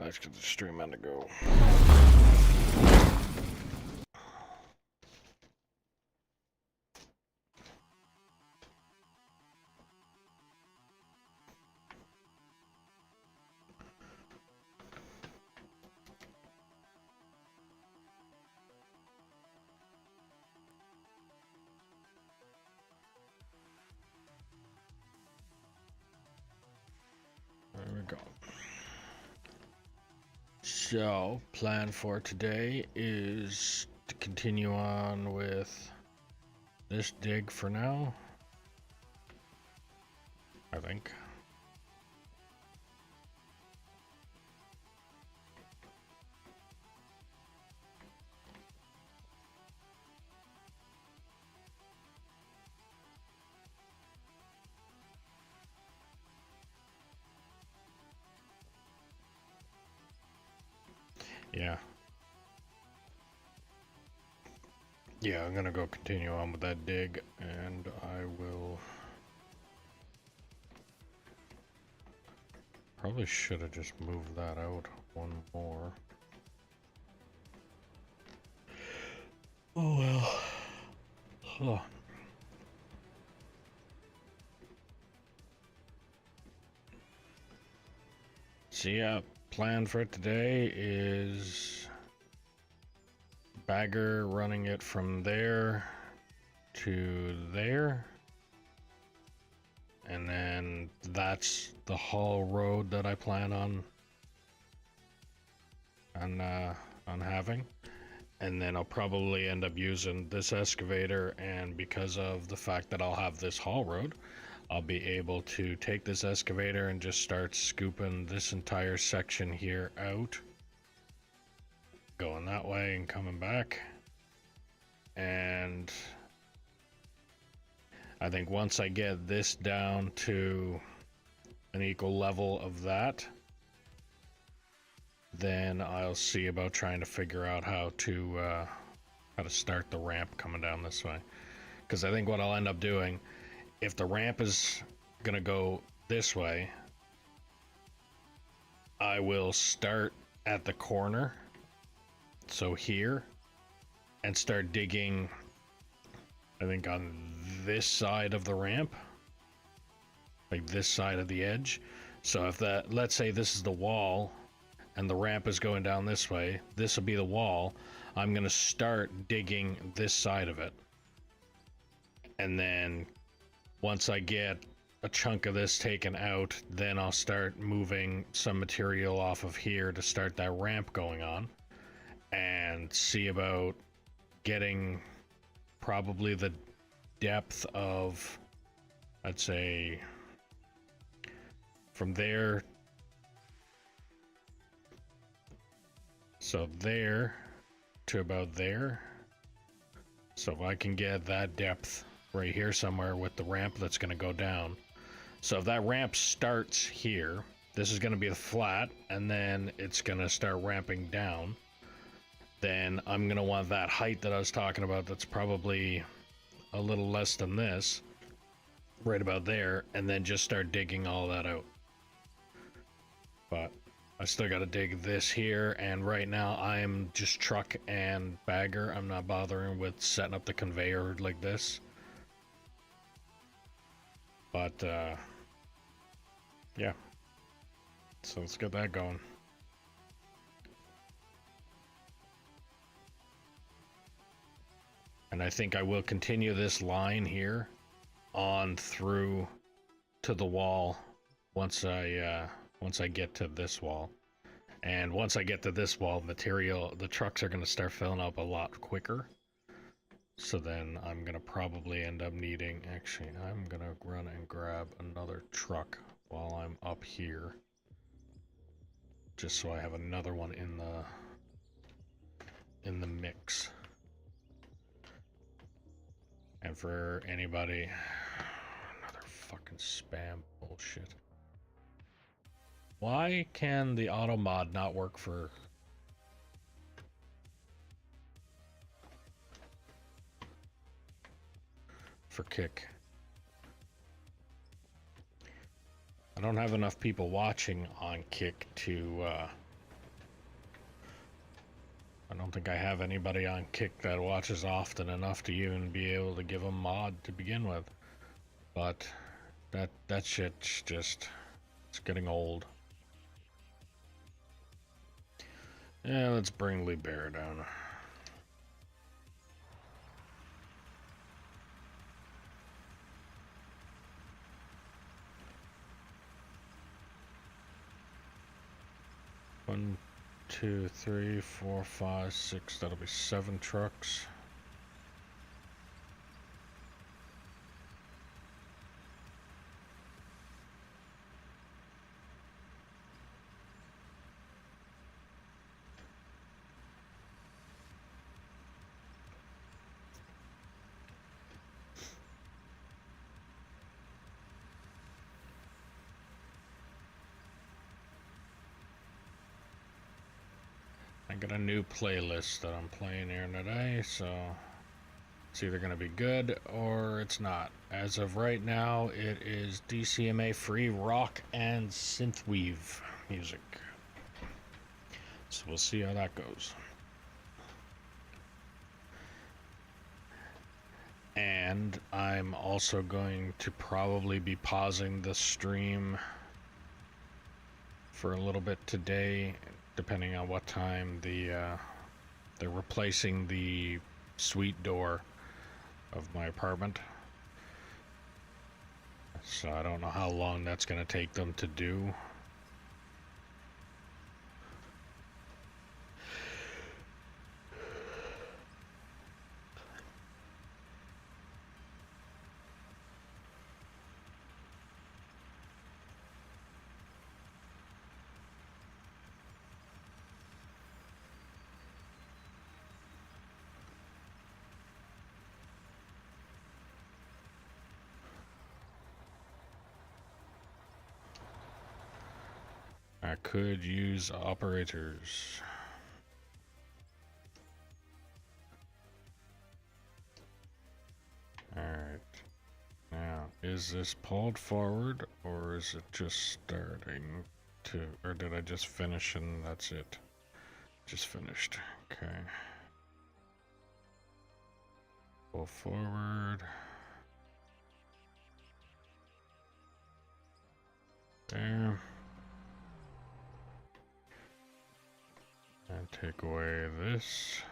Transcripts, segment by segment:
Let's get the stream on to go. There we go. So, plan for today is to continue on with this dig for now. I think. Yeah. Yeah, I'm gonna go continue on with that dig, and I will... Probably should have just moved that out one more. Oh well. Huh. So yeah, plan for today is Bagger running it from there to there, and then that's the haul road that I plan on having. And then I'll probably end up using this excavator, and because of the fact that I'll have this haul road, I'll be able to take this excavator and just start scooping this entire section here out, going that way and coming back. And I think once I get this down to an equal level of that, then I'll see about trying to figure out how to start the ramp coming down this way. Because I think what I'll end up doing, if the ramp is gonna go this way, I will start at the corner, so here, and start digging, I think on this side of the ramp, like this side of the edge. So if that, let's say this is the wall and the ramp is going down this way, this will be the wall. I'm gonna start digging this side of it, and then once I get a chunk of this taken out, then I'll start moving some material off of here to start that ramp going on, and see about getting probably the depth of, I'd say, from there, so there to about there. So if I can get that depth right here somewhere with the ramp that's going to go down. So if that ramp starts here, this is going to be the flat, and then it's going to start ramping down. Then I'm going to want that height that I was talking about, that's probably a little less than this, right about there, and then just start digging all that out. But I still got to dig this here, and right now I'm just truck and bagger. I'm not bothering with setting up the conveyor like this. But yeah, so let's get that going. And I think I will continue this line here on through to the wall once I get to this wall. And once I get to this wall, the trucks are going to start filling up a lot quicker. So then I'm going to probably end up needing, actually, I'm going to run and grab another truck while I'm up here, just so I have another one in the mix. And for anybody, another fucking spam bullshit. Why can the auto mod not work for Kick? I don't have enough people watching on Kick to don't think I have anybody on Kick that watches often enough to even be able to give a mod to begin with. But that shit's just, it's getting old. Yeah, let's bring Lee Bear down. One, 2, 3, 4, 5, 6. That'll be 7 trucks. I got a new playlist that I'm playing here today, so it's either going to be good or it's not. As of right now, it is DCMA free rock and synthwave music. So we'll see how that goes. And I'm also going to probably be pausing the stream for a little bit today, depending on what time they're replacing the suite door of my apartment. So I don't know how long that's going to take them to do. I could use operators. Alright. Now, is this pulled forward or is it just starting to, or did I just finish and that's it? Just finished. Okay. Pull forward. There. And take away this.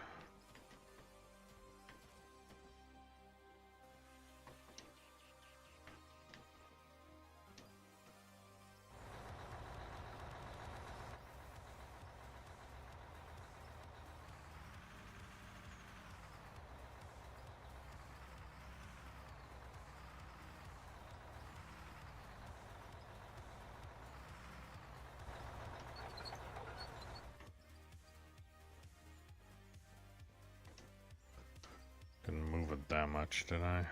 Didn't move it that much, did I?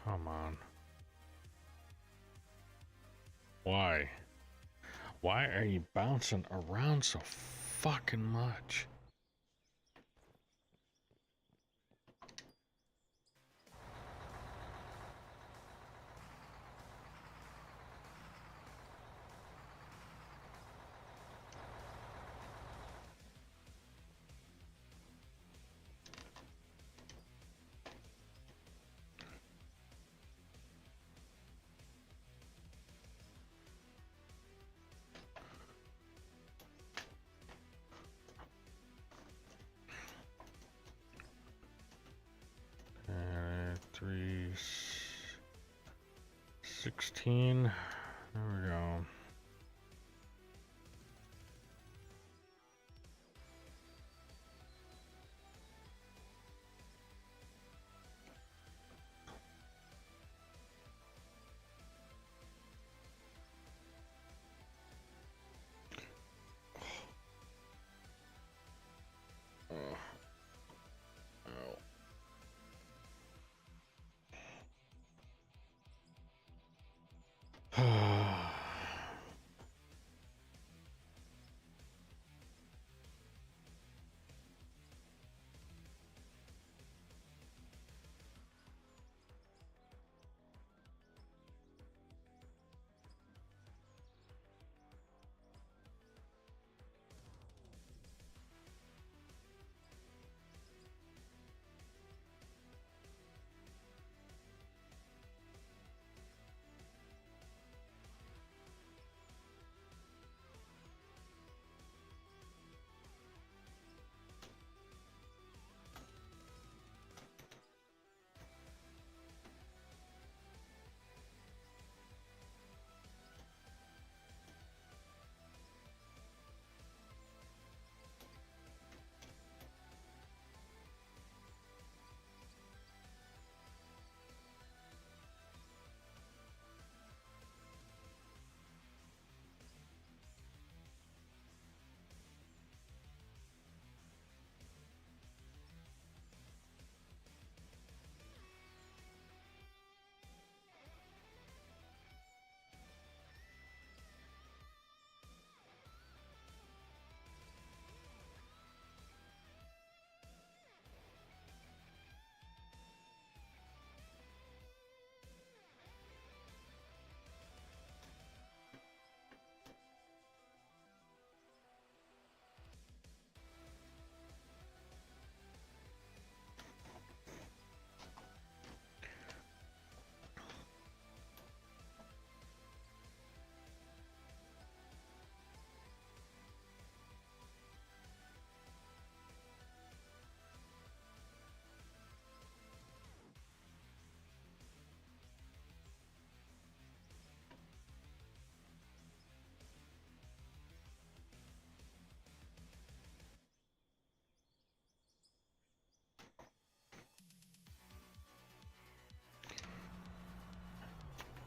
Come on. Why? Why are you bouncing around so fucking much? And 316. There we go.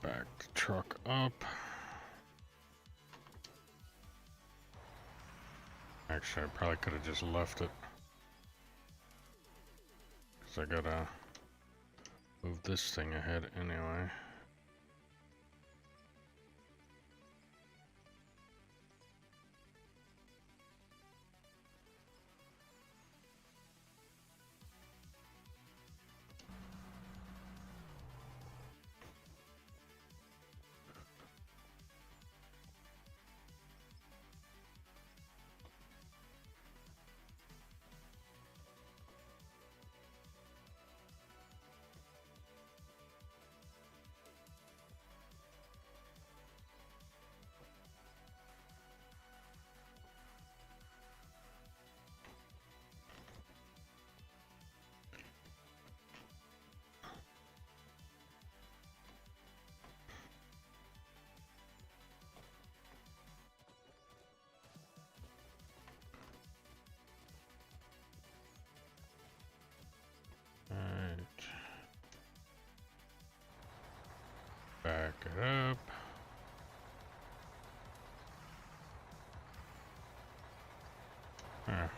Back the truck up. Actually, I probably could have just left it. Because I gotta move this thing ahead anyway. Alright. Back it up. Huh.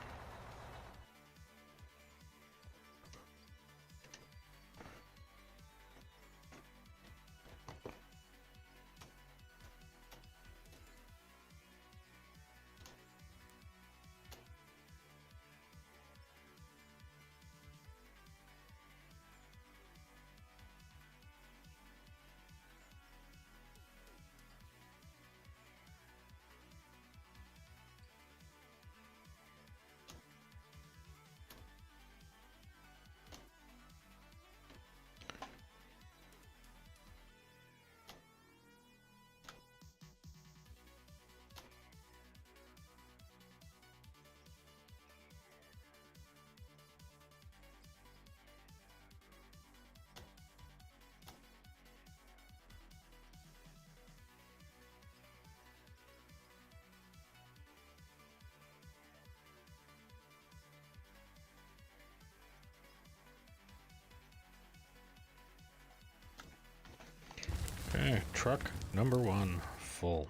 Okay, truck number 1 full.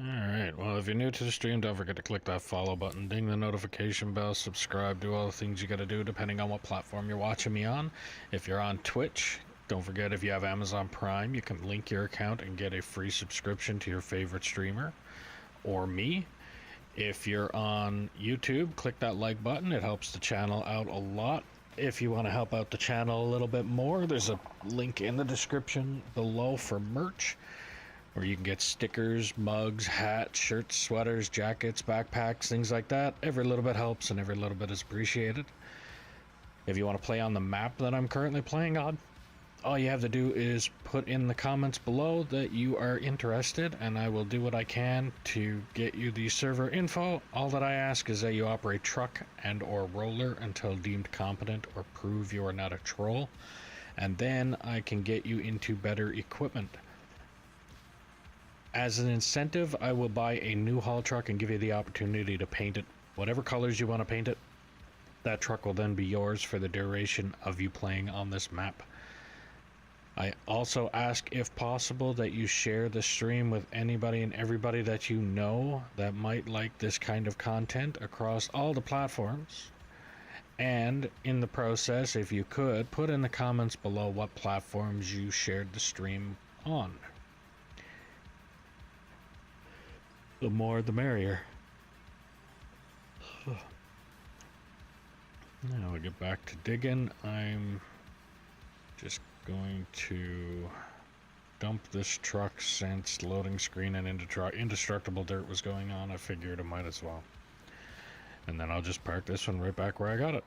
Alright, well, if you're new to the stream, don't forget to click that follow button, ding the notification bell, subscribe, do all the things you gotta do depending on what platform you're watching me on. If you're on Twitch, don't forget if you have Amazon Prime, you can link your account and get a free subscription to your favorite streamer or me. If you're on YouTube, click that like button, it helps the channel out a lot. If you want to help out the channel a little bit more, there's a link in the description below for merch, where you can get stickers, mugs, hats, shirts, sweaters, jackets, backpacks, things like that. Every little bit helps and every little bit is appreciated. If you want to play on the map that I'm currently playing on, all you have to do is put in the comments below that you are interested, and I will do what I can to get you the server info. All that I ask is that you operate truck and or roller until deemed competent or prove you are not a troll, and then I can get you into better equipment. As an incentive, I will buy a new haul truck and give you the opportunity to paint it whatever colors you want to paint it. That truck will then be yours for the duration of you playing on this map. I also ask, if possible, that you share the stream with anybody and everybody that you know that might like this kind of content across all the platforms. And in the process, if you could, put in the comments below what platforms you shared the stream on. The more the merrier. Now we get back to digging. I'm just going to dump this truck since loading screen and indestructible dirt was going on. I figured I might as well. And then I'll just park this one right back where I got it.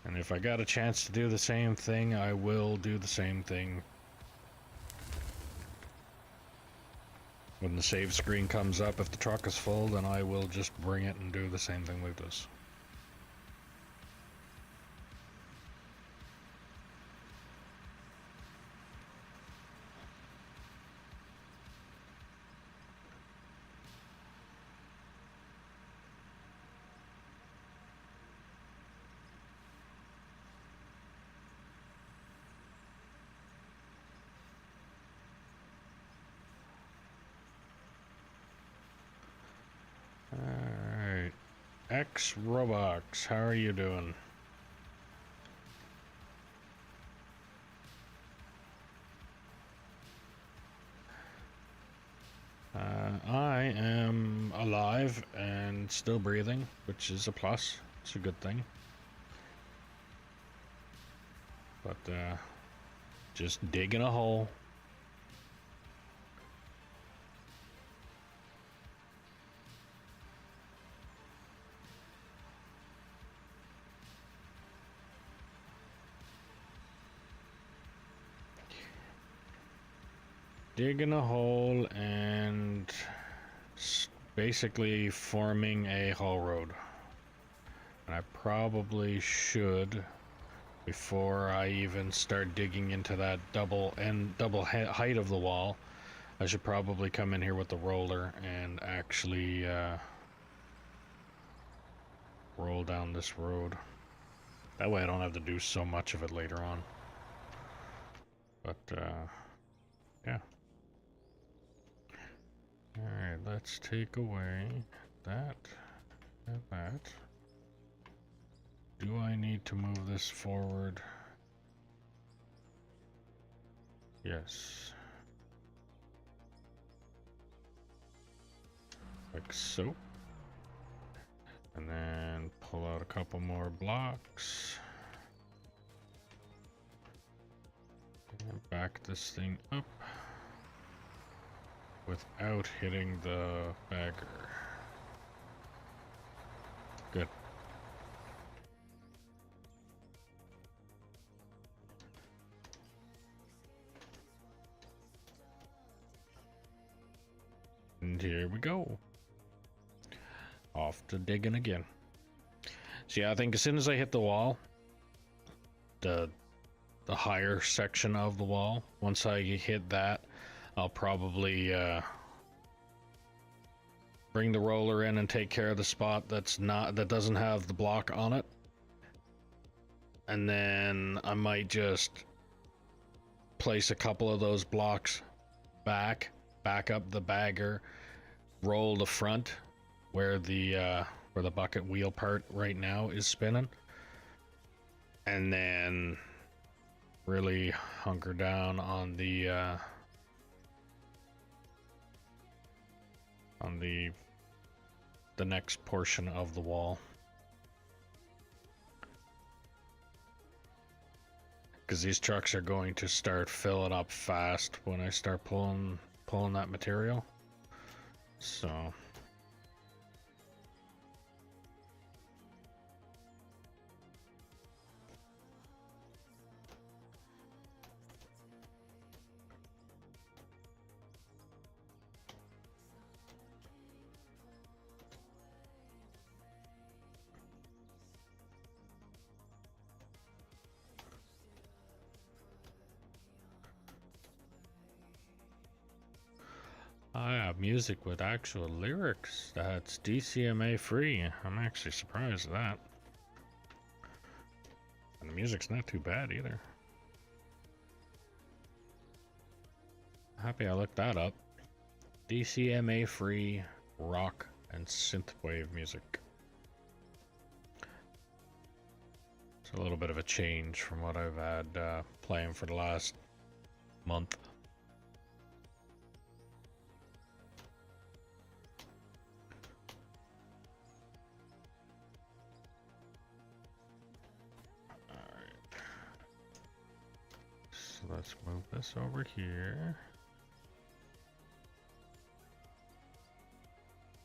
And if I got a chance to do the same thing, I will do the same thing. When the save screen comes up, if the truck is full, then I will just bring it and do the same thing with this. Alright. X Robux, how are you doing? I am alive and still breathing, which is a plus. It's a good thing. But, just digging a hole. Digging a hole and basically forming a haul road. And I probably should, before I even start digging into that double height of the wall, I should probably come in here with the roller and actually roll down this road. That way I don't have to do so much of it later on. But yeah. Alright, let's take away that and that. Do I need to move this forward? Yes. Like so. And then pull out a couple more blocks. And back this thing up without hitting the bagger. Good. And here we go. Off to digging again. So yeah, I think as soon as I hit the wall, the higher section of the wall, once I hit that, I'll probably bring the roller in and take care of the spot that doesn't have the block on it. And then I might just place a couple of those blocks back back up the bagger, roll the front where the bucket wheel part right now is spinning, and then really hunker down on the next portion of the wall, because these trucks are going to start filling up fast when I start pulling that material. So I have music with actual lyrics that's DCMA free. I'm actually surprised at that. And the music's not too bad either. Happy I looked that up. DCMA free rock and synthwave music. It's a little bit of a change from what I've had playing for the last month. Let's move this over here.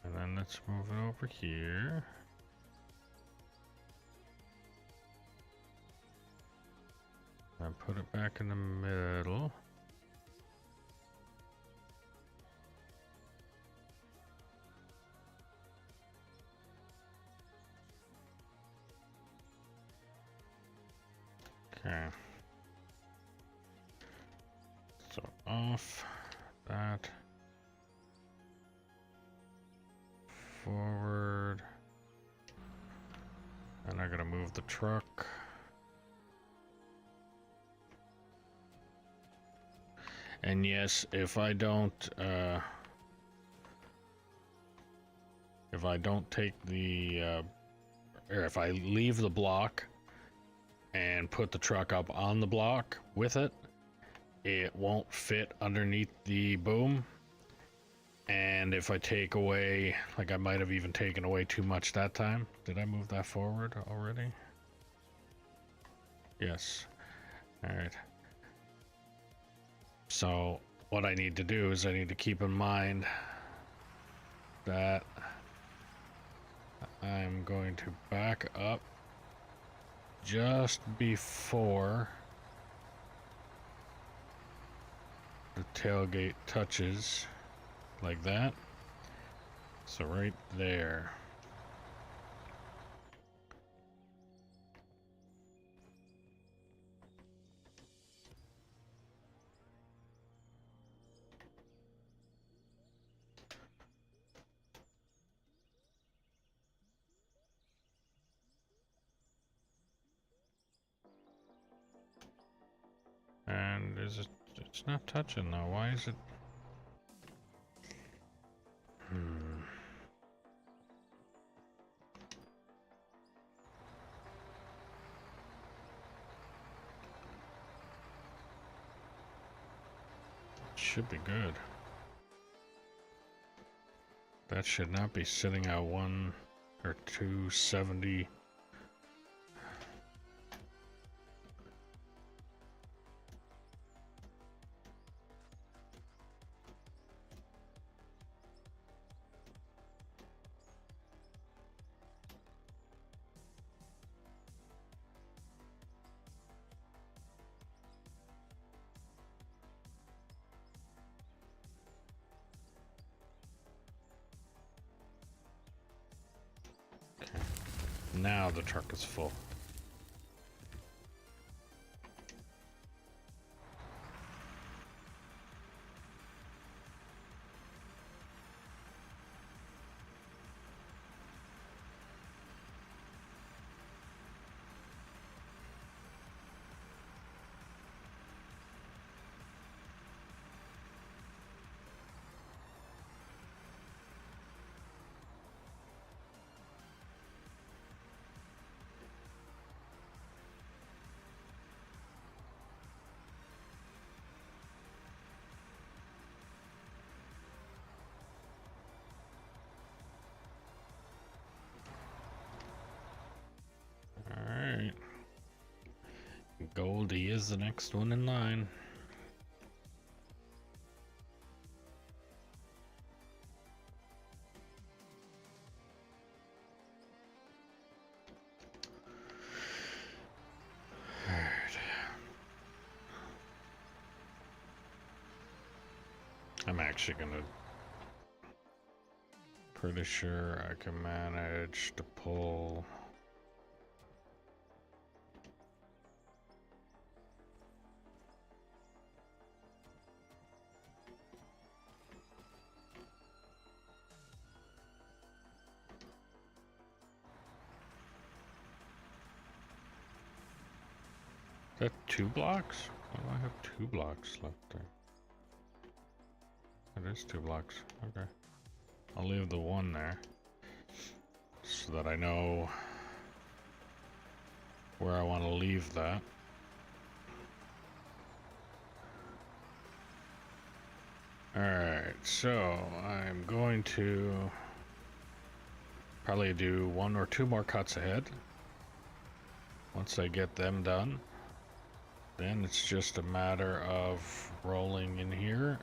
And then let's move it over here. And put it back in the middle. Okay. So off that, forward, and I'm gonna move the truck. And yes, if I don't take the, or if I leave the block and put the truck up on the block with it, it won't fit underneath the boom. And if I take away, like I might have even taken away too much that time. Did I move that forward already? Yes. All right. So what I need to do is I need to keep in mind that I'm going to back up just before the tailgate touches, like that. So right there. And is it, it's not touching though. Why is it? Should be good. That should not be sitting at 1 or 270. Now the truck is full. Goldie is the next one in line. I'm actually gonna... Pretty sure I can manage to pull... Is that 2 blocks? Why do I have 2 blocks left there? It is 2 blocks. Okay. I'll leave the 1 there. So that I know where I want to leave that. Alright, so I'm going to probably do 1 or 2 more cuts ahead. Once I get them done, then it's just a matter of rolling in here.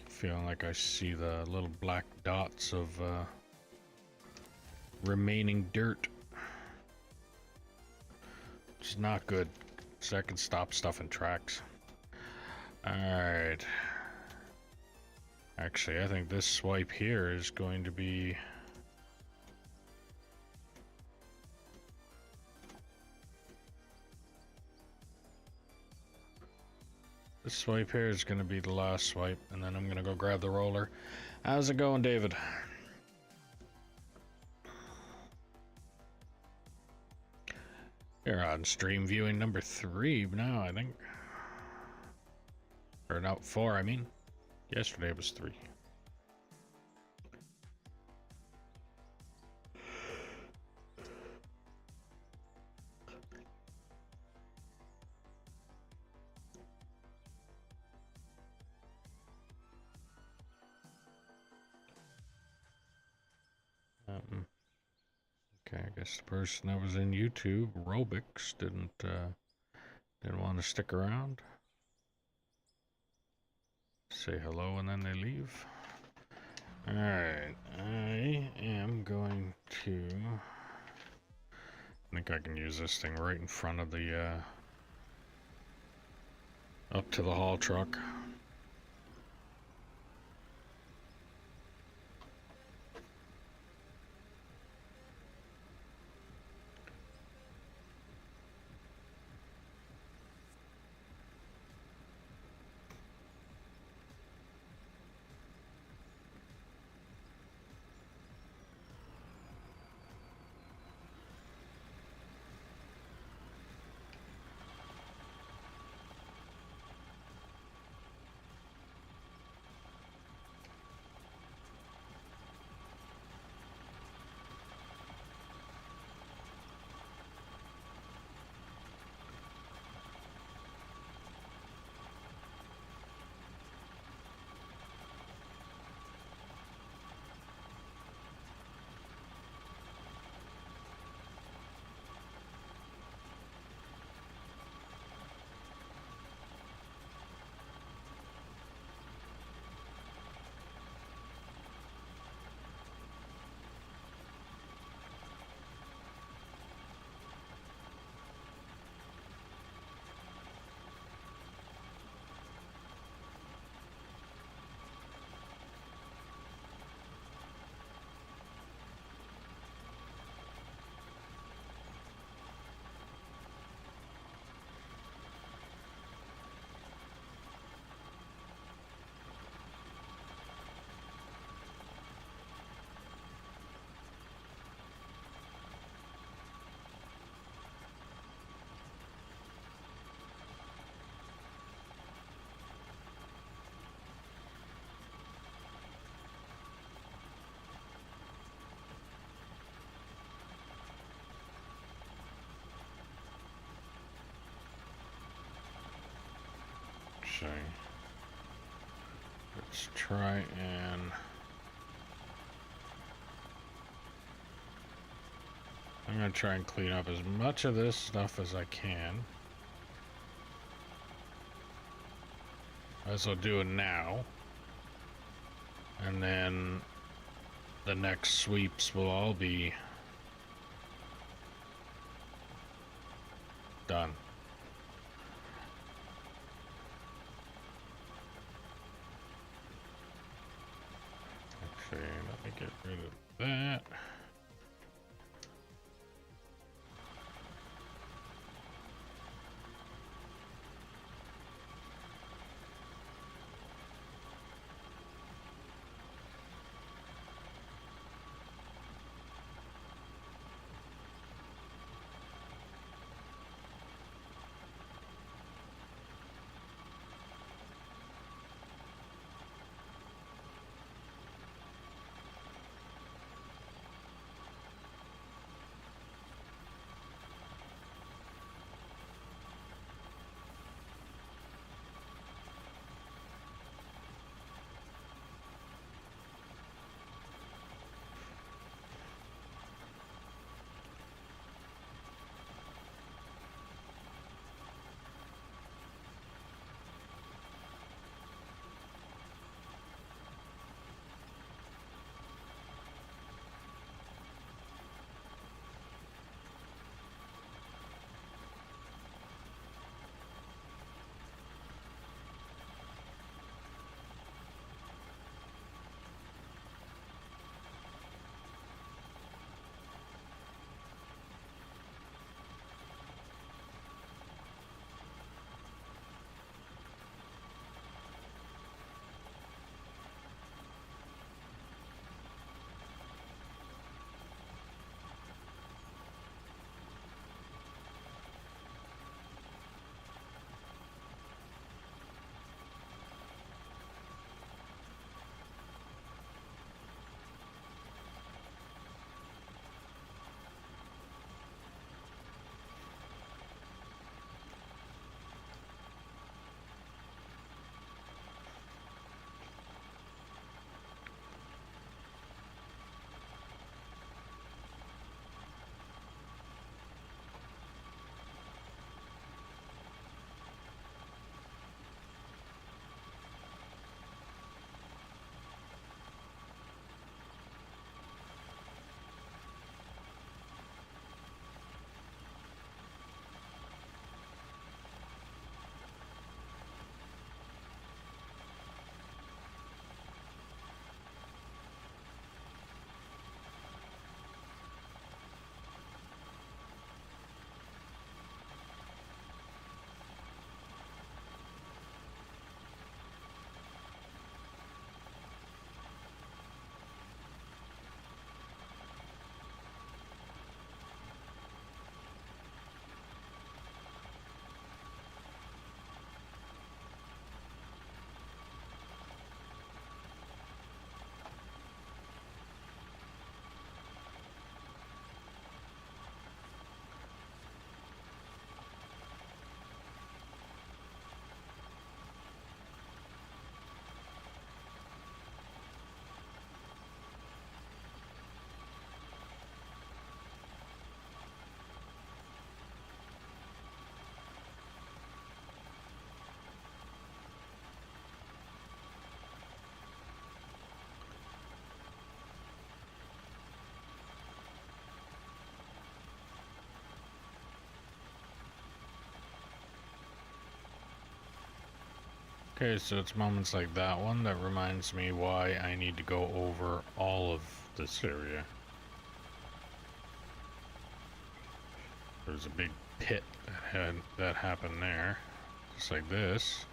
Feeling like I see the little black dots of remaining dirt. It's not good, so I can stop stuff in tracks. Alright. Actually, I think this swipe here is going to be... This swipe here is going to be the last swipe, and then I'm going to go grab the roller. How's it going, David? You're on stream viewing number 3 now, I think. Or no, 4, I mean. Yesterday was 3. Okay, I guess the person that was in YouTube, Robix, didn't want to stick around. Say hello and then they leave. Alright, I am going to... I think I can use this thing right in front of the, up to the haul truck. Let's try and... I'm gonna try and clean up as much of this stuff as I can. As I'll do it now. And then the next sweeps will all be done. Actually, let me get rid of that. Okay, so it's moments like that one that reminds me why I need to go over all of this area. There's a big pit that happened there, just like this.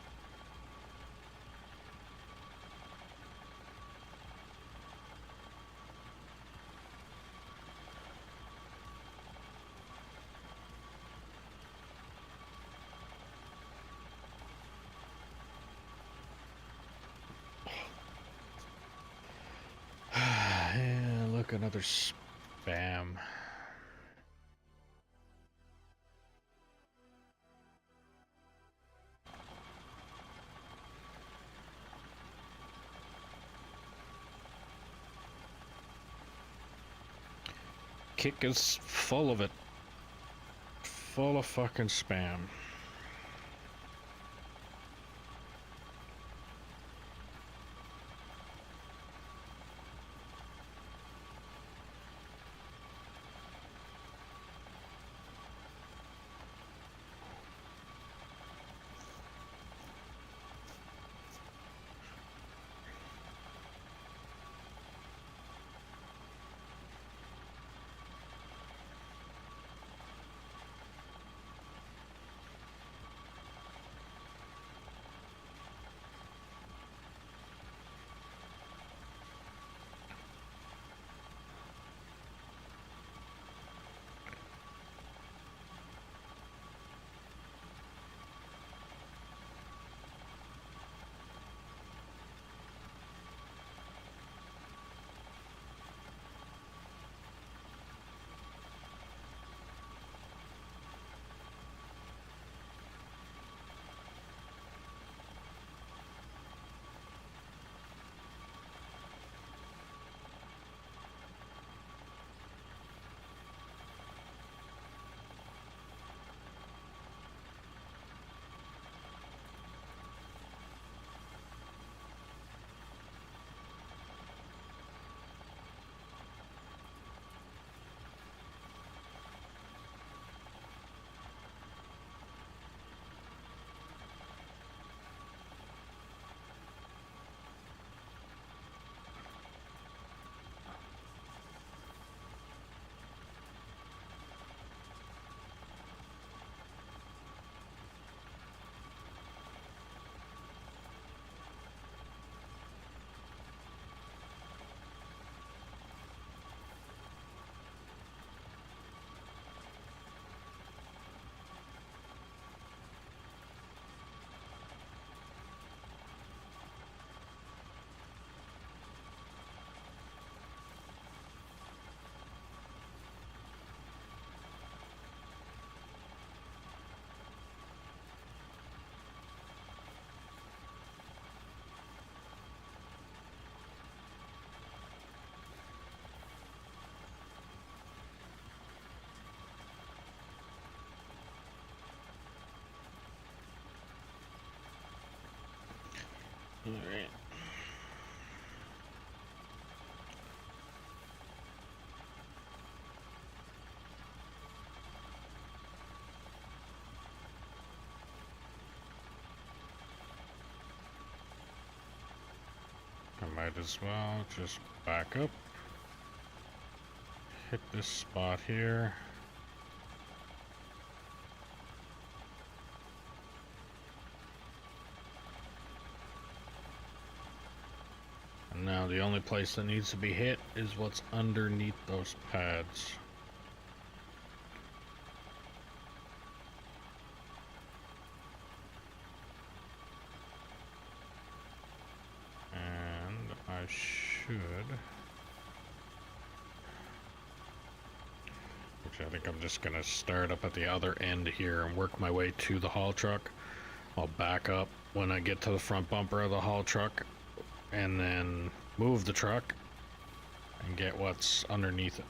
Yeah, look, another spam. kick is full of it. Full of fucking spam. Alright. I might as well just back up. Hit this spot here. And now the only place that needs to be hit is what's underneath those pads. And I should... Which I think I'm just gonna start up at the other end here and work my way to the haul truck. I'll back up when I get to the front bumper of the haul truck and then move the truck and get what's underneath it.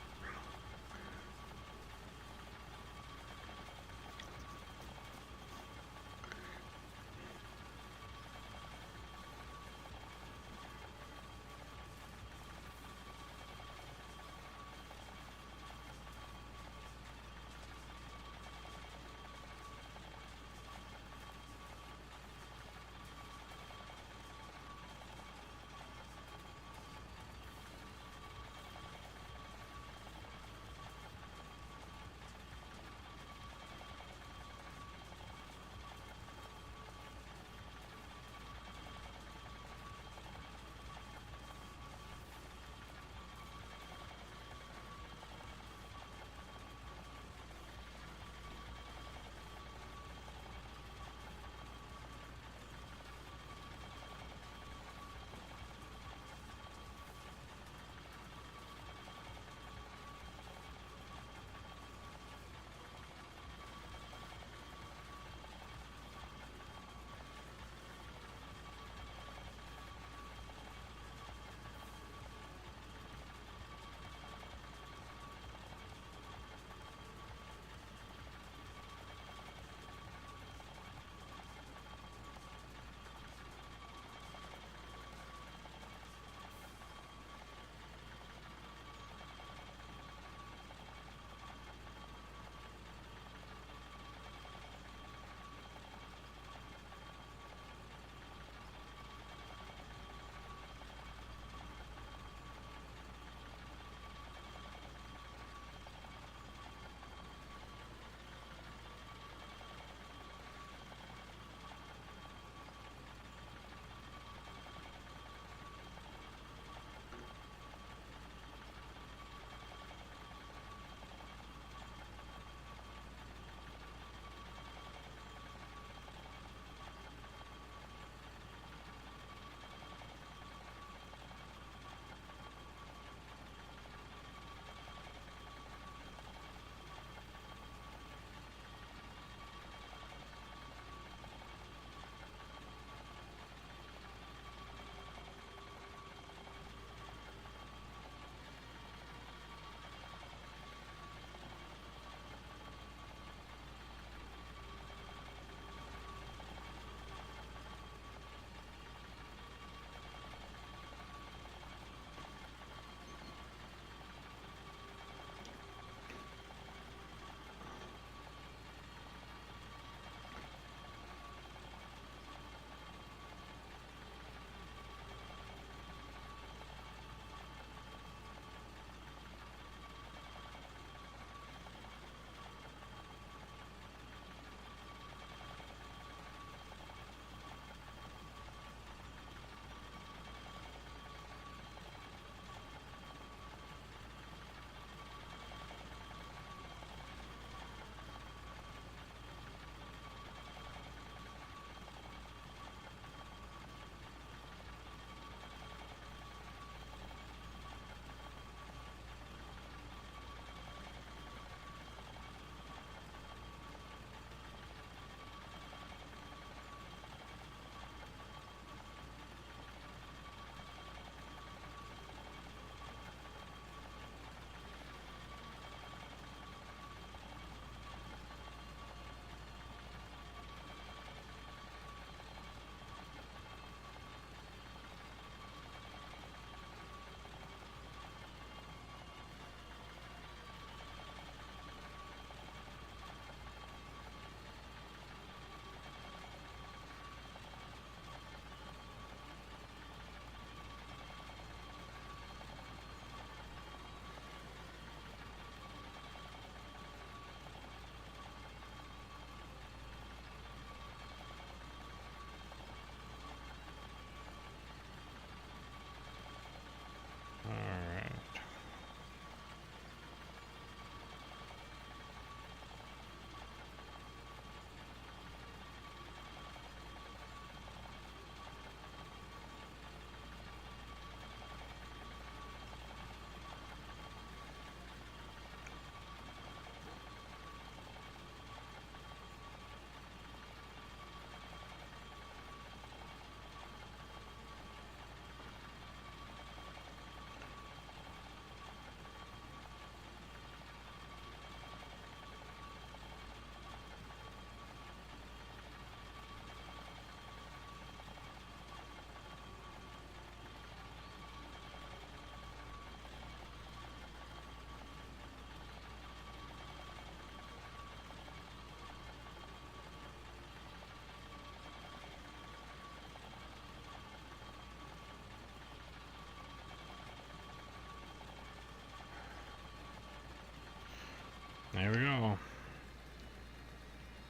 There we go.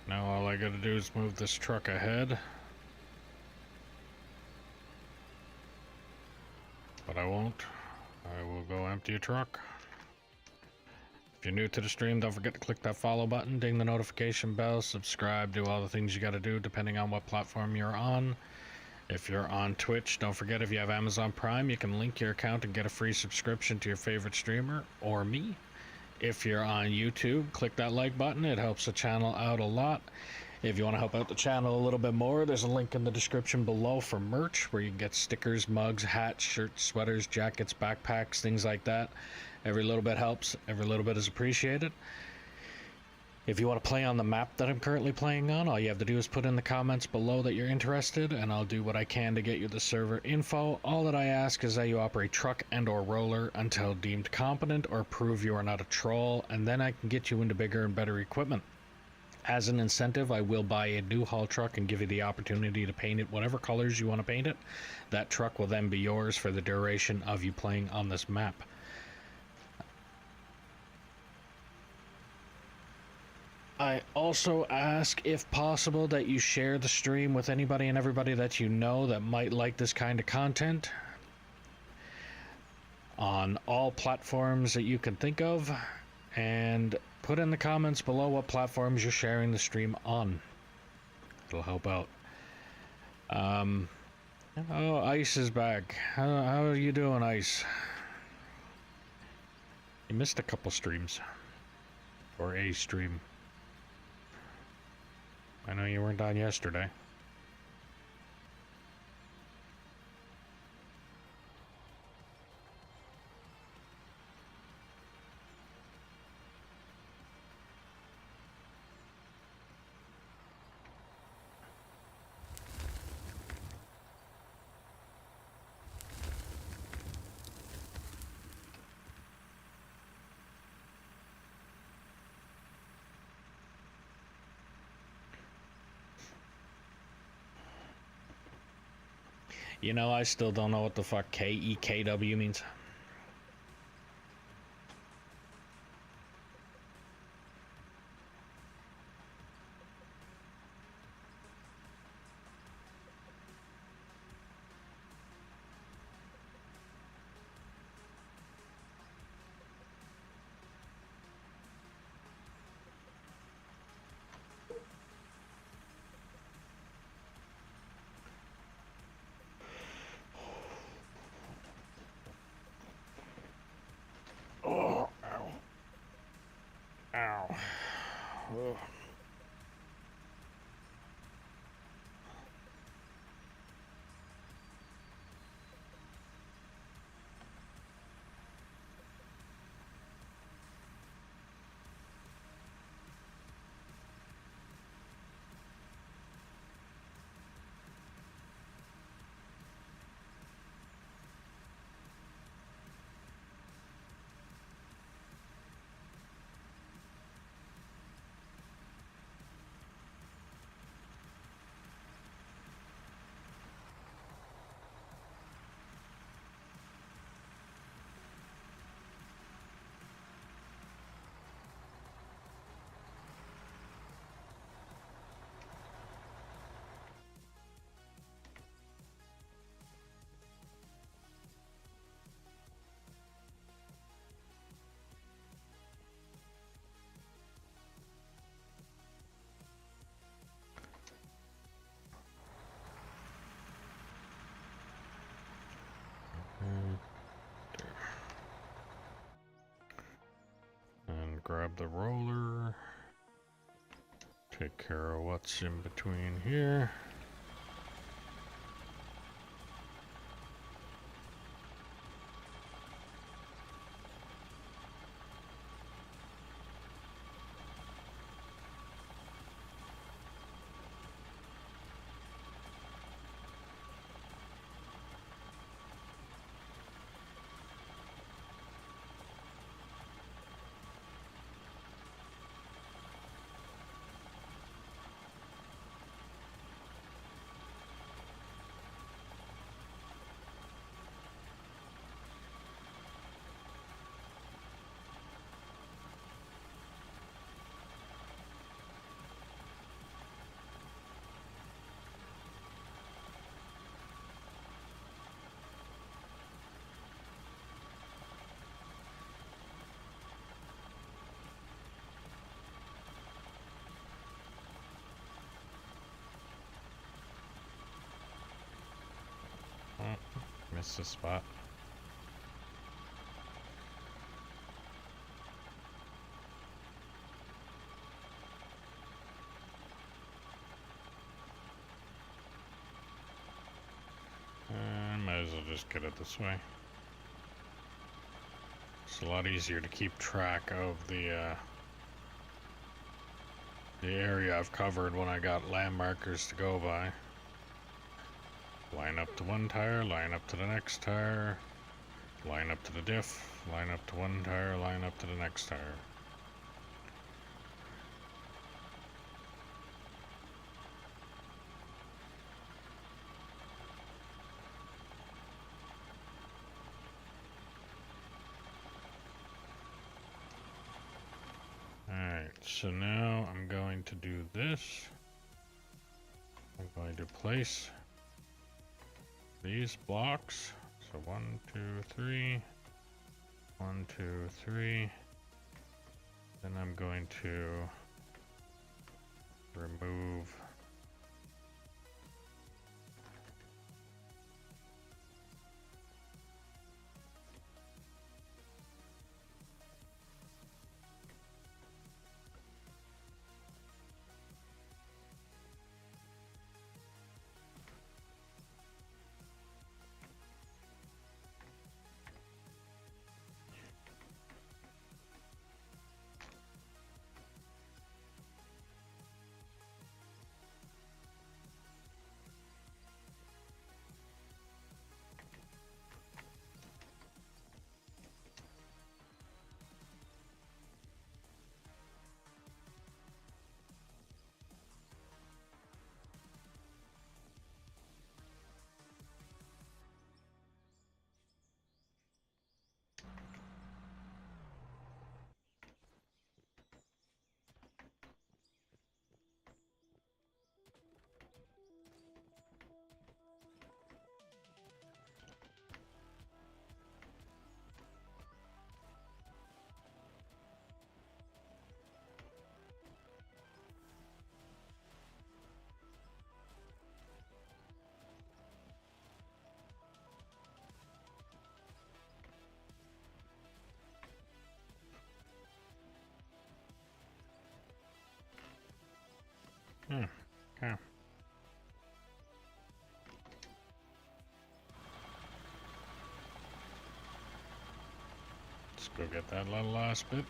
Now all I gotta do is move this truck ahead. But I won't. I will go empty a truck. If you're new to the stream, don't forget to click that follow button, ding the notification bell, subscribe, do all the things you gotta do depending on what platform you're on. If you're on Twitch, don't forget if you have Amazon Prime, you can link your account and get a free subscription to your favorite streamer or me. If you're on YouTube, click that like button. It helps the channel out a lot. If you want to help out the channel a little bit more, there's a link in the description below for merch where you can get stickers, mugs, hats, shirts, sweaters, jackets, backpacks, things like that. Every little bit helps. Every little bit is appreciated. If you want to play on the map that I'm currently playing on, all you have to do is put in the comments below that you're interested, and I'll do what I can to get you the server info. All that I ask is that you operate truck and or roller until deemed competent or prove you are not a troll, and then I can get you into bigger and better equipment. As an incentive, I will buy a new haul truck and give you the opportunity to paint it whatever colors you want to paint it. That truck will then be yours for the duration of you playing on this map. I also ask, if possible, that you share the stream with anybody and everybody that you know that might like this kind of content on all platforms that you can think of, and put in the comments below what platforms you're sharing the stream on. It'll help out. Oh, Ice is back. How are you doing, Ice? You missed a couple streams. Or a stream. I know you weren't on yesterday. You know, I still don't know what the fuck KEKW means. Oh, ow. Ow. Ugh. And grab the roller. Take care of what's in between here. That's the spot. Might as well just get it this way. It's a lot easier to keep track of the area I've covered when I got landmarkers to go by. Line up to one tire, line up to the next tire, line up to the diff, line up to one tire, line up to the next tire. Alright, so now I'm going to do this. I'm going to place these blocks. So 1, 2, 3. 1, 2, 3. Then I'm going to remove okay. Let's go get that little last bit.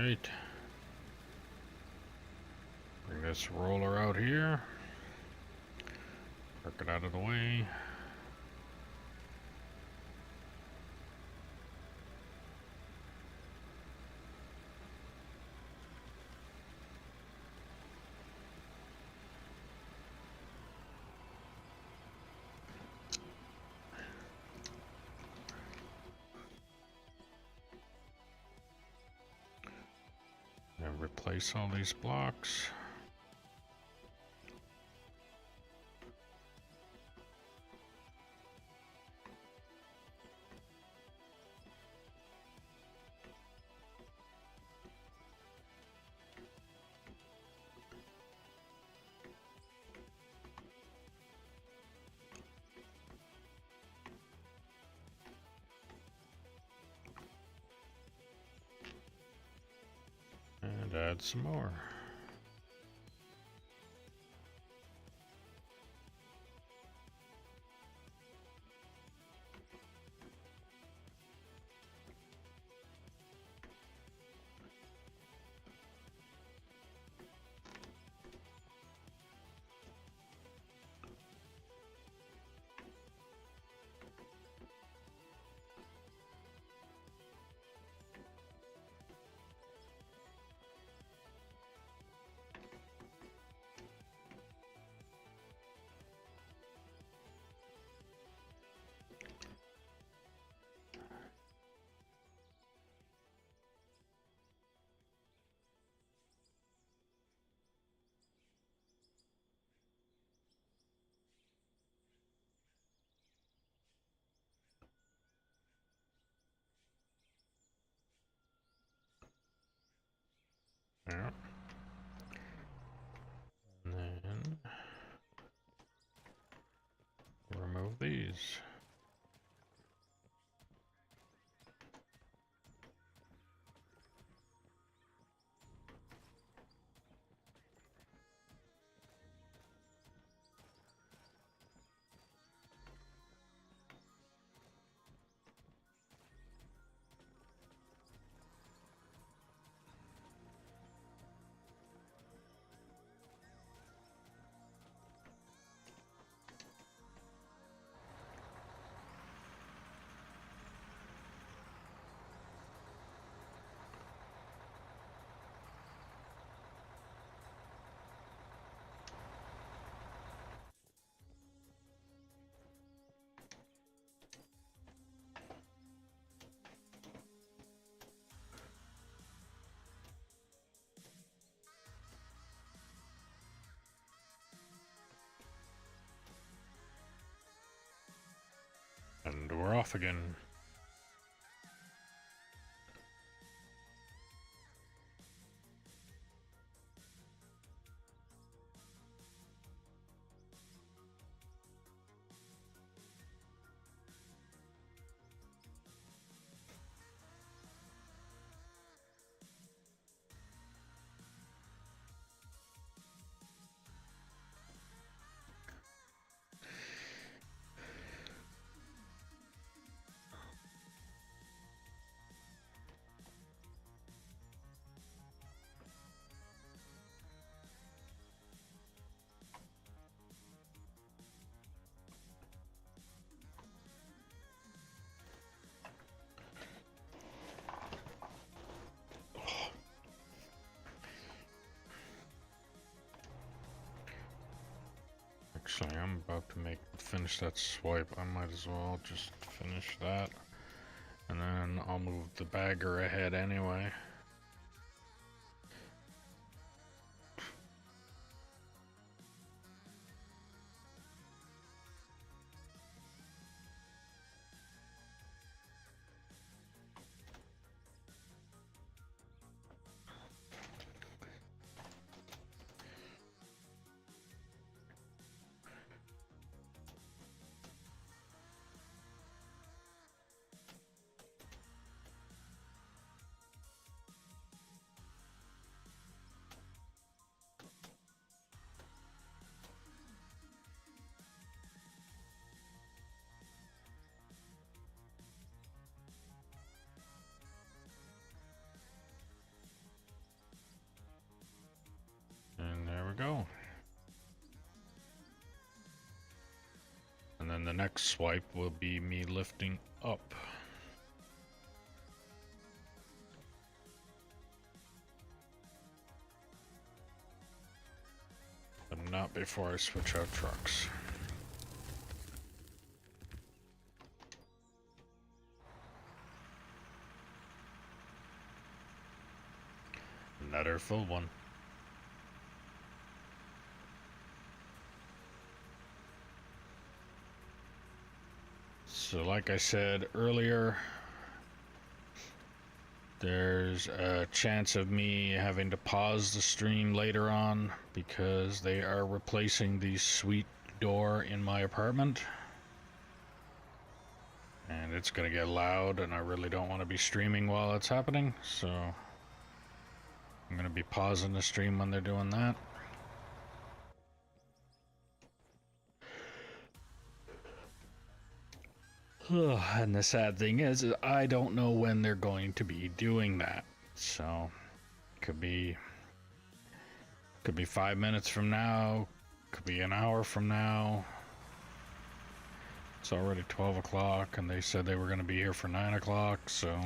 Alright. Bring this roller out here. Park it out of the way. And replace all these blocks. And add some more. Yeah. And then remove these. And we're off again. Actually, I'm about to finish that swipe. I might as well just finish that. And then I'll move the bagger ahead anyway. And there we go. next swipe will be me lifting up. But not before I switch out trucks. Another full one. So like I said earlier, there's a chance of me having to pause the stream later on because they are replacing the suite door in my apartment. And it's gonna get loud and I really don't want to be streaming while it's happening, so I'm gonna be pausing the stream when they're doing that. And the sad thing is I don't know when they're going to be doing that. So could be 5 minutes from now, could be an hour from now. It's already 12 o'clock and they said they were going to be here for 9 o'clock, so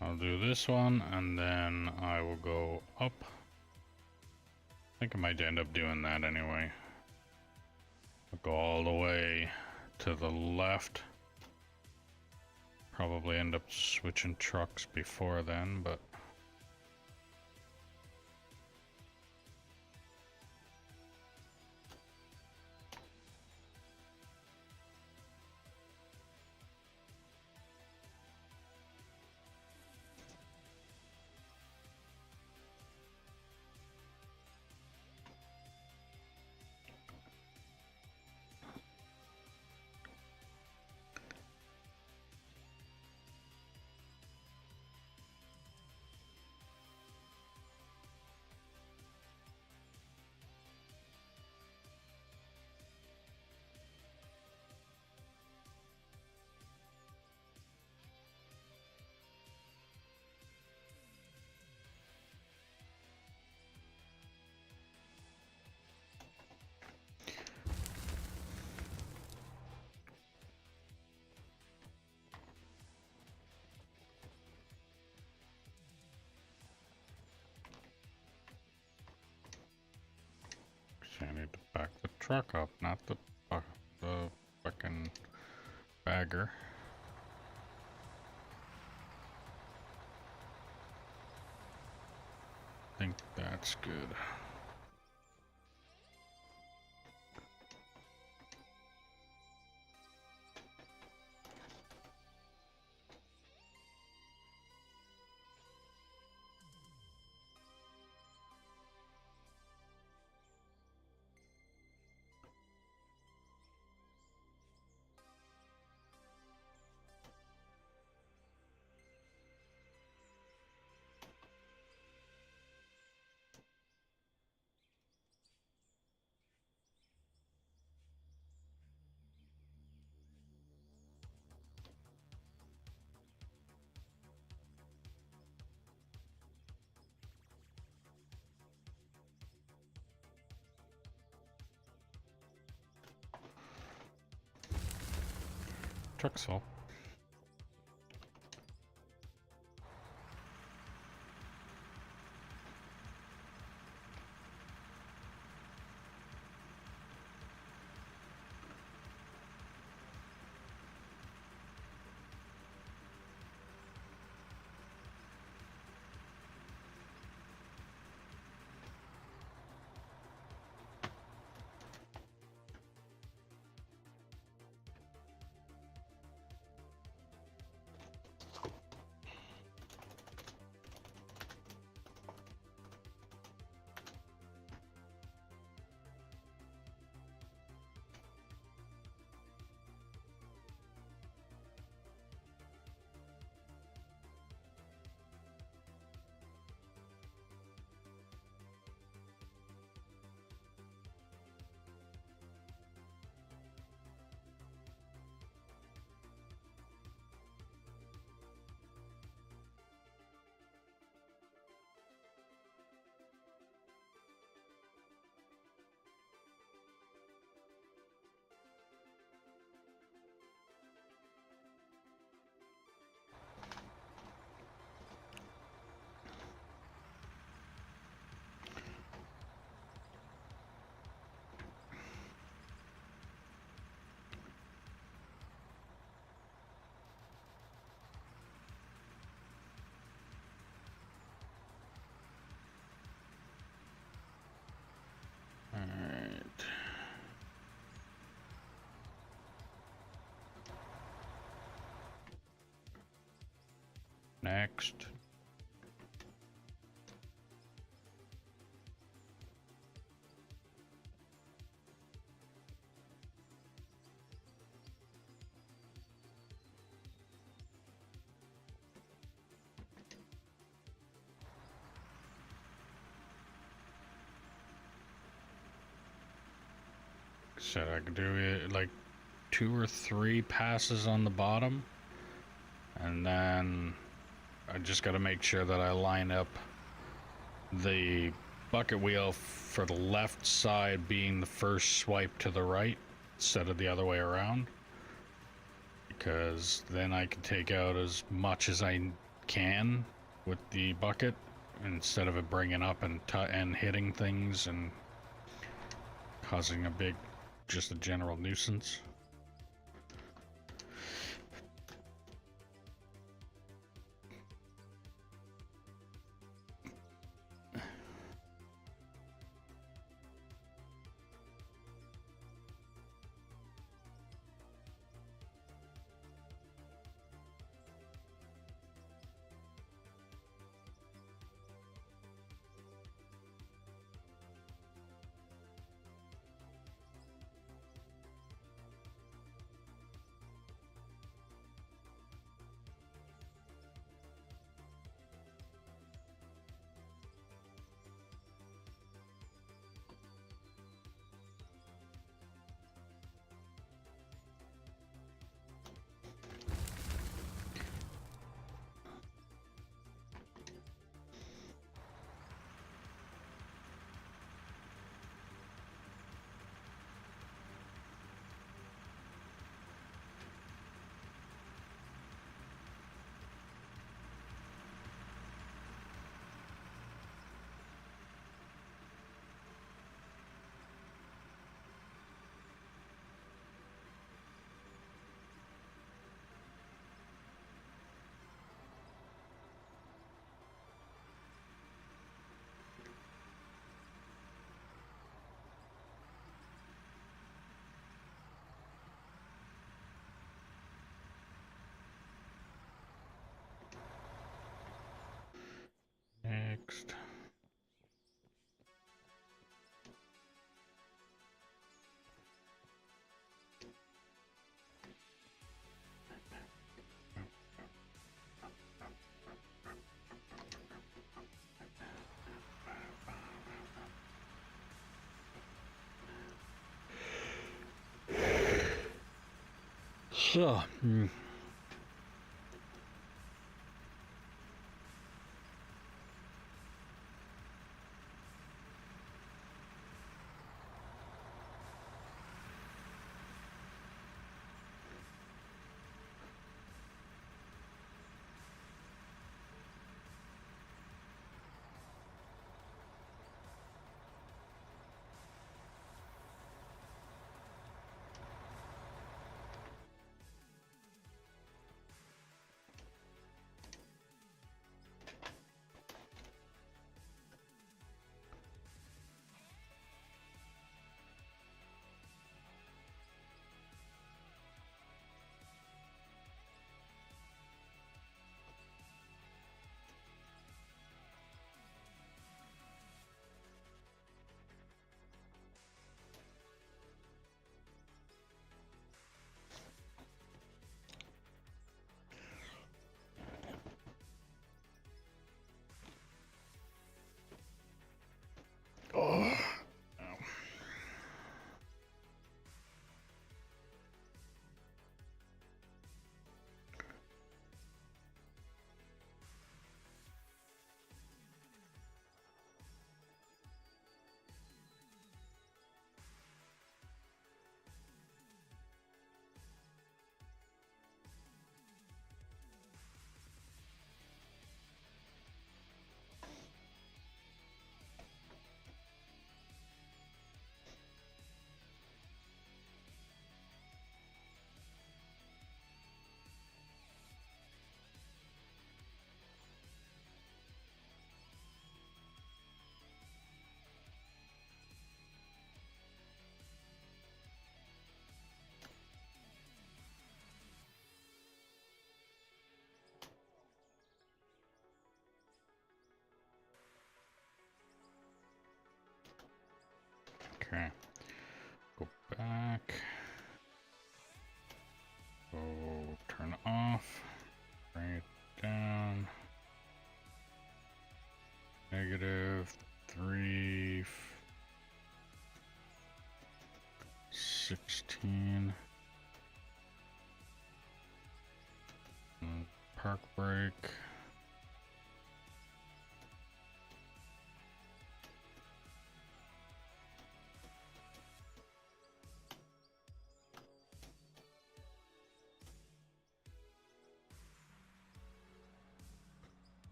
I'll do this one and then I will go up. I think I might end up doing that anyway. I'll go all the way to the left. Probably end up switching trucks before then, but need to back the truck up, not the fucking bagger. I think that's good. Truck's full. Alright. Next. Said I could do it like 2 or 3 passes on the bottom, and then I just got to make sure that I line up the bucket wheel for the left side being the first swipe to the right instead of the other way around, because then I can take out as much as I can with the bucket instead of it bringing up and hitting things and causing just a general nuisance. next? So, oh. Okay. Go back. Go turn off. Bring it down. -3. 16. Park brake.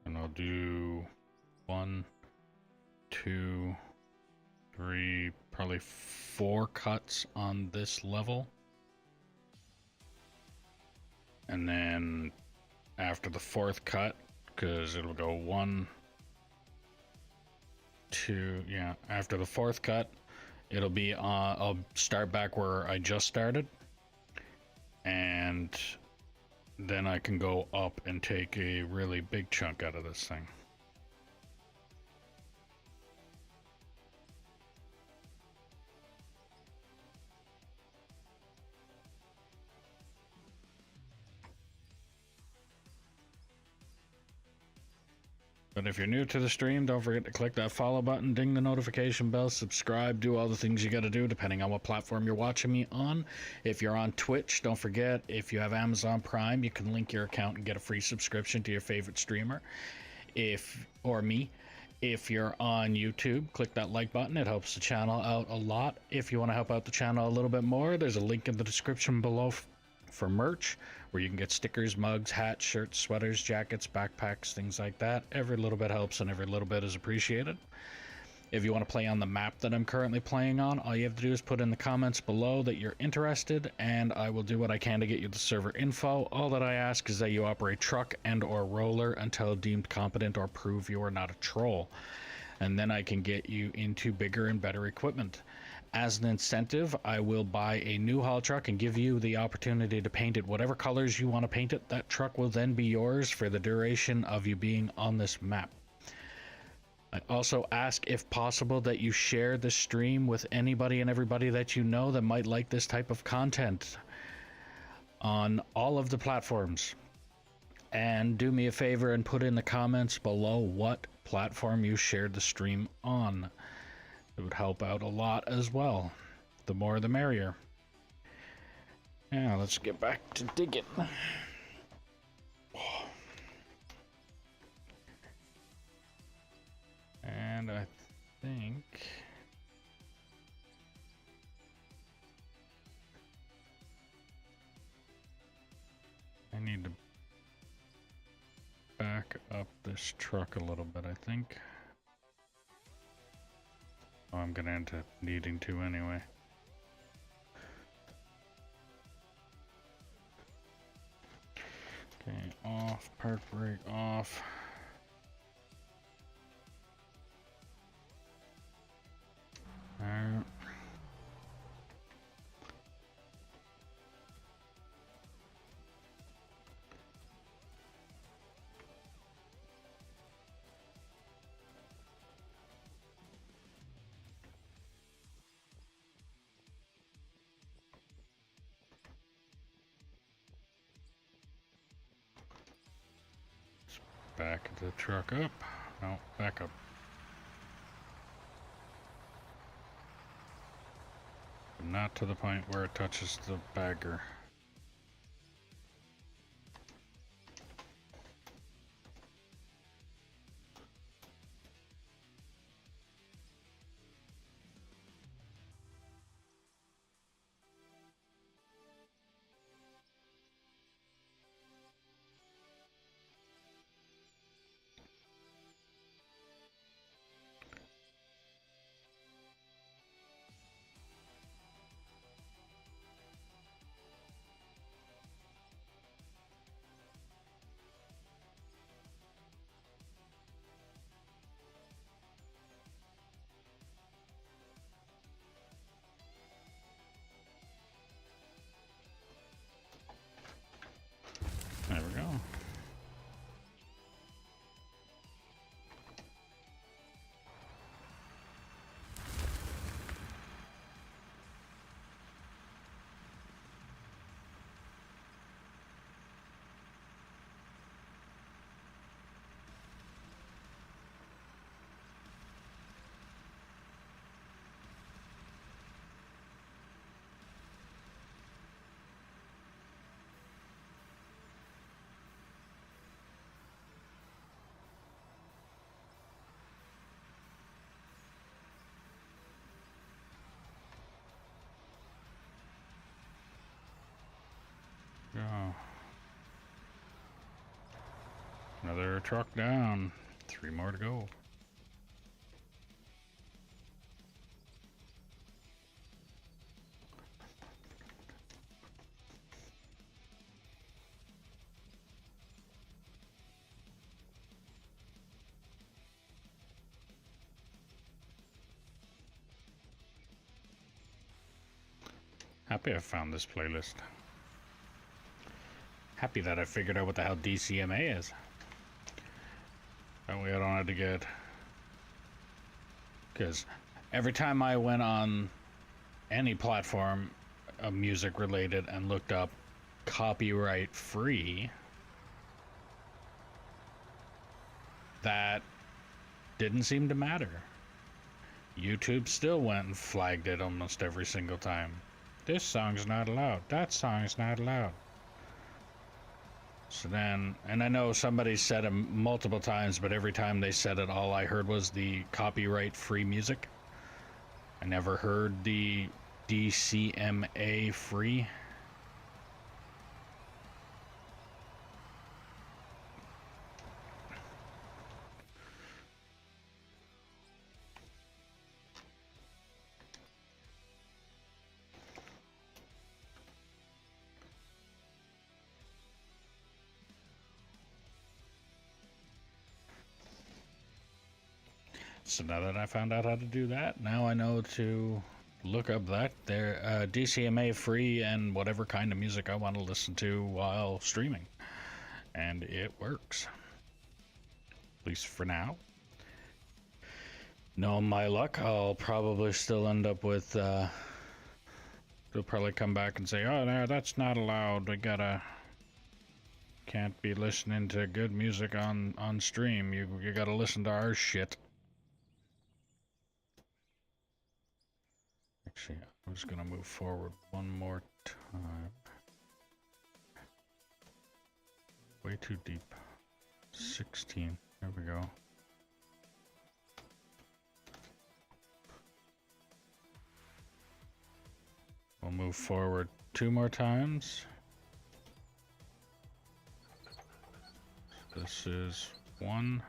And I'll do 1, 2, 3, probably 4 cuts on this level. And then after the 4th cut, because it'll go 1, 2, yeah, after the 4th cut, it'll be, I'll start back where I just started. And then I can go up and take a really big chunk out of this thing. But if you're new to the stream, don't forget to click that follow button, ding the notification bell, subscribe, do all the things you gotta do depending on what platform you're watching me on. If you're on Twitch, don't forget, if you have Amazon Prime, you can link your account and get a free subscription to your favorite streamer. Or me. If you're on YouTube, click that like button. It helps the channel out a lot. If you want to help out the channel a little bit more, there's a link in the description below for merch, where you can get stickers, mugs, hats, shirts, sweaters, jackets, backpacks, things like that. Every little bit helps and every little bit is appreciated. If you want to play on the map that I'm currently playing on, all you have to do is put in the comments below that you're interested, and I will do what I can to get you the server info. All that I ask is that you operate truck and or roller until deemed competent or prove you are not a troll. And then I can get you into bigger and better equipment. As an incentive, I will buy a new haul truck and give you the opportunity to paint it whatever colors you want to paint it. That truck will then be yours for the duration of you being on this map. I also ask, if possible, that you share the stream with anybody and everybody that you know that might like this type of content on all of the platforms. And do me a favor and put in the comments below what platform you shared the stream on. It would help out a lot as well. The more the merrier. Now let's get back to digging. And I think I need to back up this truck a little bit, I think. Oh, I'm gonna end up needing to anyway. Okay, off, park brake off. Back the truck up. No, back up. Not to the point where it touches the bagger. There we go. Go. Another truck down. 3 more to go. Happy I found this playlist. Happy that I figured out what the hell DCMA is. That way I don't have to get... Because every time I went on any platform of music related and looked up copyright free, that didn't seem to matter. YouTube still went and flagged it almost every single time. This song's not allowed. That song's not allowed. So then, and I know somebody said it multiple times, but every time they said it, all I heard was the copyright free music. I never heard the DCMA free. So now that I found out how to do that, now I know to look up that they're DCMA free and whatever kind of music I want to listen to while streaming. And it works. At least for now. Knowing my luck, I'll probably still end up with they'll probably come back and say, oh no, that's not allowed. We can't be listening to good music on stream. You gotta listen to our shit. Actually, I'm just gonna move forward one more time. Way too deep. 16. There we go. We'll move forward 2 more times. This is 1.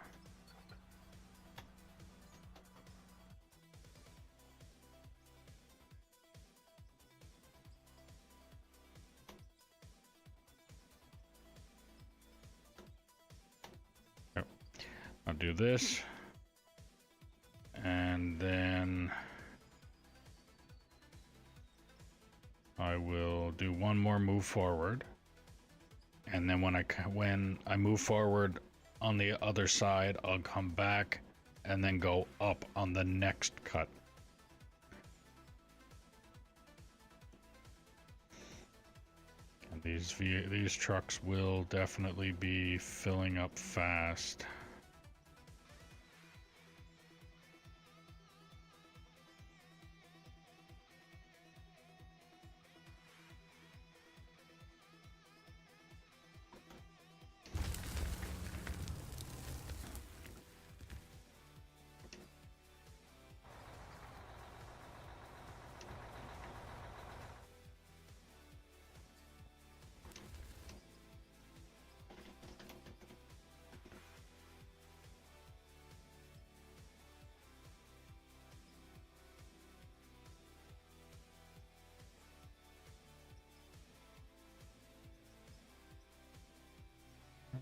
Oh. I'll do this. And then I will do one more move forward. And then when I move forward on the other side, I'll come back and then go up on the next cut. And these trucks will definitely be filling up fast.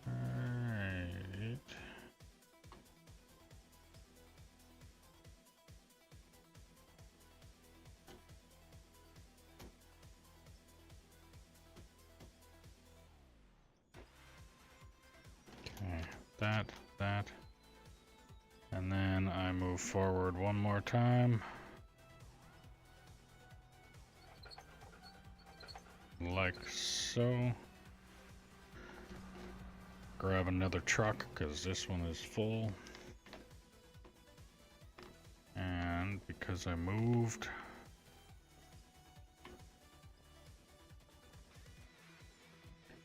Alright. Okay, that. And then I move forward one more time. Like so. Grab another truck because this one is full. And because I moved,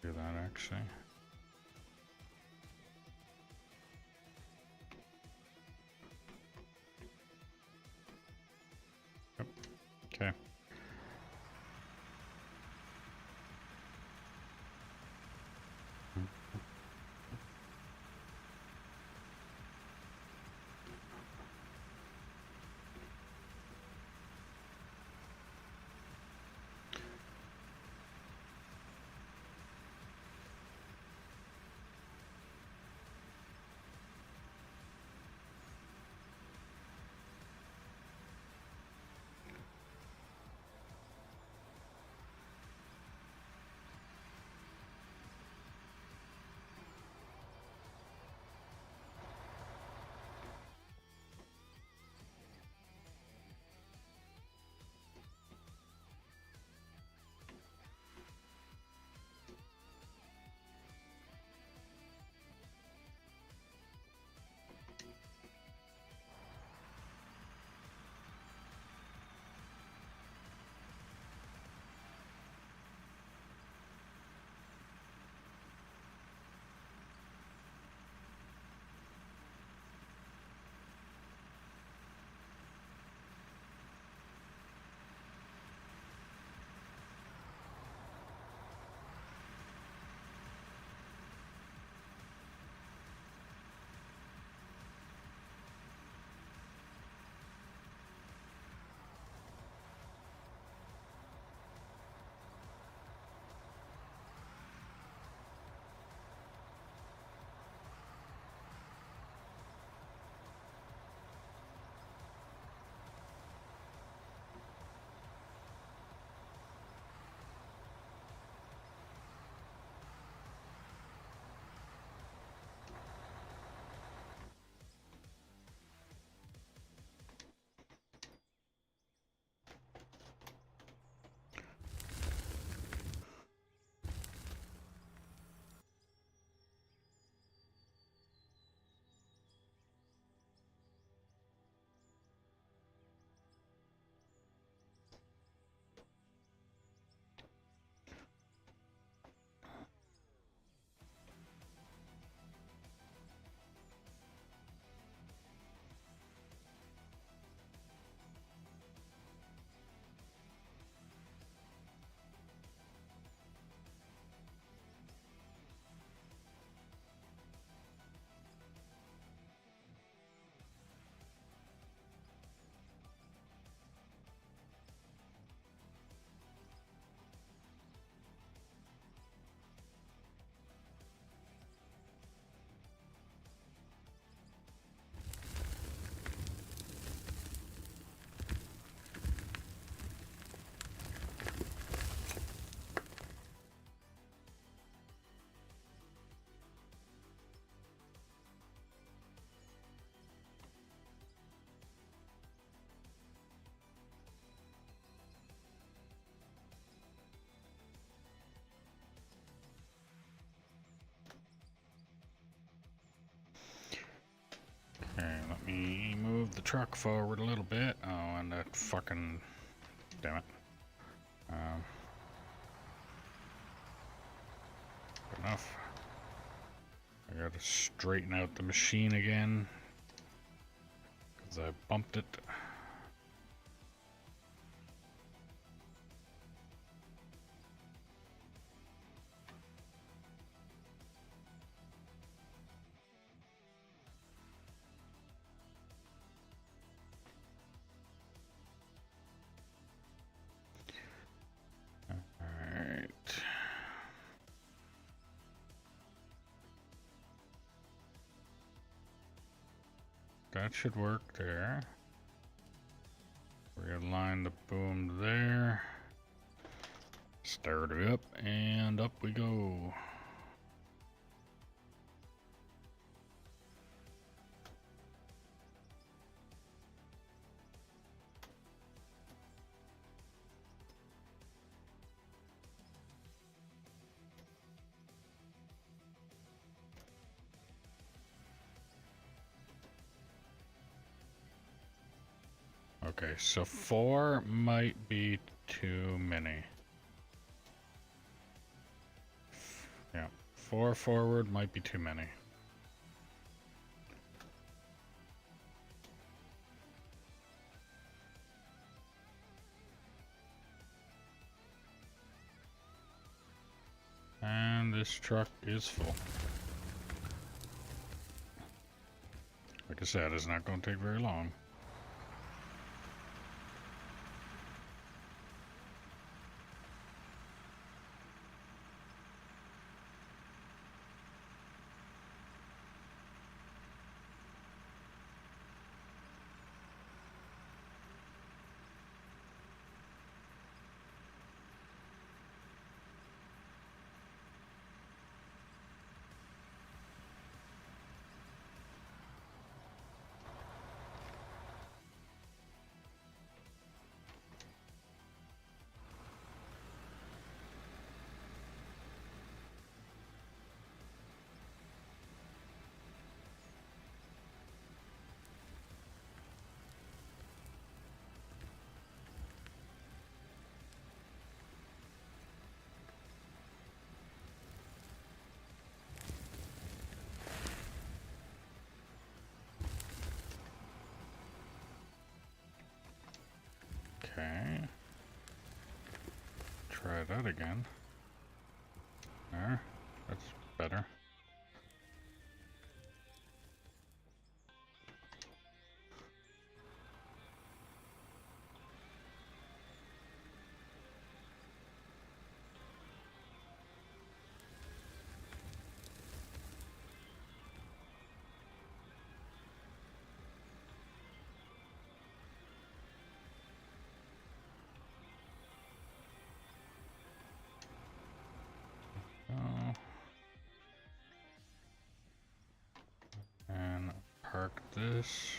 do that actually. Yep. Okay. truck forward a little bit. Oh, and that fucking... Damn it. Enough. I gotta straighten out the machine again, because I bumped it. That should work there. Realign the boom there. Start it up, and up we go. Okay, so 4 might be too many. Yeah, 4 forward might be too many. And this truck is full. Like I said, it's not going to take very long. Okay. Try that again. There. That's better. And park this.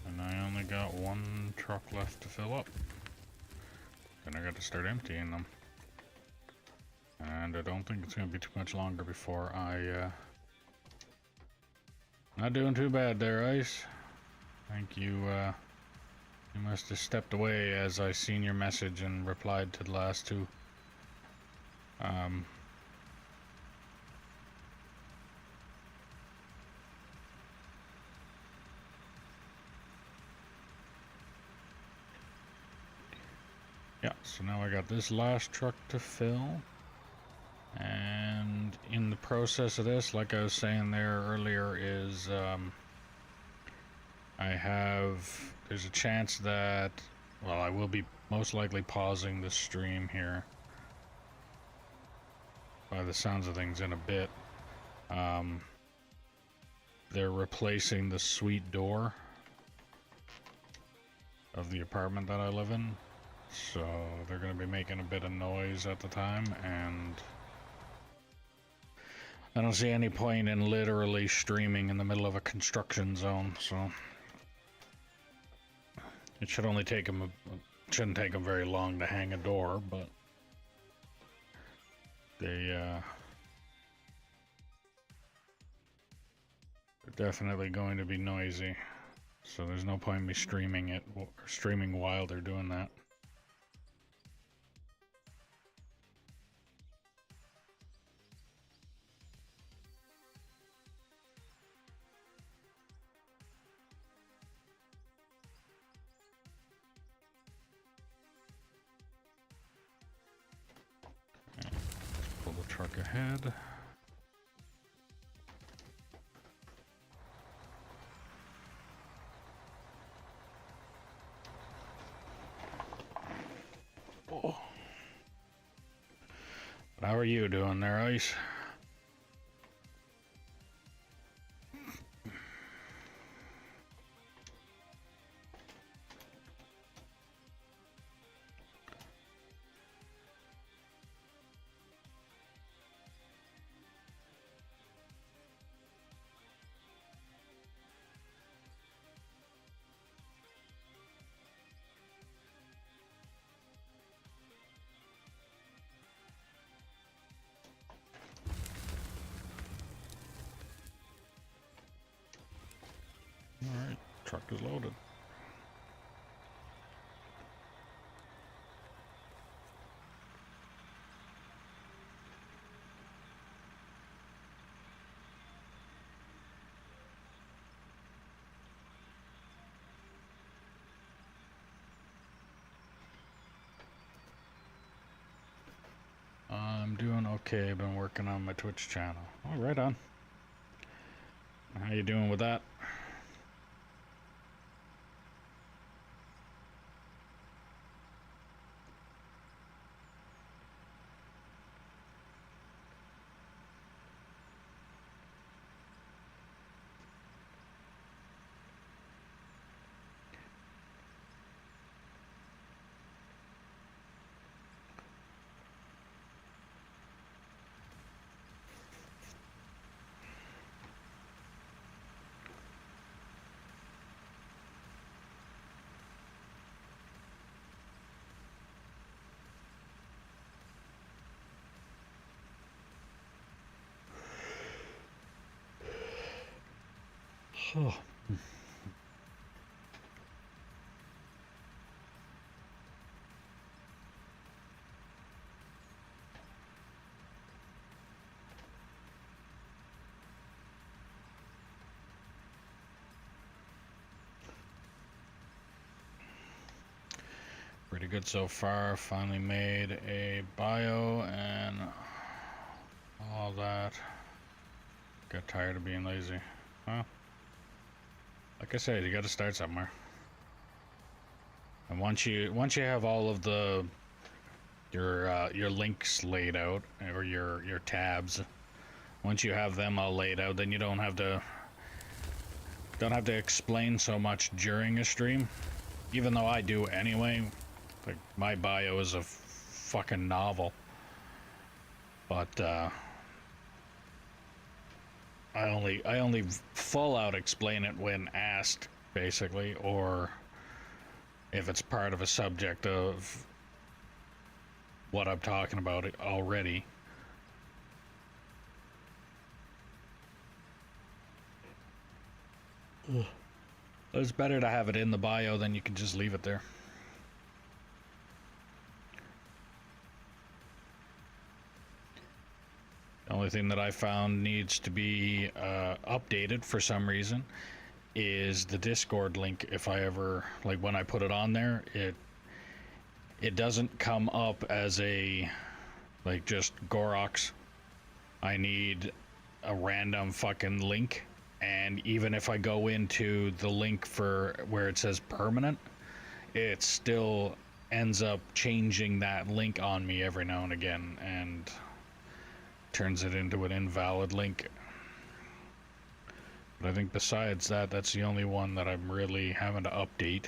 And I only got 1 truck left to fill up. Then I got to start emptying them. And I don't think it's going to be too much longer before I, Not doing too bad there, Ice. I think you must have stepped away as I seen your message and replied to the last 2. Yeah, so now I got this last truck to fill. And in the process of this, like I was saying there earlier, is there's a chance that, well, I will be most likely pausing the stream here by the sounds of things in a bit. They're replacing the suite door of the apartment that I live in, so they're going to be making a bit of noise at the time, and I don't see any point in literally streaming in the middle of a construction zone, so it should only take him shouldn't take them very long to hang a door, but they're definitely going to be noisy. So there's no point in me streaming it or streaming while they're doing that. Pull the truck ahead. Oh. How are you doing there, Ice? Alright, truck is loaded. I'm doing okay. I've been working on my Twitch channel. Oh, right on. How you doing with that? Oh. Pretty good so far. Finally made a bio and all that. Got tired of being lazy. Well, like I said, you got to start somewhere. And once you have all of your links laid out, or your tabs, once you have them all laid out, then you don't have to explain so much during a stream. Even though I do anyway. Like, my bio is a fucking novel. But I only full out explain it when asked, basically, or if it's part of a subject of what I'm talking about already. Ugh. It's better to have it in the bio than you can just leave it there. The only thing that I found needs to be updated for some reason is the Discord link. If I ever, like, when I put it on there, it doesn't come up as a, like, just Gorox. I need a random fucking link, and even if I go into the link for where it says permanent, it still ends up changing that link on me every now and again, and turns it into an invalid link. But I think besides that, that's the only one that I'm really having to update.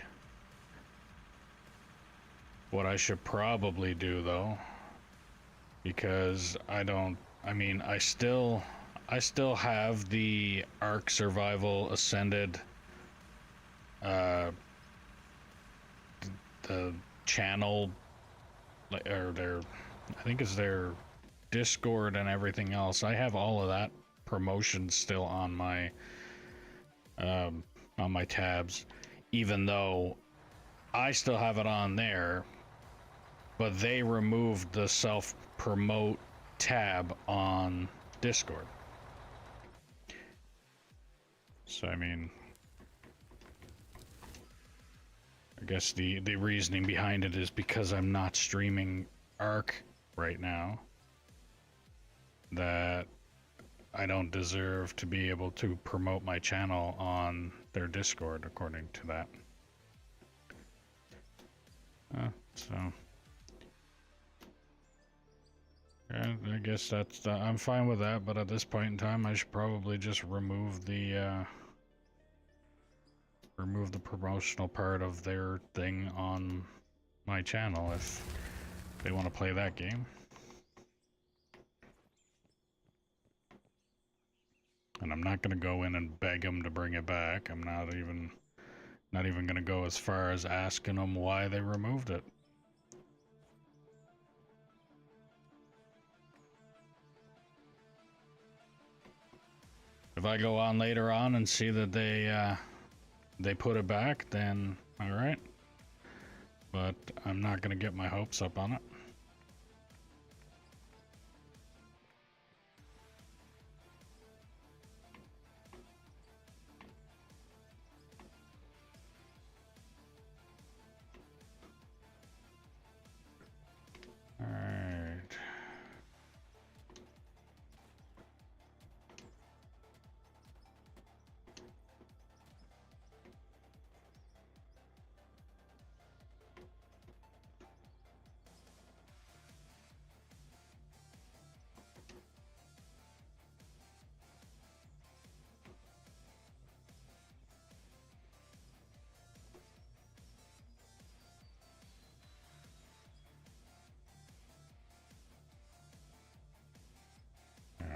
What I should probably do, though, because I I still have the Ark Survival Ascended, uh, the channel, or their, I think it's their Discord and everything else. I have all of that promotion still um, on my tabs, even though I still have it on there, but they removed the self-promote tab on Discord. So, I mean, I guess the reasoning behind it is because I'm not streaming Ark right now, that I don't deserve to be able to promote my channel on their Discord, according to that. So yeah, I guess that's I'm fine with that, but at this point in time I should probably just remove the promotional part of their thing on my channel if they want to play that game. And I'm not going to go in and beg them to bring it back. I'm not even going to go as far as asking them why they removed it. If I go on later on and see that they put it back, then all right. But I'm not going to get my hopes up on it. All right.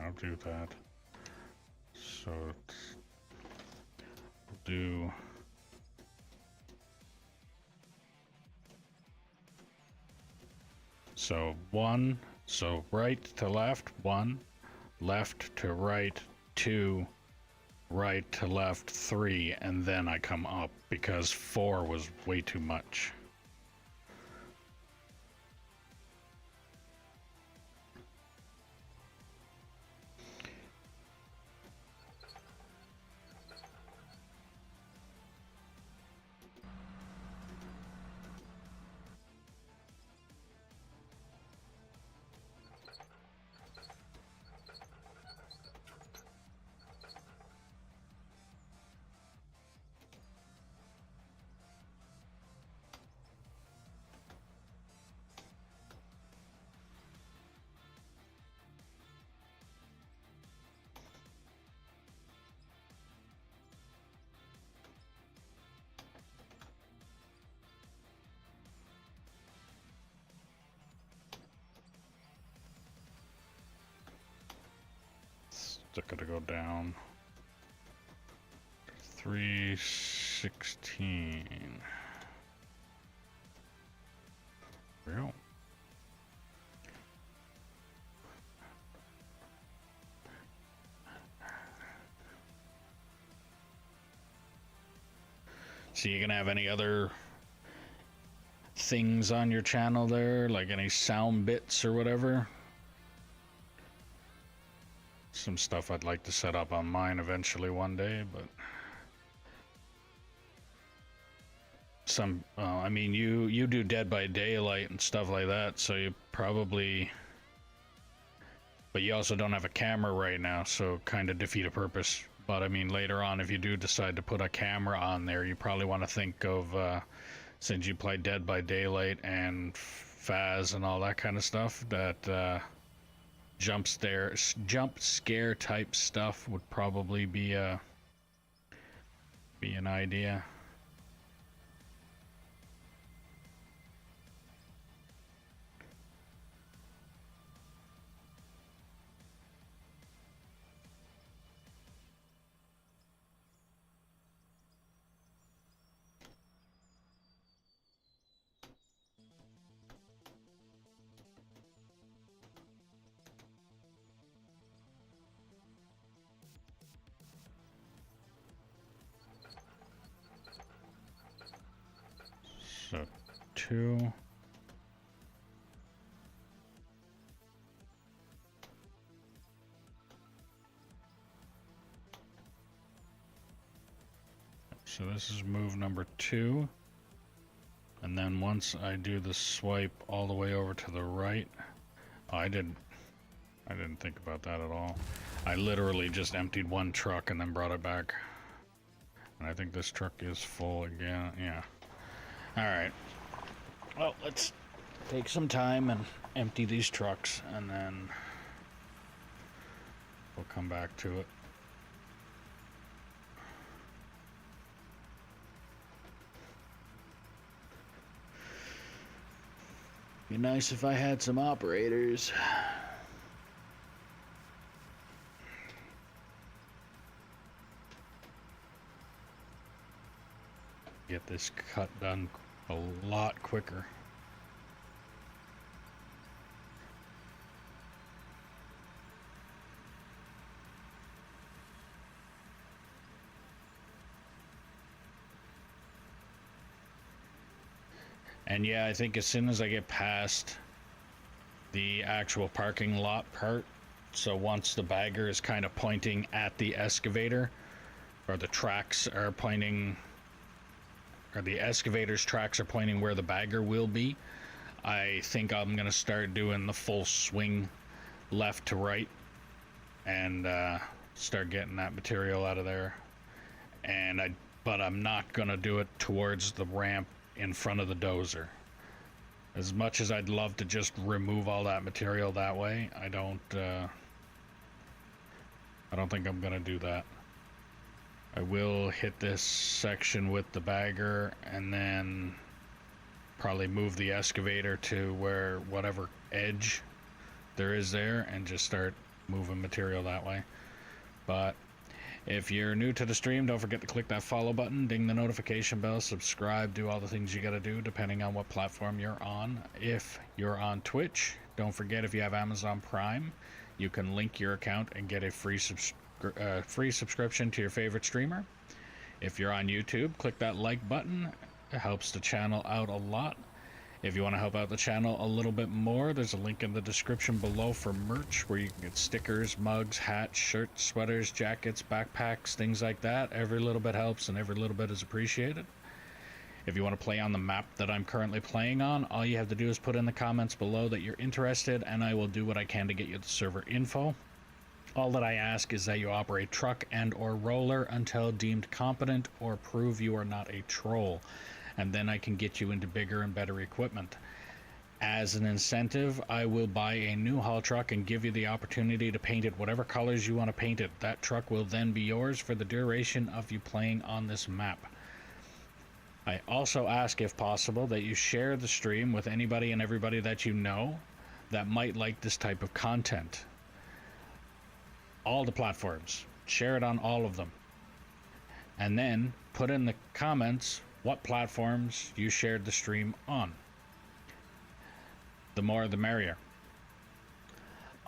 I'll do that. So we'll do one, so right to left, 1, left to right, 2, right to left, 3, and then I come up because 4 was way too much. Still gotta go down. 316. Real. So you gonna have any other things on your channel there, like any sound bits or whatever? Some stuff I'd like to set up on mine eventually one day, but some I mean, you do Dead by Daylight and stuff like that, so you probably, but you also don't have a camera right now, so kind of defeat a purpose. But I mean, later on, if you do decide to put a camera on there, you probably want to think of since you play Dead by Daylight and Faz and all that kind of stuff, that jump scare type stuff would probably be an idea. So 2. So this is move number 2. And then once I do the swipe all the way over to the right, I didn't think about that at all. I literally just emptied one truck and then brought it back. And I think this truck is full again. Yeah. Alright. Well, let's take some time and empty these trucks, and then we'll come back to it. Be nice if I had some operators. Get this cut done a lot quicker. And yeah, I think as soon as I get past the actual parking lot part, so once the bagger is kind of pointing at the excavator, or the tracks are pointing, or the excavator's tracks are pointing where the bagger will be, I think I'm gonna start doing the full swing left to right and start getting that material out of there. But I'm not gonna do it towards the ramp in front of the dozer. As much as I'd love to just remove all that material that way, I don't think I'm gonna do that. I will hit this section with the bagger and then probably move the excavator to where whatever edge there is there and just start moving material that way. But if you're new to the stream, don't forget to click that follow button, ding the notification bell, subscribe, do all the things you gotta do depending on what platform you're on. If you're on Twitch, don't forget, if you have Amazon Prime, you can link your account and get a free subscription to your favorite streamer. If you're on YouTube, click that like button. It helps the channel out a lot. If you want to help out the channel a little bit more, there's a link in the description below for merch where you can get stickers, mugs, hats, shirts, sweaters, jackets, backpacks, things like that. Every little bit helps and every little bit is appreciated. If you want to play on the map that I'm currently playing on, all you have to do is put in the comments below that you're interested, and I will do what I can to get you the server info. All that I ask is that you operate truck and or roller until deemed competent or prove you are not a troll, and then I can get you into bigger and better equipment. As an incentive, I will buy a new haul truck and give you the opportunity to paint it whatever colors you want to paint it. That truck will then be yours for the duration of you playing on this map. I also ask, if possible, that you share the stream with anybody and everybody that you know that might like this type of content. All the platforms. Share it on all of them. And then put in the comments what platforms you shared the stream on. The more the merrier.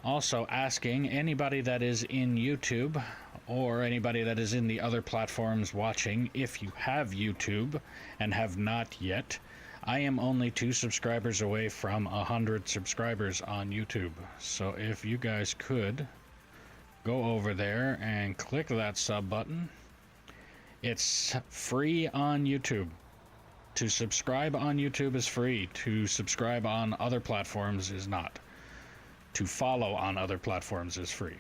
Also asking anybody that is in YouTube or anybody that is in the other platforms watching, if you have YouTube and have not yet, I am only 2 subscribers away from 100 subscribers on YouTube. So if you guys could go over there and click that sub button. It's free on YouTube. To subscribe on YouTube is free. To subscribe on other platforms is not. To follow on other platforms is free.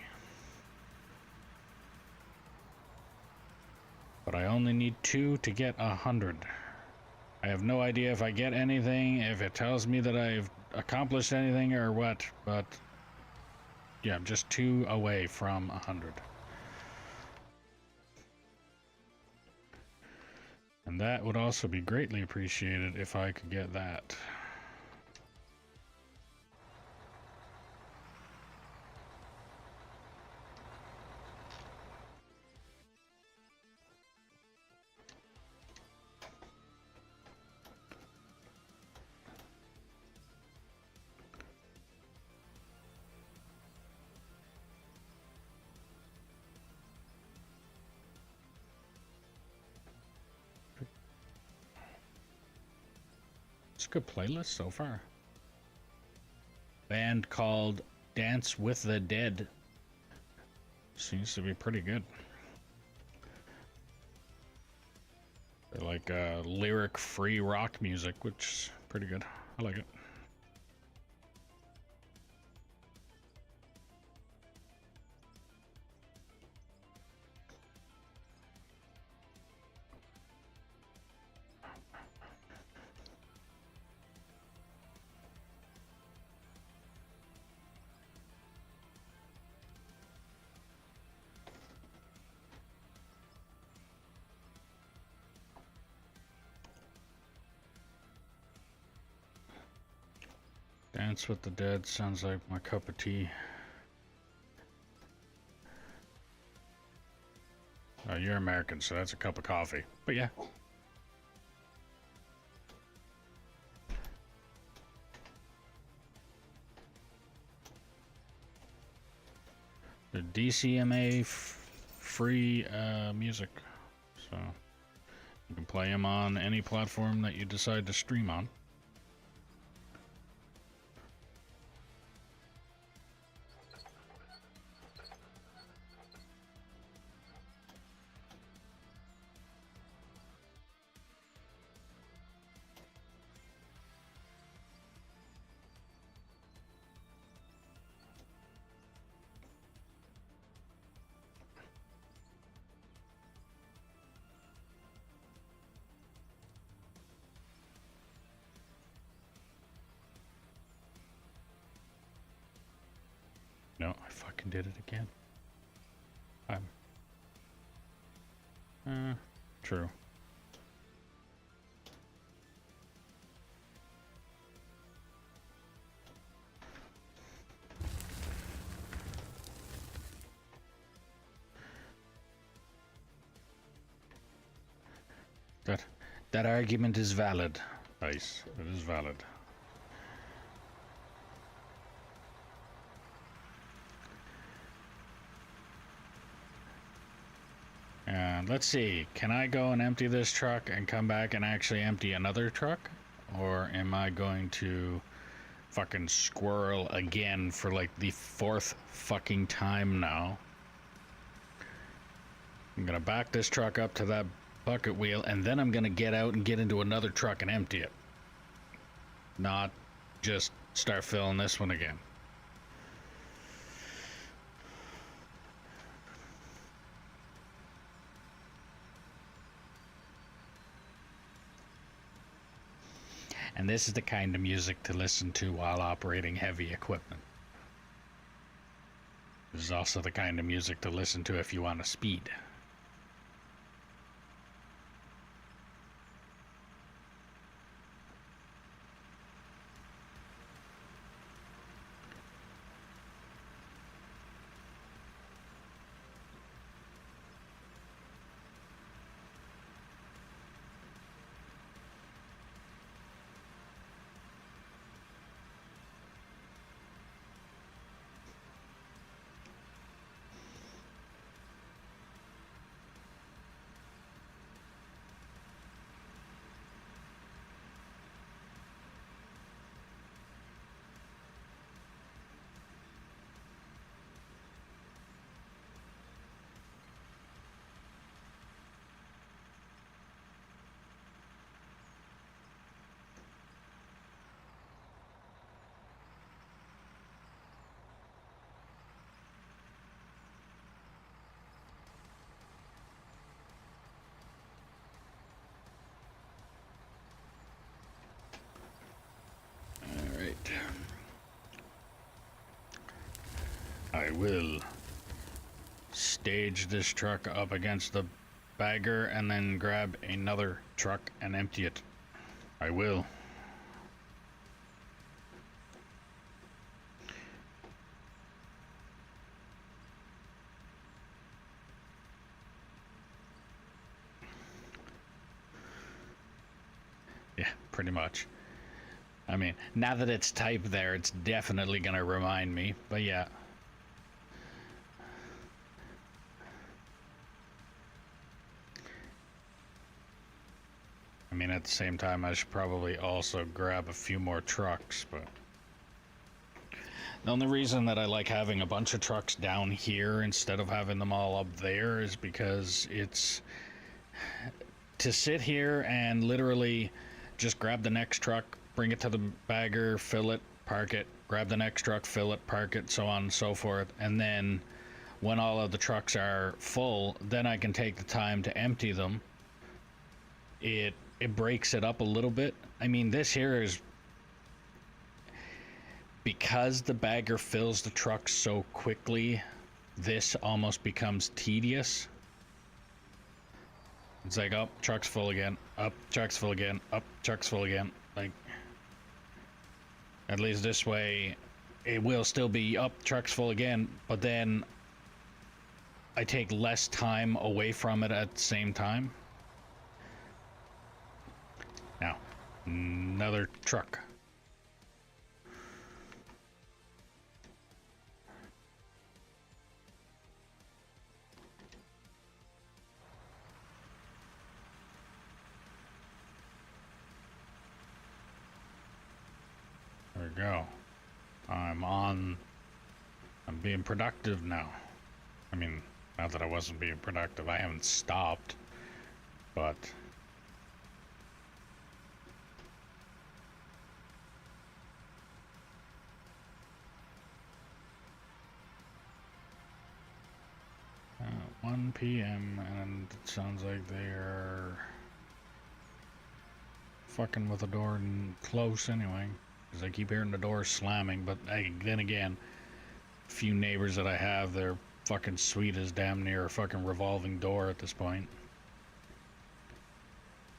But I only need 2 to get 100. I have no idea if I get anything, if it tells me that I've accomplished anything or what, but yeah, I'm just 2 away from 100. And that would also be greatly appreciated if I could get that. It's a good playlist so far. Band called Dance with the Dead. Seems to be pretty good. They're like lyric-free rock music, which is pretty good. I like it. Dance with the Dead sounds like my cup of tea. Oh, you're American, so that's a cup of coffee. But yeah. The DCMA free music. So you can play them on any platform that you decide to stream on. No, I fucking did it again. True. That argument is valid. Nice. It is valid. And let's see, can I go and empty this truck and come back and actually empty another truck? Or am I going to fucking squirrel again for like the 4th fucking time now? I'm gonna back this truck up to that bucket wheel and then I'm gonna get out and get into another truck and empty it. Not just start filling this one again. And this is the kind of music to listen to while operating heavy equipment. This is also the kind of music to listen to if you want to speed. I will stage this truck up against the bagger and then grab another truck and empty it. I will. Yeah, pretty much. I mean, now that it's typed there, it's definitely gonna remind me, but yeah. I mean, at the same time, I should probably also grab a few more trucks, but... The only reason that I like having a bunch of trucks down here instead of having them all up there is because it's... To sit here and literally just grab the next truck, bring it to the bagger, fill it, park it, grab the next truck, fill it, park it, so on and so forth, and then when all of the trucks are full, then I can take the time to empty them. It breaks it up a little bit. I mean, this here is... Because the bagger fills the truck so quickly, this almost becomes tedious. It's like, up, truck's full again, up, truck's full again, up, truck's full again. Like, at least this way, it will still be up, truck's full again, but then I take less time away from it at the same time. Now, another truck. There we go. I'm being productive now. I mean, not that I wasn't being productive, I haven't stopped, but... Uh, 1 p.m. and it sounds like they're fucking with the door close anyway. Because I keep hearing the door slamming, but then again, a few neighbors that I have, they're fucking sweet as damn near a fucking revolving door at this point.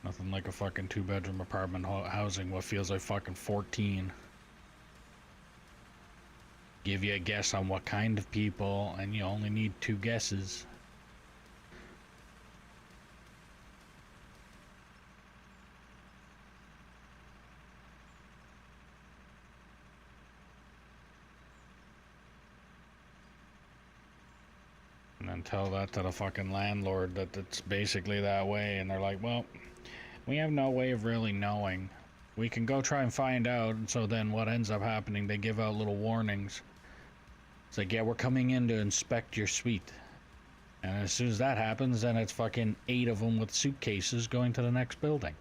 Nothing like a fucking 2-bedroom apartment housing what feels like fucking 14. Give you a guess on what kind of people, and you only need 2 guesses. And then tell that to the fucking landlord that it's basically that way, and they're like, well, we have no way of really knowing. We can go try and find out, and so then what ends up happening, they give out little warnings. It's like, yeah, we're coming in to inspect your suite. And as soon as that happens, then it's fucking 8 of them with suitcases going to the next building.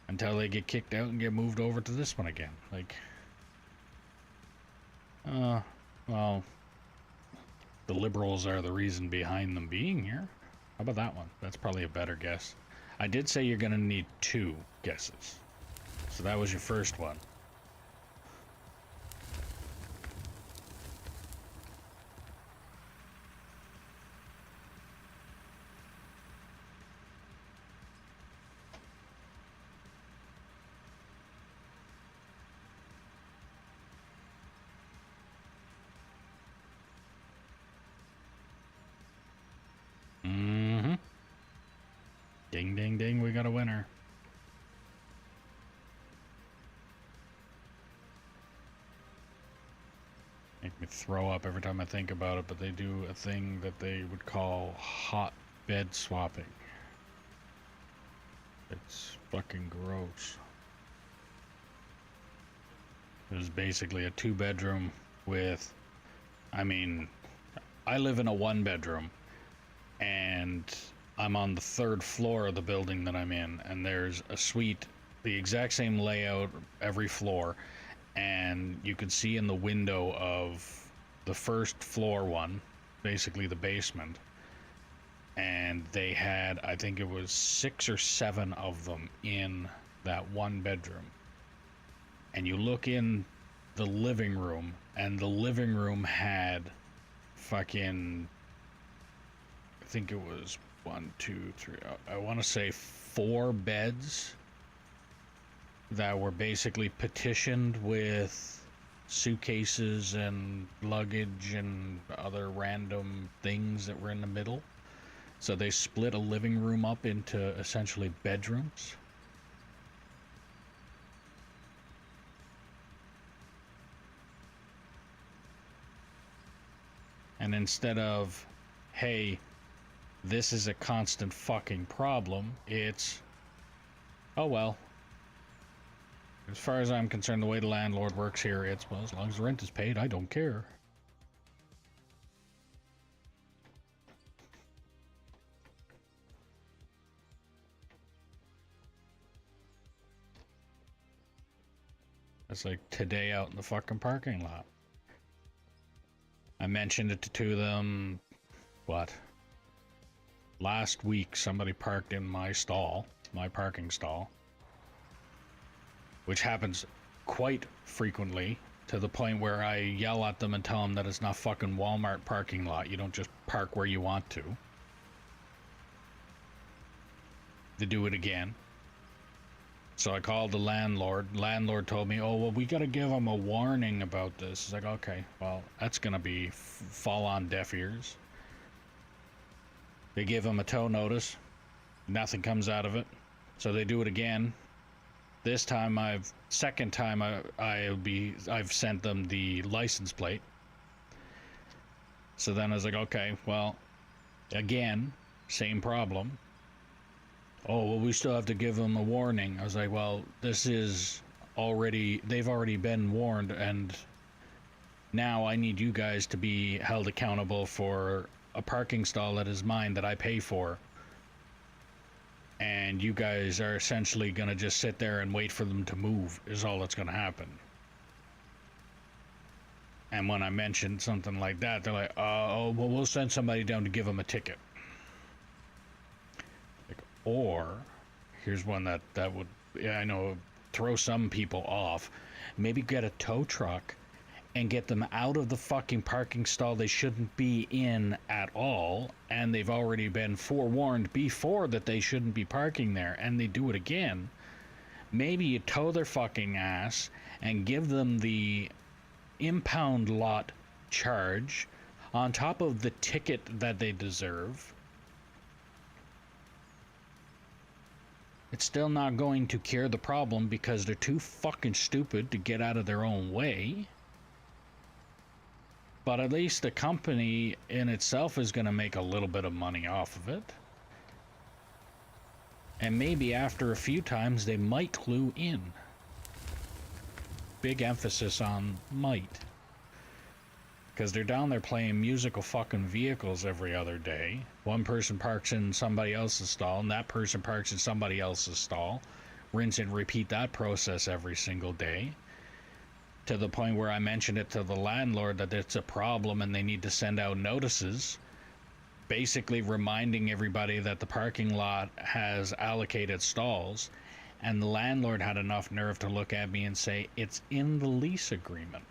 Until they get kicked out and get moved over to this one again. Like, well, the liberals are the reason behind them being here. How about that one? That's probably a better guess. I did say you're gonna need 2 guesses. So that was your first one. Ding, ding, ding, we got a winner. Make me throw up every time I think about it, but they do a thing that they would call hot bed swapping. It's fucking gross. It was basically a 2-bedroom with, I mean, I live in a 1-bedroom, and I'm on the 3rd floor of the building that I'm in, and there's a suite, the exact same layout every floor, and you can see in the window of the 1st floor one, basically the basement, and they had, I think it was 6 or 7 of them in that 1 bedroom. And you look in the living room, and the living room had fucking, I think it was 1, 2, 3, I want to say 4 beds that were basically petitioned with suitcases and luggage and other random things that were in the middle. So they split a living room up into essentially bedrooms. And instead of, hey, this is a constant fucking problem, it's, Oh well. As far as I'm concerned, the way the landlord works here, it's, well, as long as the rent is paid, I don't care. It's like today out in the fucking parking lot. I mentioned it to them, what? Last week, somebody parked in my stall, my parking stall, which happens quite frequently, to the point where I yell at them and tell them that it's not fucking Walmart parking lot. You don't just park where you want to. They do it again. So I called the landlord. Landlord told me, oh, well, we got to give them a warning about this. It's like, okay, well, that's going to be fall on deaf ears. They give them a tow notice. Nothing comes out of it. So they do it again. This time second time I've sent them the license plate. So then I was like, okay, well, again, same problem. Oh, well, we still have to give them a warning. I was like, well, they've already been warned, and now I need you guys to be held accountable for a parking stall that is mine that I pay for. And you guys are essentially going to just sit there and wait for them to move, is all that's going to happen. And when I mentioned something like that, they're like, oh, well, we'll send somebody down to give them a ticket. Or, here's one that would, I know, throw some people off. Maybe get a tow truck and get them out of the fucking parking stall they shouldn't be in at all, and they've already been forewarned before that they shouldn't be parking there, and they do it again. Maybe you tow their fucking ass and give them the impound lot charge on top of the ticket that they deserve. It's still not going to cure the problem because they're too fucking stupid to get out of their own way. But at least the company in itself is going to make a little bit of money off of it. And maybe after a few times they might clue in. Big emphasis on might. Because they're down there playing musical fucking vehicles every other day. One person parks in somebody else's stall, and that person parks in somebody else's stall. Rinse and repeat that process every single day. To the point where I mentioned it to the landlord that it's a problem and they need to send out notices. Basically reminding everybody that the parking lot has allocated stalls. And the landlord had enough nerve to look at me and say, it's in the lease agreement.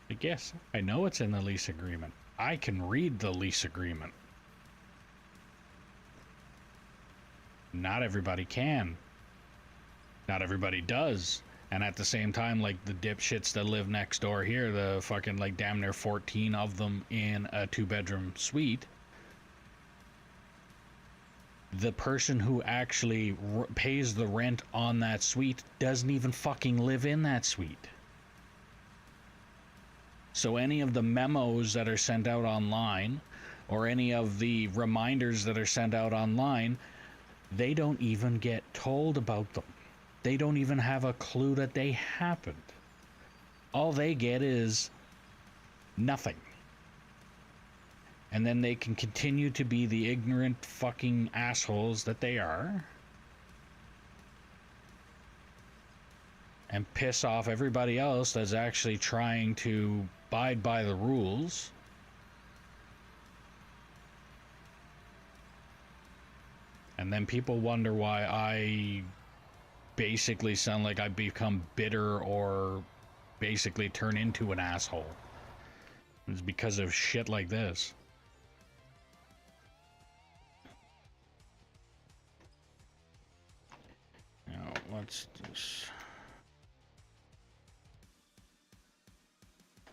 I guess I know it's in the lease agreement. I can read the lease agreement. Not everybody can. Not everybody does. And at the same time, like the dipshits that live next door here, the fucking like damn near 14 of them in a 2-bedroom suite. The person who actually pays the rent on that suite doesn't even fucking live in that suite. So any of the memos that are sent out online, or any of the reminders that are sent out online, they don't even get told about them. They don't even have a clue that they happened. All they get is nothing. And then they can continue to be the ignorant fucking assholes that they are. And piss off everybody else that's actually trying to abide by the rules. And then people wonder why I basically sound like I've become bitter or basically turn into an asshole. It's because of shit like this. Now, what's this?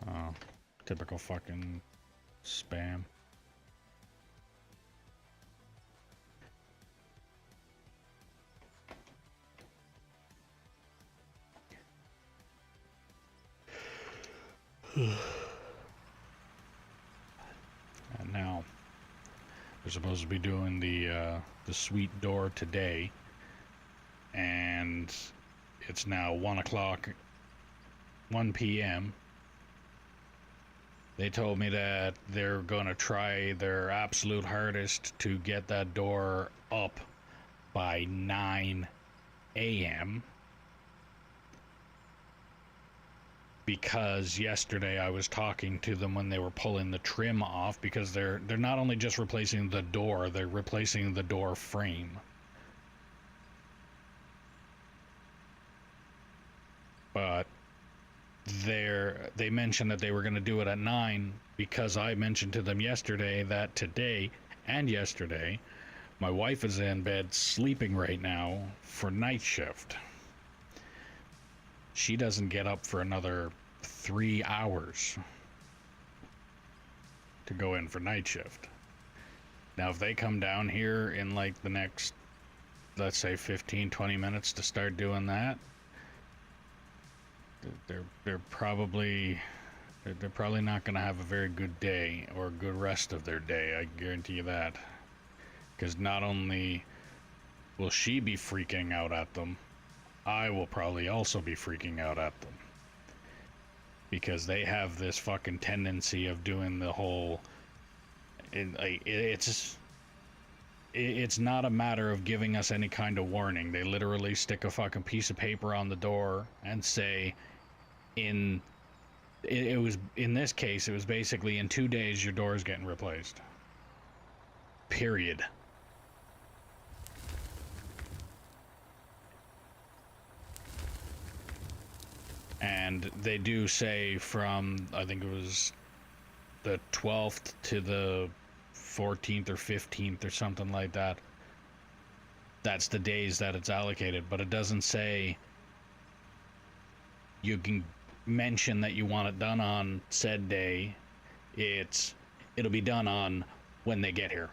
Oh, typical fucking spam. And now, They're supposed to be doing the suite door today, and it's now 1 o'clock, 1 p.m. They told me that they're going to try their absolute hardest to get that door up by 9 a.m. Because yesterday I was talking to them when they were pulling the trim off, because they're not only just replacing the door, they're replacing the door frame. But they mentioned that they were going to do it at 9, because I mentioned to them yesterday that today and yesterday my wife is in bed sleeping right now for night shift. She doesn't get up for another 3 hours to go in for night shift. Now, if they come down here in like the next, let's say 15-20 minutes to start doing that, they're probably not going to have a very good day or a good rest of their day. I guarantee you that. Because not only will she be freaking out at them, I will probably also be freaking out at them. Because they have this fucking tendency of doing the whole... It's not a matter of giving us any kind of warning. They literally stick a fucking piece of paper on the door and say, in this case, it was basically, in 2 days your door is getting replaced. Period. And they do say from, I think it was the 12th to the 14th or 15th or something like that. That's the days that it's allocated, but it doesn't say you can mention that you want it done on said day. It'll be done on when they get here.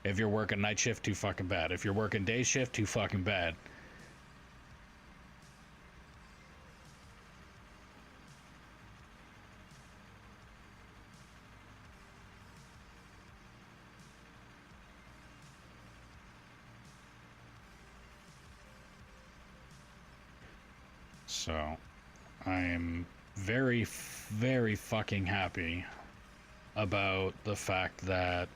If you're working night shift, too fucking bad. If you're working day shift, too fucking bad. So, I'm very, very fucking happy about the fact that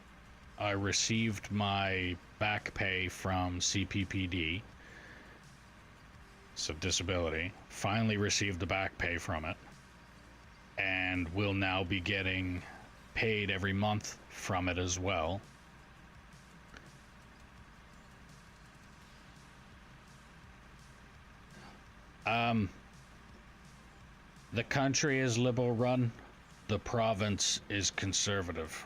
I received my back pay from CPPD, so disability, finally received the back pay from it, and will now be getting paid every month from it as well. The country is liberal run, the province is conservative.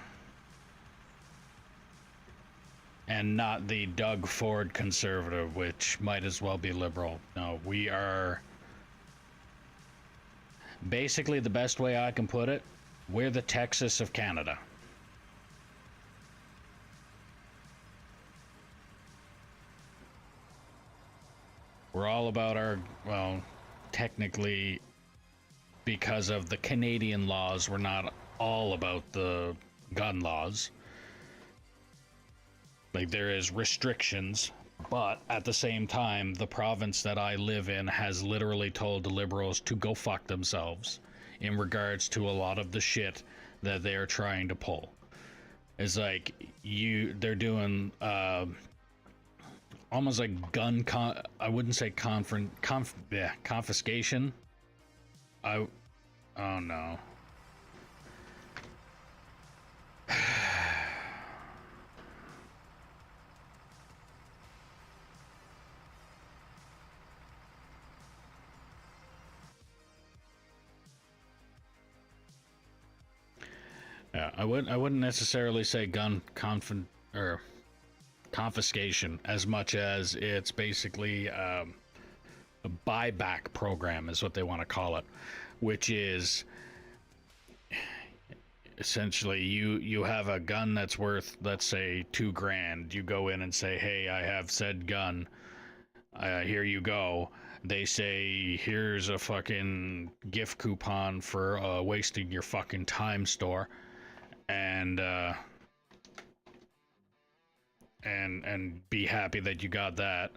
And not the Doug Ford conservative, which might as well be liberal. No, we are... Basically, the best way I can put it, we're the Texas of Canada. We're all about our, well, technically, because of the Canadian laws, we're not all about the gun laws. Like, there is restrictions, but at the same time, the province that I live in has literally told the Liberals to go fuck themselves in regards to a lot of the shit that they're trying to pull. It's like, they're doing, almost like I wouldn't say confiscation. Oh no. Yeah, I wouldn't necessarily say confiscation as much as it's basically a buyback program is what they want to call it, which is essentially you have a gun that's worth, let's say, $2,000. You go in and say, hey, I have said gun, here you go. They say, here's a fucking gift coupon for wasting your fucking time store. and and be happy that you got that.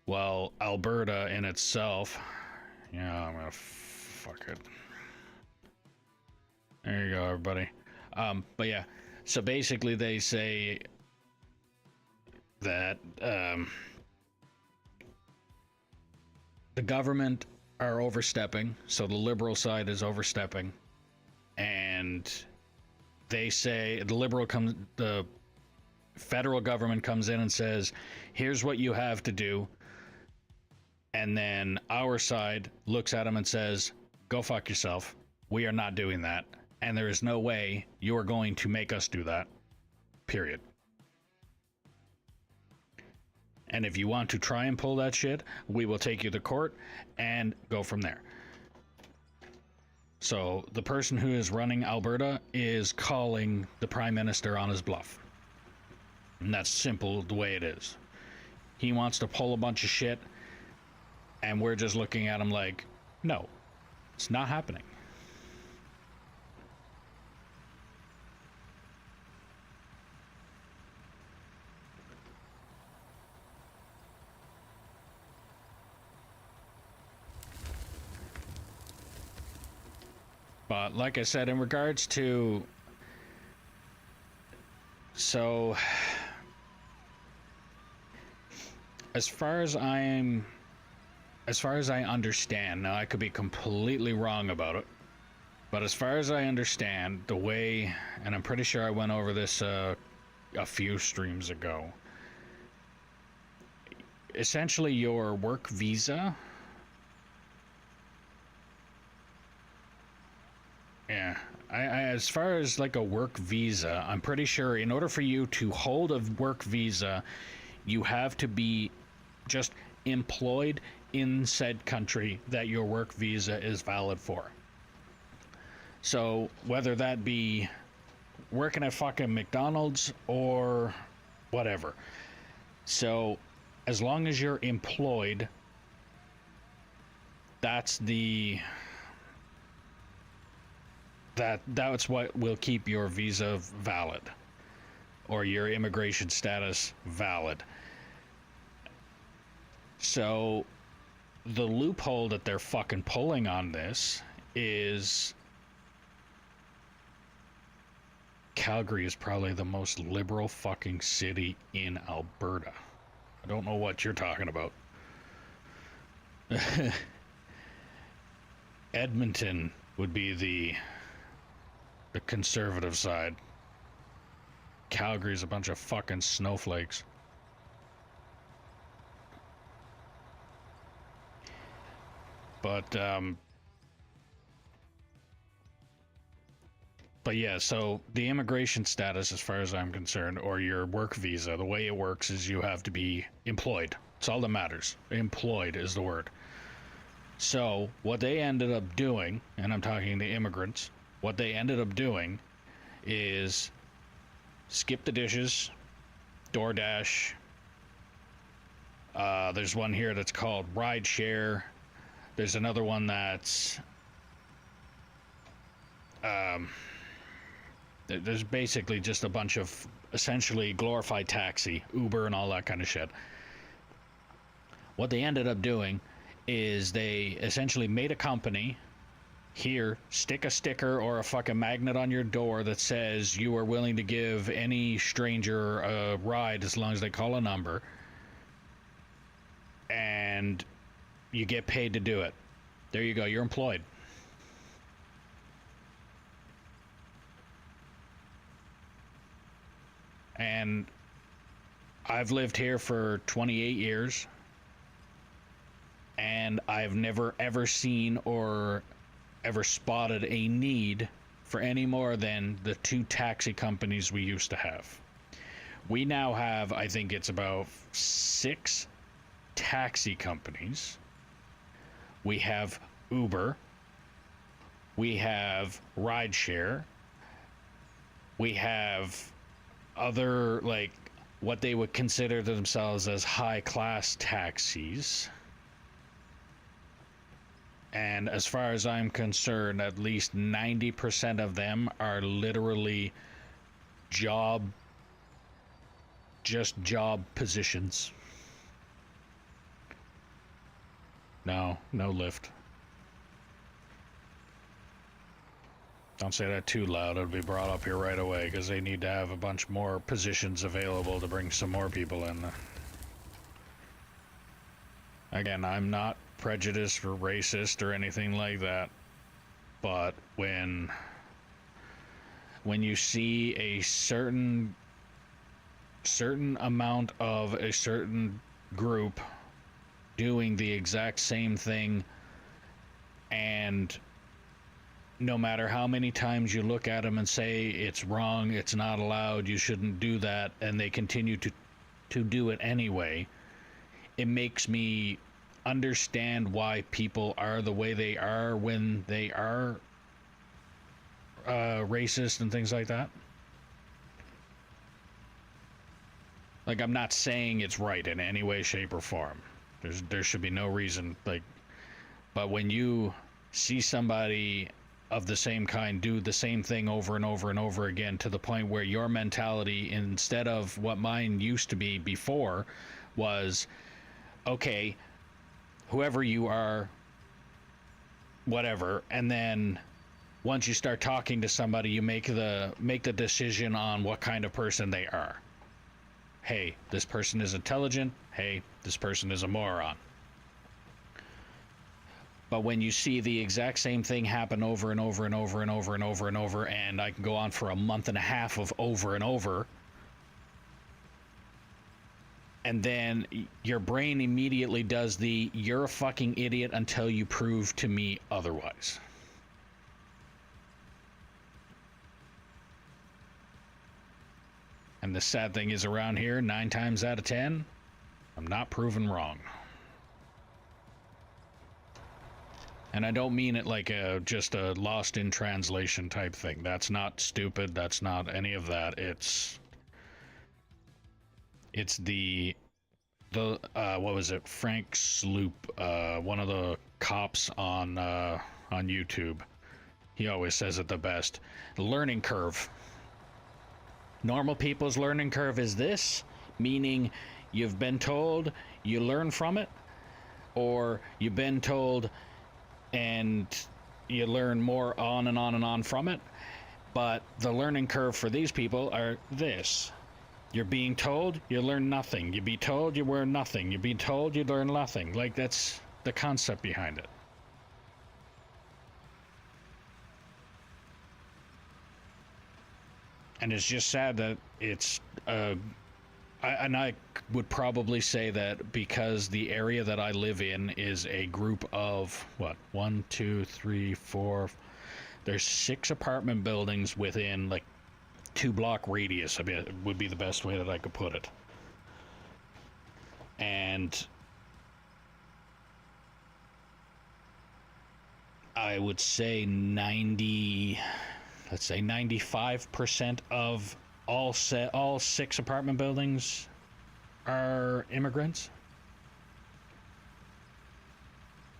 Well, Alberta in itself, yeah, I'm gonna fuck it. There you go, everybody. But yeah, so basically they say that the government are overstepping, so the liberal side is overstepping, and they say the federal government comes in and says, here's what you have to do, and then our side looks at them and says, go fuck yourself, we are not doing that, and there is no way you are going to make us do that, period. And if you want to try and pull that shit, we will take you to court and go from there. So the person who is running Alberta is calling the Prime Minister on his bluff. And that's simple the way it is. He wants to pull a bunch of shit, and we're just looking at him like, no, it's not happening. But like I said, in regards to, so as far as I understand, now I could be completely wrong about it, but as far as I understand, the way, and I'm pretty sure I went over this a few streams ago, essentially your work visa, yeah, as far as like a work visa, I'm pretty sure in order for you to hold a work visa, you have to be just employed in said country that your work visa is valid for. So whether that be working at fucking McDonald's or whatever. So as long as you're employed, that's what will keep your visa valid, or your immigration status valid. So the loophole that they're fucking pulling on this is Calgary is probably the most liberal fucking city in Alberta. I don't know what you're talking about. Edmonton would be the conservative side. Calgary's a bunch of fucking snowflakes. But yeah, so the immigration status, as far as I'm concerned, or your work visa, the way it works is you have to be employed. It's all that matters. Employed is the word. So what they ended up doing, and I'm talking the immigrants, what they ended up doing is skip the dishes, DoorDash. There's one here that's called Rideshare. There's another one that's there's basically just a bunch of essentially glorified taxi, Uber and all that kind of shit. What they ended up doing is they essentially made a company. Here, stick a sticker or a fucking magnet on your door that says you are willing to give any stranger a ride as long as they call a number, and you get paid to do it. There you go, you're employed. And I've lived here for 28 years, and I've never ever seen or ever spotted a need for any more than the 2 taxi companies we used to have. We now have, I think it's about 6 taxi companies. We have Uber. We have Rideshare. We have other, like, what they would consider themselves as high-class taxis. And as far as I'm concerned, at least 90% of them are literally just job positions. No lift. Don't say that too loud, it'll be brought up here right away, because they need to have a bunch more positions available to bring some more people in. Again, I'm not prejudiced or racist or anything like that, but when you see a certain amount of a certain group doing the exact same thing, and no matter how many times you look at them and say it's wrong, it's not allowed, you shouldn't do that, and they continue to do it anyway, it makes me understand why people are the way they are when they are racist and things like that. Like, I'm not saying it's right in any way, shape, or form. There should be no reason, like, but when you see somebody of the same kind do the same thing over and over and over again, to the point where your mentality, instead of what mine used to be before, was, okay, whoever you are, whatever, and then once you start talking to somebody, you make the decision on what kind of person they are. Hey, this person is intelligent. Hey, this person is a moron. But when you see the exact same thing happen over and over and over and over and over and over, and I can go on for a month and a half of over and over, and then your brain immediately does the "you're a fucking idiot until you prove to me otherwise." And the sad thing is, around here, 9 times out of 10, I'm not proven wrong. And I don't mean it like just a lost in translation type thing. That's not stupid. That's not any of that. It's the what was it? Frank Sloop, one of the cops on YouTube. He always says it the best. The learning curve. Normal people's learning curve is this, meaning you've been told, you learn from it, or you've been told and you learn more on and on and on from it. But the learning curve for these people are this. You're being told, you learn nothing. You be told, you learn nothing. You be told, you learn nothing. Like, that's the concept behind it. And it's just sad that it's I would probably say that because the area that I live in is a group of, what, 1, 2, 3, 4, there's 6 apartment buildings within like 2-block radius. I mean, it would be the best way that I could put it. And I would say 95% of all 6 apartment buildings are immigrants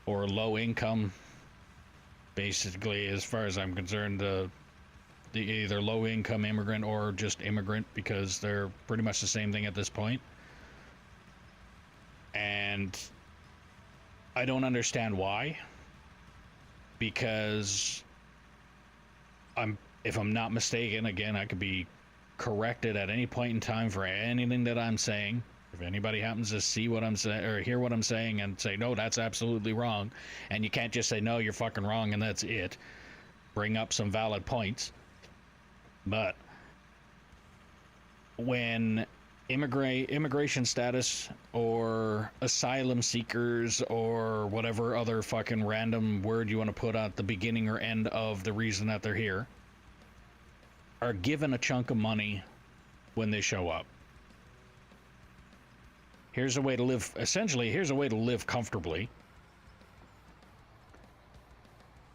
or low income. Basically, as far as I'm concerned, the either low income immigrant or just immigrant, because they're pretty much the same thing at this point. And I don't understand why, because if I'm not mistaken, again, I could be corrected at any point in time for anything that I'm saying. If anybody happens to see what I'm saying or hear what I'm saying and say, no, that's absolutely wrong, and you can't just say, no, you're fucking wrong, and that's it. Bring up some valid points. But when immigration status or asylum seekers or whatever other fucking random word you want to put at the beginning or end of the reason that they're here, are given a chunk of money when they show up. Here's a way to live, essentially, here's a way to live comfortably.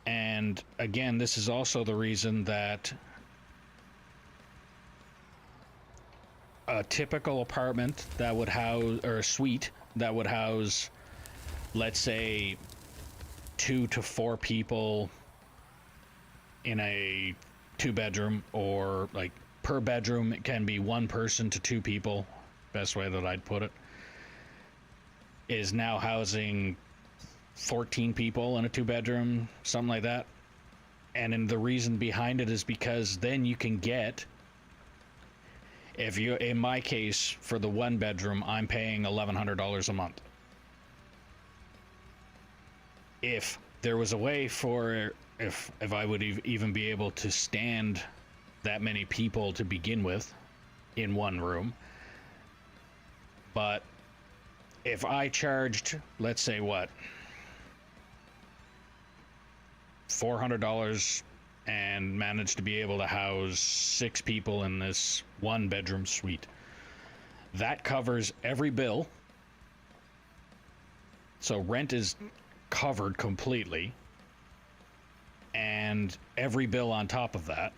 And again, this is also the reason that a typical apartment that would house, or a suite that would house, let's say, 2 to 4 people in a 2-bedroom, or like per bedroom it can be 1 person to 2 people, best way that I'd put it, is now housing 14 people in a 2-bedroom, something like that. And the reason behind it is because then you can get, if you, in my case, for the 1-bedroom, I'm paying $1,100 a month. If there was a way for, if I would even be able to stand that many people to begin with in one room, but if I charged, let's say, what, $400 and managed to be able to house 6 people in this 1-bedroom suite, that covers every bill. So rent is covered completely, and every bill on top of that,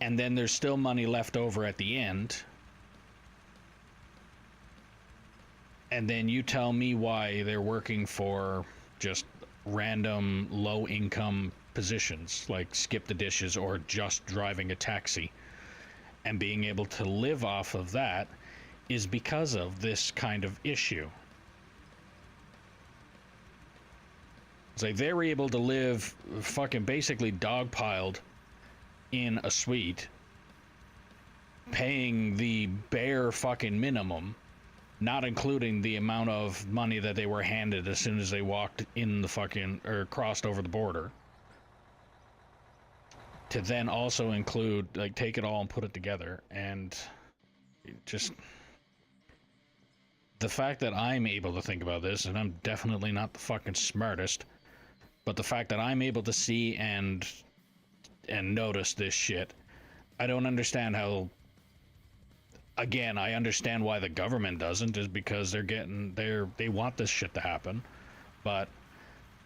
and then there's still money left over at the end. And then you tell me why they're working for just random low income positions like skip the dishes or just driving a taxi, and being able to live off of that is because of this kind of issue. It's like they were able to live fucking basically dogpiled in a suite, paying the bare fucking minimum, not including the amount of money that they were handed as soon as they walked in the fucking, or crossed over the border, to then also include, like, take it all and put it together. And just the fact that I'm able to think about this, and I'm definitely not the fucking smartest, but the fact that I'm able to see and notice this shit, I don't understand how. Again, I understand why the government doesn't, is because they want this shit to happen, but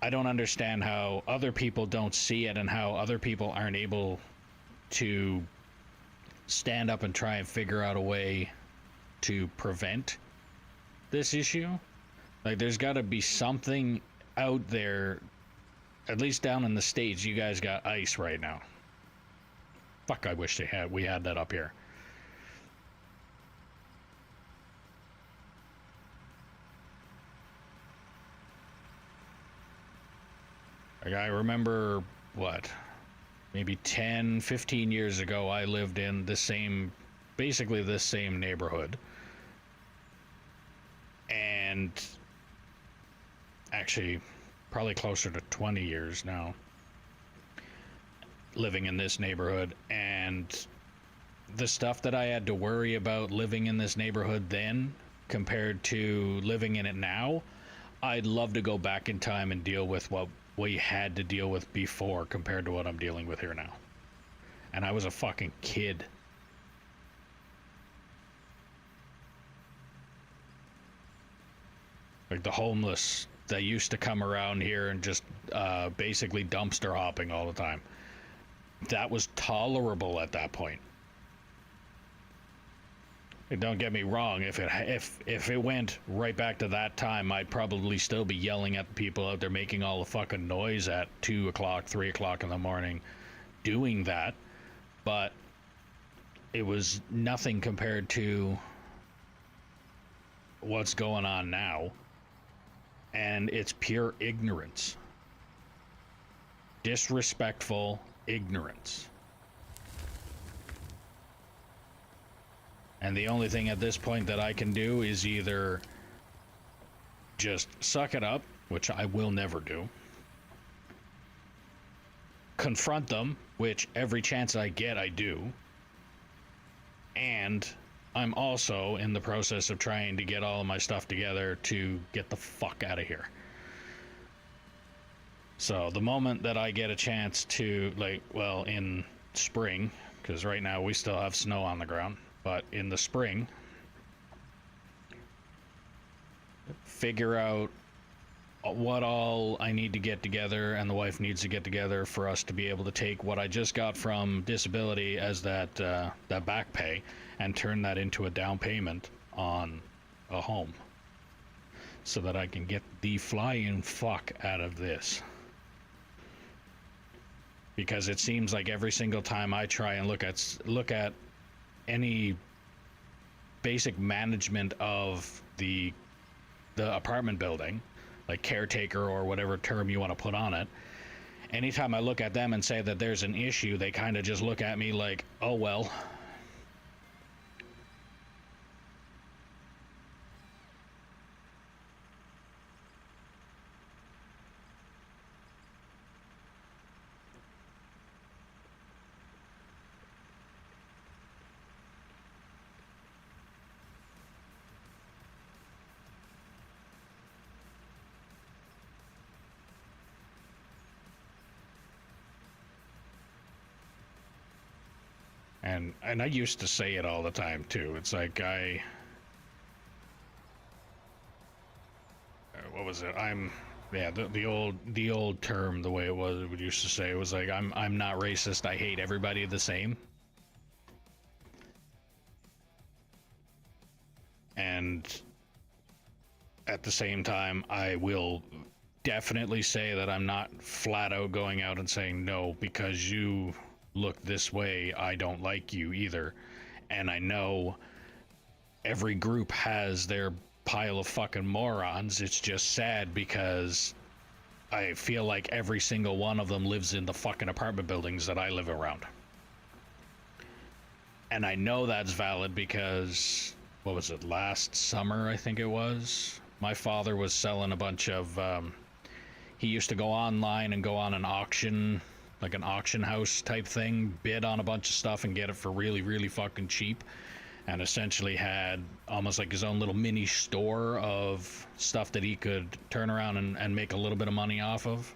I don't understand how other people don't see it, and how other people aren't able to stand up and try and figure out a way to prevent this issue. Like, there's got to be something out there. At least down in the States, you guys got ice right now. Fuck, I wish we had that up here. Like, I remember, what, maybe 10, 15 years ago, I lived in the same, basically the same neighborhood. And actually, probably closer to 20 years now, living in this neighborhood. And the stuff that I had to worry about living in this neighborhood then compared to living in it now, I'd love to go back in time and deal with what we had to deal with before compared to what I'm dealing with here now. And I was a fucking kid. Like, the homeless that used to come around here and just basically dumpster hopping all the time, that was tolerable at that point. And don't get me wrong, if it went right back to that time, I'd probably still be yelling at the people out there making all the fucking noise at 2 o'clock, 3 o'clock in the morning doing that. But it was nothing compared to what's going on now. And it's pure ignorance. Disrespectful ignorance. And the only thing at this point that I can do is either just suck it up, which I will never do, confront them, which every chance I get I do, and I'm also in the process of trying to get all of my stuff together to get the fuck out of here. So the moment that I get a chance to, like, well, in spring, because right now we still have snow on the ground, but in the spring, figure out what all I need to get together and the wife needs to get together for us to be able to take what I just got from disability as that back pay and turn that into a down payment on a home. so that I can get the flying fuck out of this. Because it seems like every single time I try and look at any basic management of the apartment building, like caretaker or whatever term you want to put on it, anytime I look at them and say that there's an issue, they kind of just look at me like, oh well. And I used to say it all the time too. It's like what was it? Yeah, the old term, the way it was, we used to say, it was like, I'm not racist. I hate everybody the same. And at the same time, I will definitely say that I'm not flat out going out and saying, no, because you look this way, I don't like you either. And I know every group has their pile of fucking morons. It's just sad because I feel like every single one of them lives in the fucking apartment buildings that I live around. And I know that's valid because, what was it, last summer, I think it was? My father was selling a bunch of, he used to go online and go on an auction, like an auction house type thing, bid on a bunch of stuff and get it for really, really fucking cheap. And essentially had almost like his own little mini store of stuff that he could turn around and make a little bit of money off of.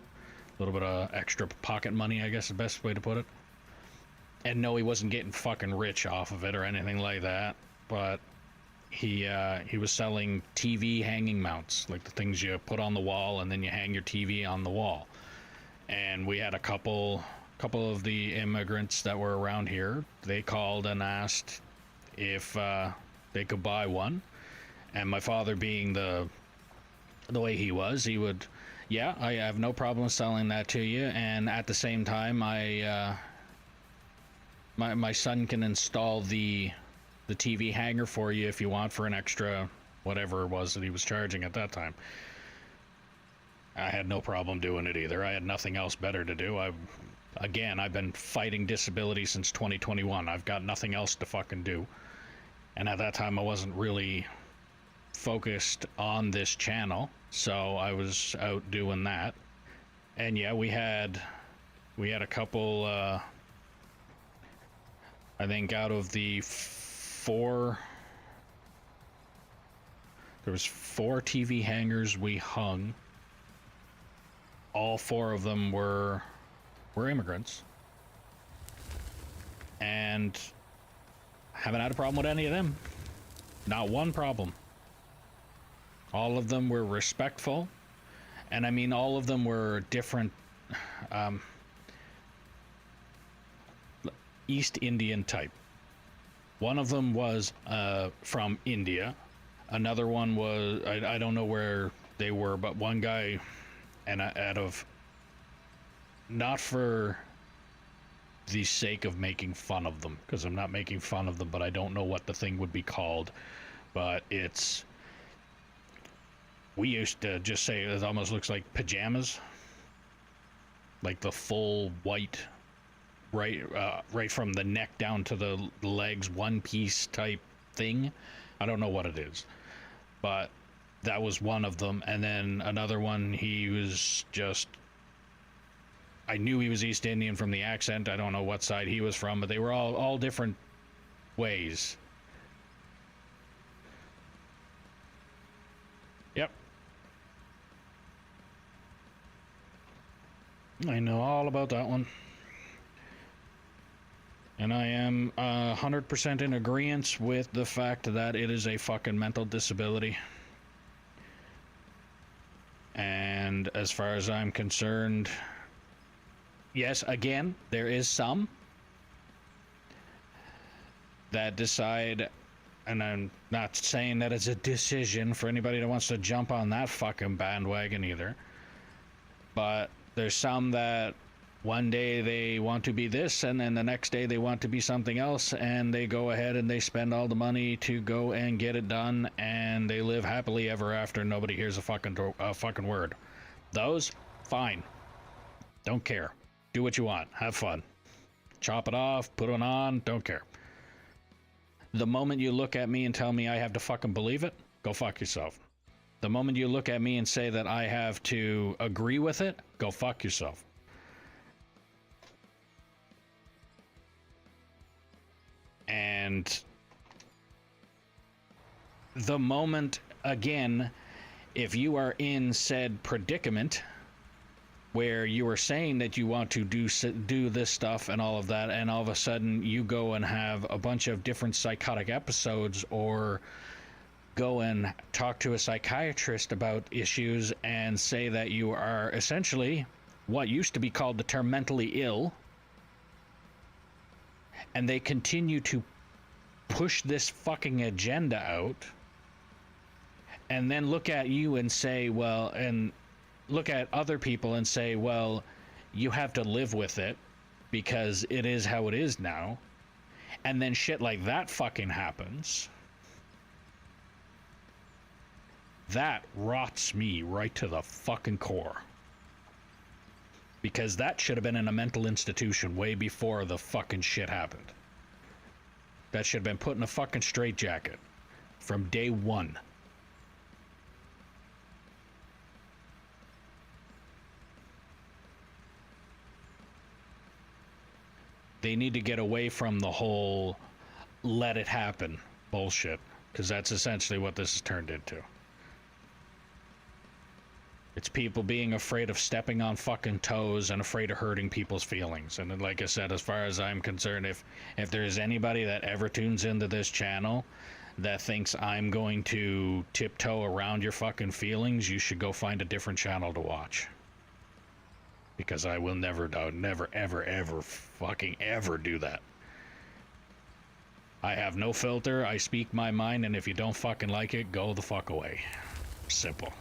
A little bit of extra pocket money, I guess is the best way to put it. And no, he wasn't getting fucking rich off of it or anything like that. But he was selling TV hanging mounts, like the things you put on the wall and then you hang your TV on the wall. And we had a couple of the immigrants that were around here. They called and asked if they could buy one, and my father, being the way he was, he would, yeah, I have no problem selling that to you, and at the same time, my son can install the TV hanger for you if you want, for an extra whatever it was that he was charging at that time. I had no problem doing it either. I had nothing else better to do. I've been fighting disability since 2021. I've got nothing else to fucking do. And at that time, I wasn't really focused on this channel, so I was out doing that. And yeah, we had a couple, I think out of the four, there was 4 TV hangers we hung. All 4 of them were immigrants, and haven't had a problem with any of them. Not one problem. All of them were respectful, and I mean all of them were different, East Indian type. One of them was from India. Another one was, I don't know where they were, but one guy, and out of, not for the sake of making fun of them, because I'm not making fun of them, but I don't know what the thing would be called, but it's, we used to just say it almost looks like pajamas, like the full white, right from the neck down to the legs, one piece type thing. I don't know what it is, but that was one of them. And then another one, he was just, I knew he was East Indian from the accent. I don't know what side he was from, but they were all different ways. Yep. I know all about that one. And I am 100% in agreement with the fact that it is a fucking mental disability. And as far as I'm concerned, yes, again, there is some that decide And I'm not saying that it's a decision for anybody that wants to jump on that fucking bandwagon either. But there's some that one day they want to be this, and then the next day they want to be something else, and they go ahead and they spend all the money to go and get it done, and they live happily ever after. Nobody hears a fucking word. Those, fine. Don't care. Do what you want. Have fun. Chop it off, put it on, don't care. The moment you look at me and tell me I have to fucking believe it, go fuck yourself. The moment you look at me and say that I have to agree with it, go fuck yourself. And the moment, again, if you are in said predicament where you are saying that you want to do this stuff and all of that, and all of a sudden you go and have a bunch of different psychotic episodes, or go and talk to a psychiatrist about issues and say that you are essentially what used to be called the term mentally ill, and they continue to push this fucking agenda out, and then look at you and say, well, and look at other people and say, well, you have to live with it because it is how it is now, and then shit like that fucking happens, that rots me right to the fucking core. Because that should have been in a mental institution way before the fucking shit happened. That should have been put in a fucking straitjacket from day one. They need to get away from the whole let it happen bullshit, because that's essentially what this has turned into. It's people being afraid of stepping on fucking toes and afraid of hurting people's feelings. And like I said, as far as I'm concerned, if there's anybody that ever tunes into this channel that thinks I'm going to tiptoe around your fucking feelings, you should go find a different channel to watch. Because I will never, ever fucking ever do that. I have no filter, I speak my mind, and if you don't fucking like it, go the fuck away. Simple.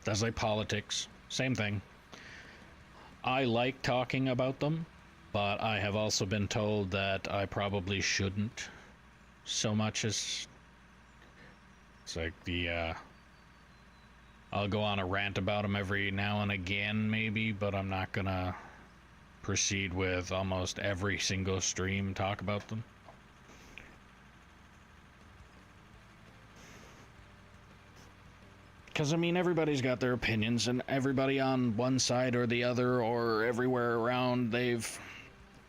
That's like politics. Same thing. I like talking about them, but I have also been told that I probably shouldn't so much as... It's like the, I'll go on a rant about them every now and again, maybe, but I'm not gonna proceed with almost every single stream talk about them. Because, I mean, everybody's got their opinions, and everybody on one side or the other or everywhere around,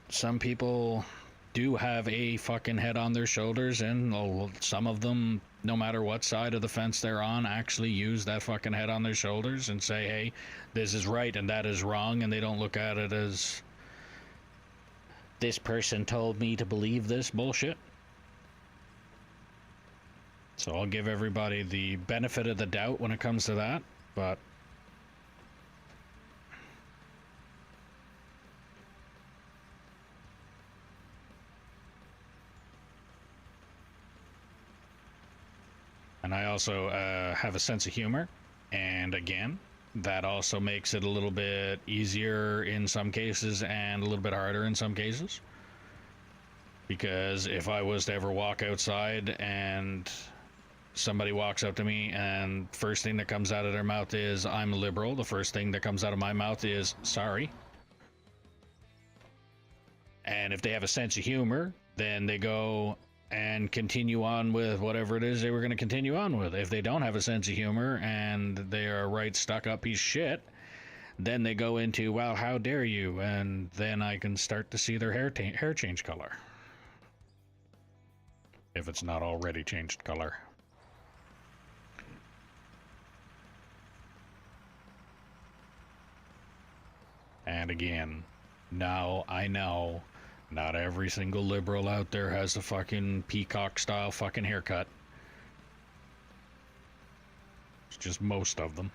some people do have a fucking head on their shoulders, and some of them, no matter what side of the fence they're on, actually use that fucking head on their shoulders and say, hey, this is right and that is wrong, and they don't look at it as, this person told me to believe this bullshit. So I'll give everybody the benefit of the doubt when it comes to that, but and I also have a sense of humor, and again, that also makes it a little bit easier in some cases and a little bit harder in some cases. Because if I was to ever walk outside and somebody walks up to me and first thing that comes out of their mouth is, I'm liberal, the first thing that comes out of my mouth is, sorry. And if they have a sense of humor, then they go and continue on with whatever it is they were going to continue on with. If they don't have a sense of humor and they are a right stuck-up piece of shit, then they go into, well, how dare you? And then I can start to see their hair change color. If it's not already changed color. And again, now I know Not every single liberal out there has a fucking peacock style fucking haircut. It's just most of them.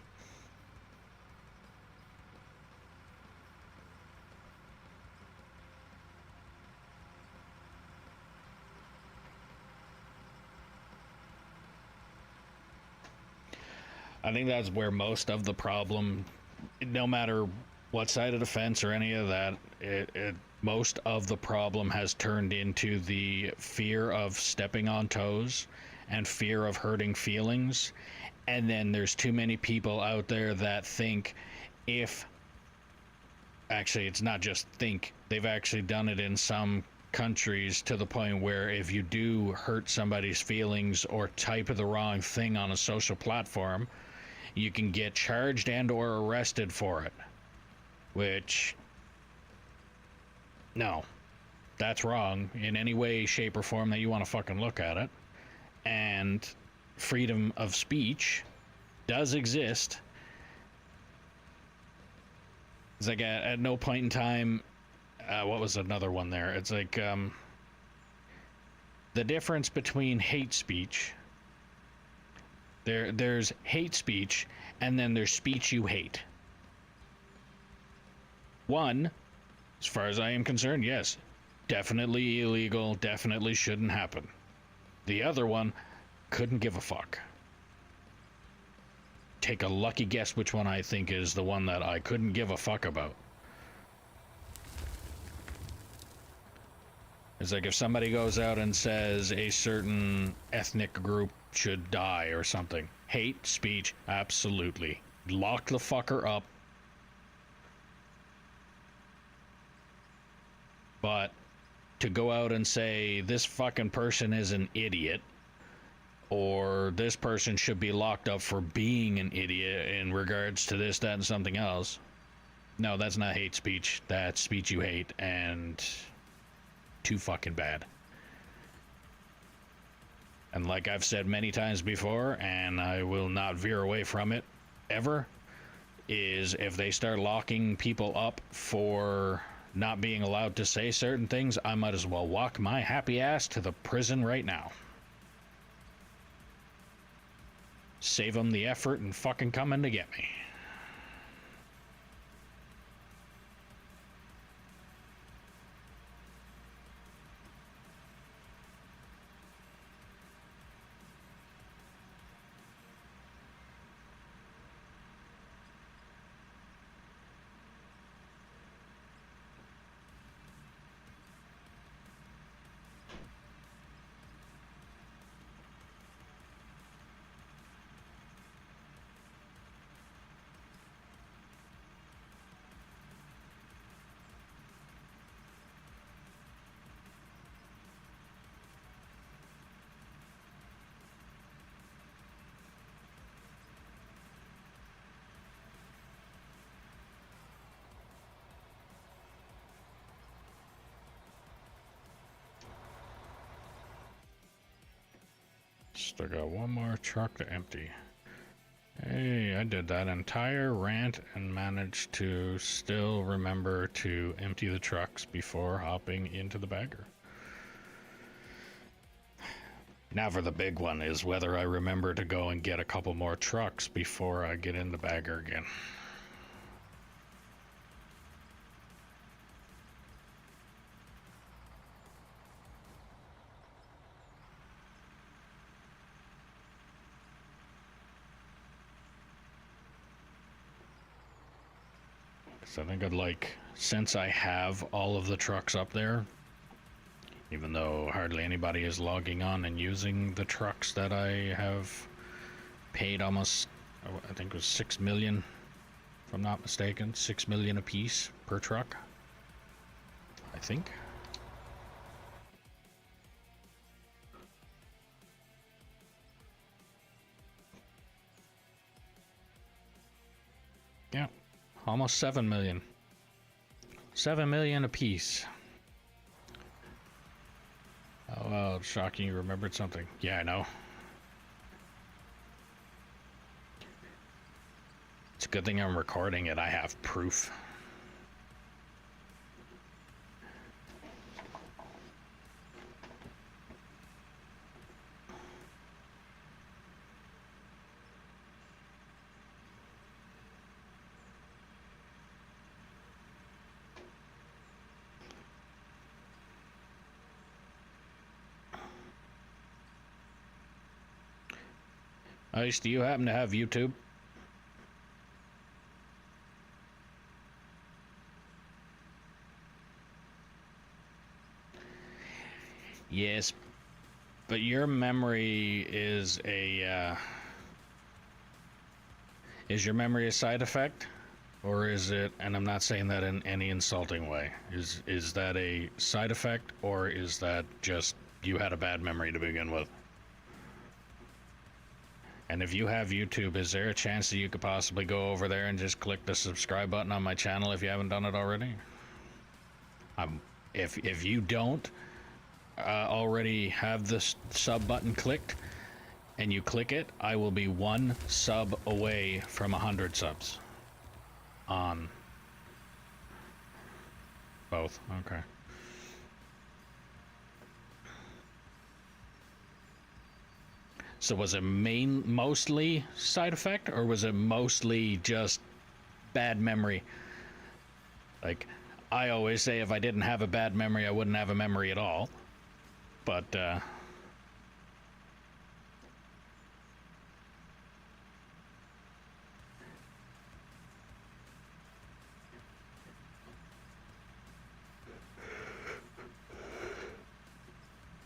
I think that's where most of the problem, no matter what side of the fence or any of that, most of the problem has turned into the fear of stepping on toes and fear of hurting feelings. And then there's too many people out there that think if, actually it's not just think, they've actually done it in some countries to the point where if you do hurt somebody's feelings or type the wrong thing on a social platform, you can get charged and or arrested for it. Which, no, that's wrong in any way, shape, or form that you want to fucking look at it. And freedom of speech does exist. It's like at no point in time, what was another one there? It's like the difference between hate speech. There's hate speech, and then there's speech you hate. One, as far as I am concerned, yes, definitely illegal, definitely shouldn't happen. The other one, couldn't give a fuck. Take a lucky guess which one I think is the one that I couldn't give a fuck about. It's like if somebody goes out and says a certain ethnic group should die or something. Hate speech, absolutely. Lock the fucker up. But to go out and say this fucking person is an idiot, or this person should be locked up for being an idiot in regards to this, that, and something else. No, that's not hate speech. That's speech you hate, and too fucking bad. And like I've said many times before, and I will not veer away from it ever, is if they start locking people up for not being allowed to say certain things, I might as well walk my happy ass to the prison right now. Save them the effort and fucking coming to get me. Still got one more truck to empty. Hey, I did that entire rant and managed to still remember to empty the trucks before hopping into the bagger. Now for the big one is whether I remember to go and get a couple more trucks before I get in the bagger again. I think I'd like, since I have all of the trucks up there, even though hardly anybody is logging on and using the trucks that I have paid almost, I think it was 6 million, if I'm not mistaken, 6 million a piece per truck, I think. Yeah. Almost 7 million. 7 million apiece. Oh, well, shocking you remembered something. Yeah, I know. It's a good thing I'm recording it. I have proof. Ice, do you happen to have YouTube? Yes, but your memory is a is your memory a side effect, or is it? And I'm not saying that in any insulting way. Is that a side effect, or is that just you had a bad memory to begin with? And if you have YouTube, is there a chance that you could possibly go over there and just click the subscribe button on my channel if you haven't done it already? If you don't already have this sub button clicked, and you click it, I will be 1 sub away from 100 subs on both. Okay. So was it mostly side effect, or was it mostly just bad memory? Like, I always say if I didn't have a bad memory, I wouldn't have a memory at all. But,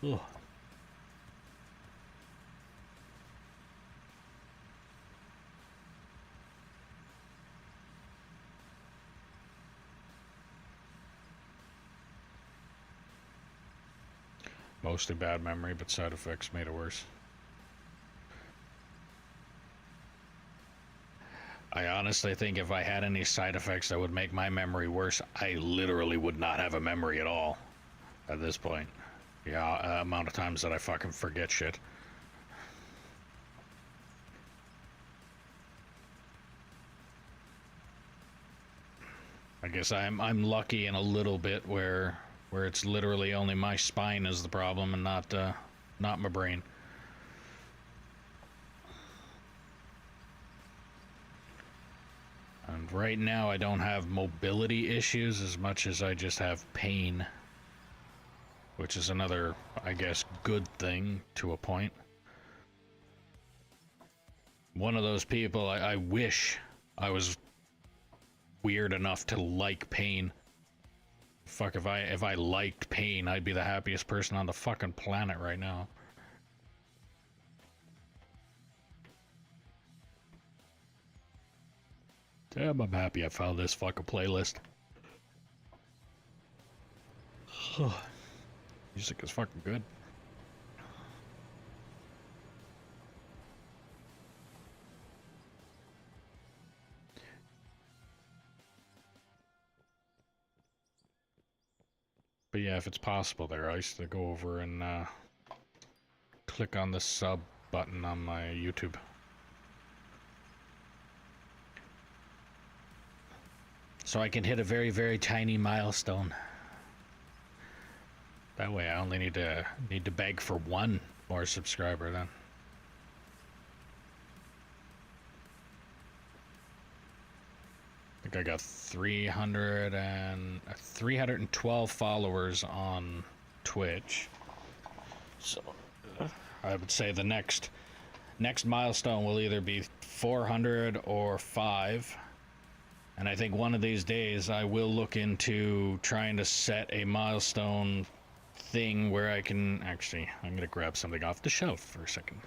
ugh. Mostly bad memory, but side effects made it worse. I honestly think if I had any side effects that would make my memory worse, I literally would not have a memory at all at this point. Yeah, amount of times that I fucking forget shit. I guess I'm lucky in a little bit where it's literally only my spine is the problem and not my brain. And right now I don't have mobility issues as much as I just have pain, which is another, I guess, good thing to a point. One of those people, I wish I was weird enough to like pain. Fuck, if I liked pain, I'd be the happiest person on the fucking planet right now. Damn, I'm happy I found this fucking playlist. Music is fucking good. But yeah, if it's possible there, Ice, to go over and click on the sub button on my YouTube. So I can hit a very, very tiny milestone. That way I only need to beg for 1 more subscriber then. I think I got 312 followers on Twitch. So I would say the next milestone will either be 400 or 5. And I think one of these days I will look into trying to set a milestone thing where I can actually, I'm gonna grab something off the shelf for a second.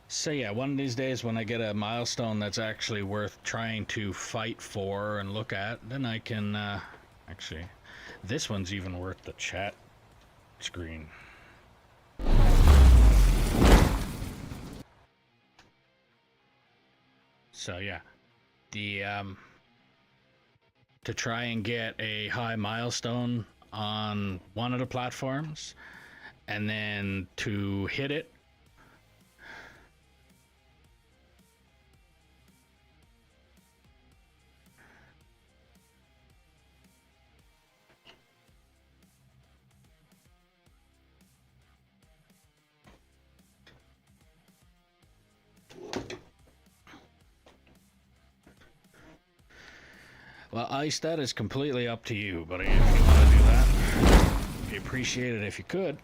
So yeah, one of these days when I get a milestone that's actually worth trying to fight for and look at, then I can, actually, this one's even worth the chat screen. So yeah, the, to try and get a high milestone on one of the platforms, and then to hit it, Well, Ice, that is completely up to you, buddy. If you want to do that, we appreciate it if you could.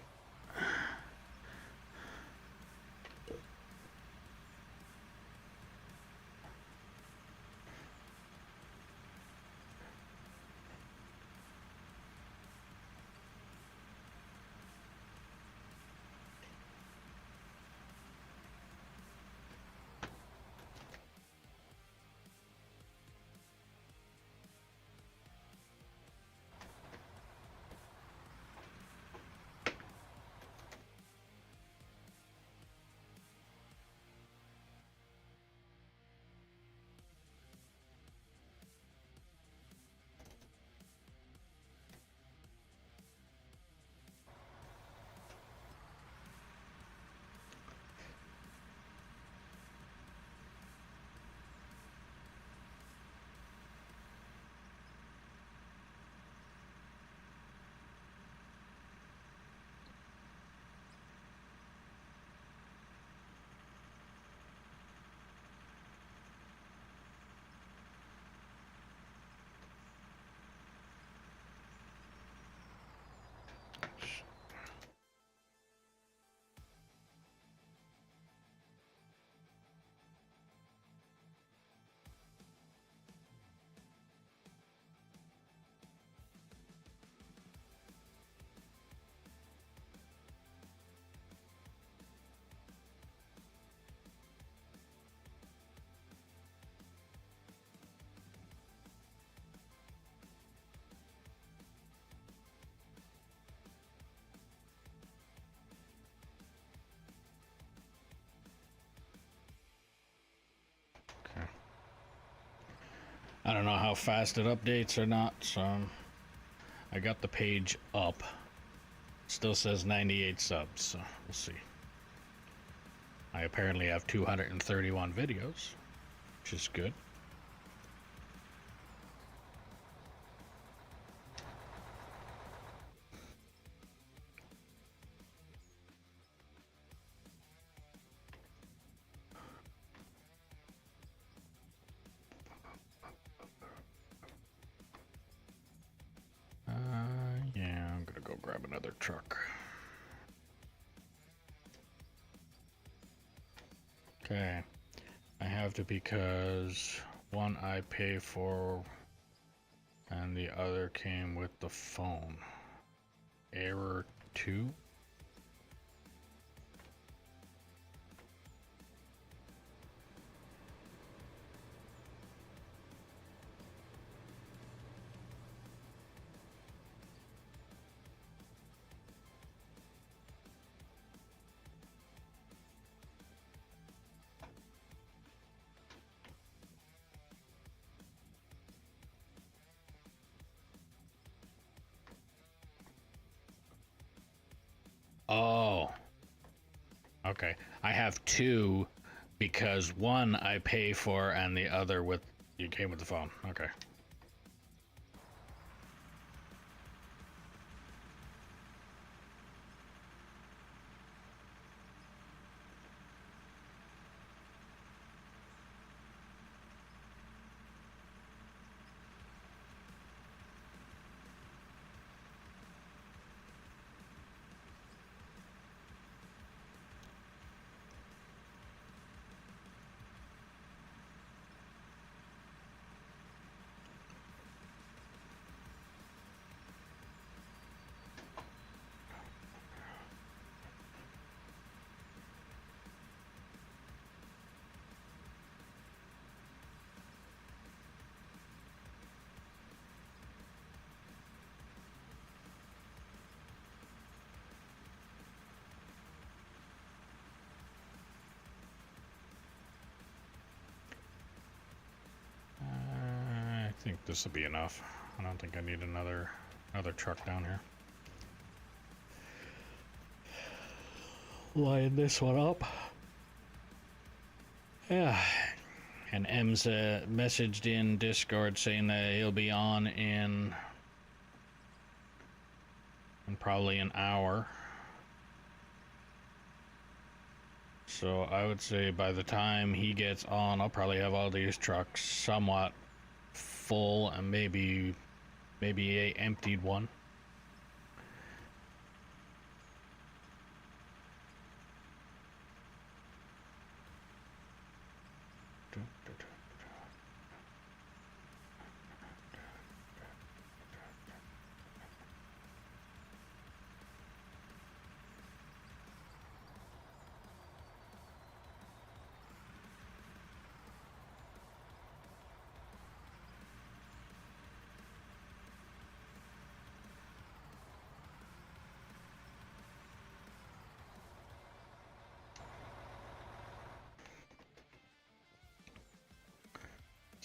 Okay. I don't know how fast it updates or not, so I got the page up. Still says 98 subs, so we'll see. I apparently have 231 videos, which is good. Yeah, I'm gonna go grab another truck. Okay, I have to because one I pay for and the other came with the phone. Error 2? Oh, okay. I have two because one I pay for and the other with you came with the phone. Okay. I think this will be enough. I don't think I need another truck down here. Line this one up. Yeah. And M's messaged in Discord saying that he'll be on in probably an hour. So I would say by the time he gets on, I'll probably have all these trucks somewhat full and maybe a emptied one.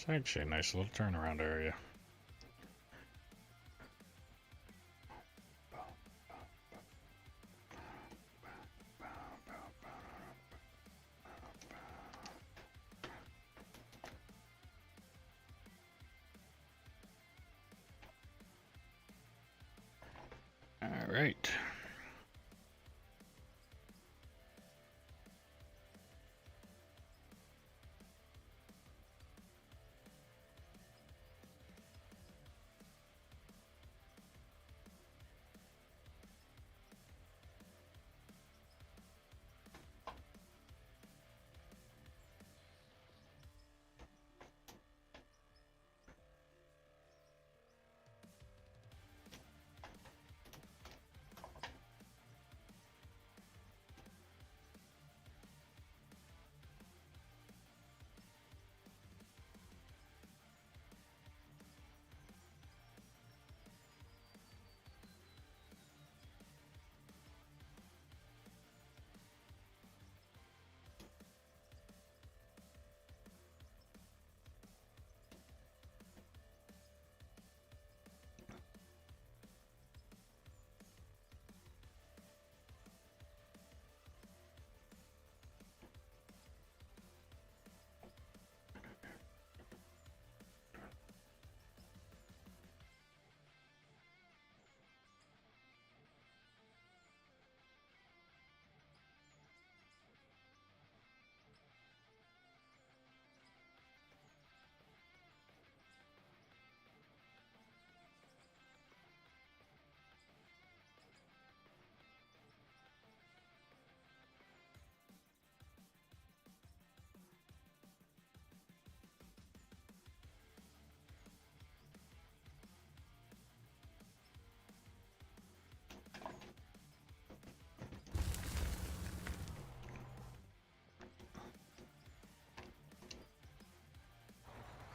It's actually a nice little turnaround area. All right.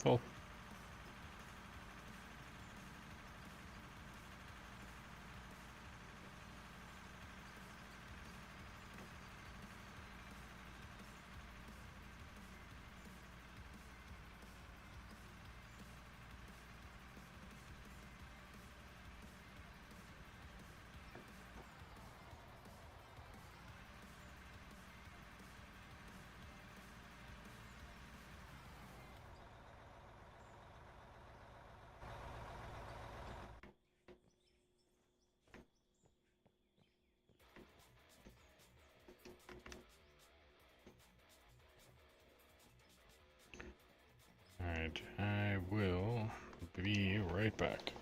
Cool. Alright, I will be right back.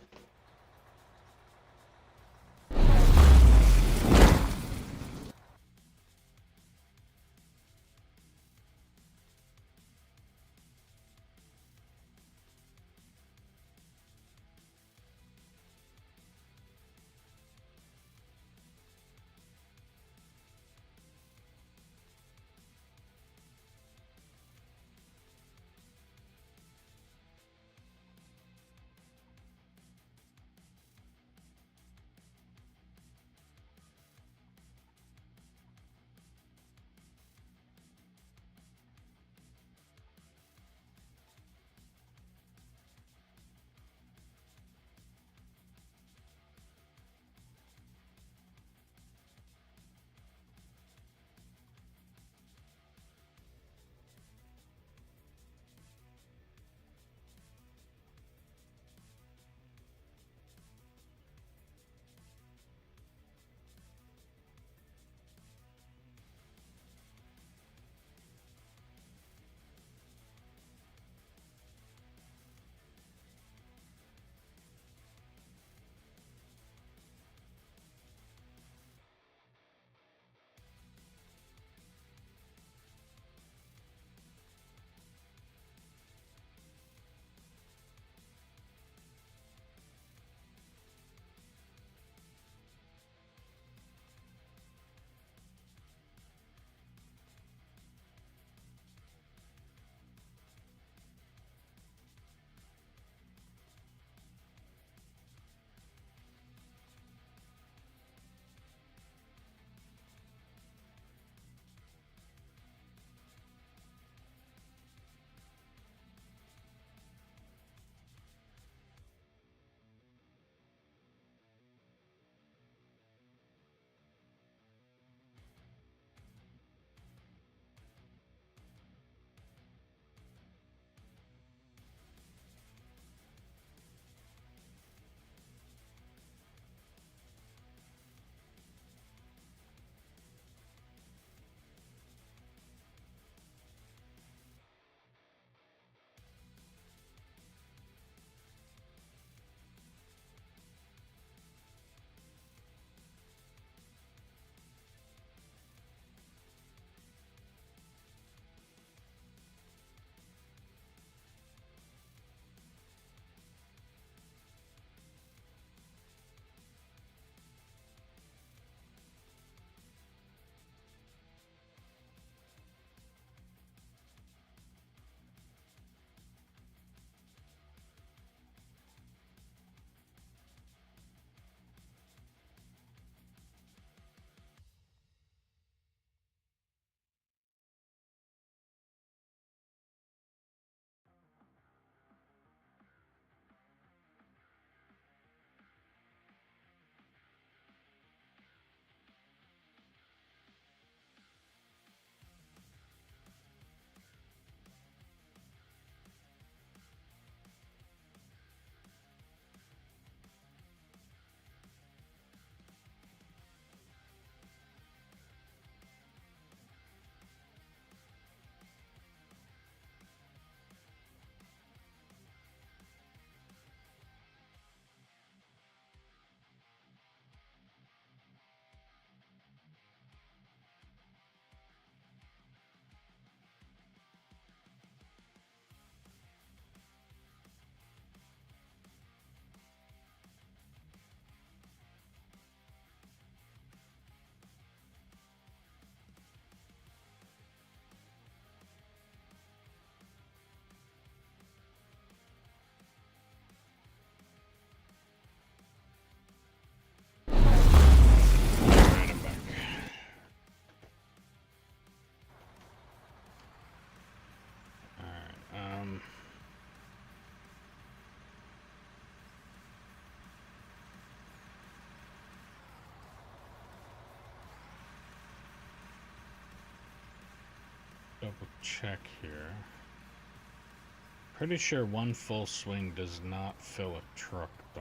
check here. Pretty sure one full swing does not fill a truck, though.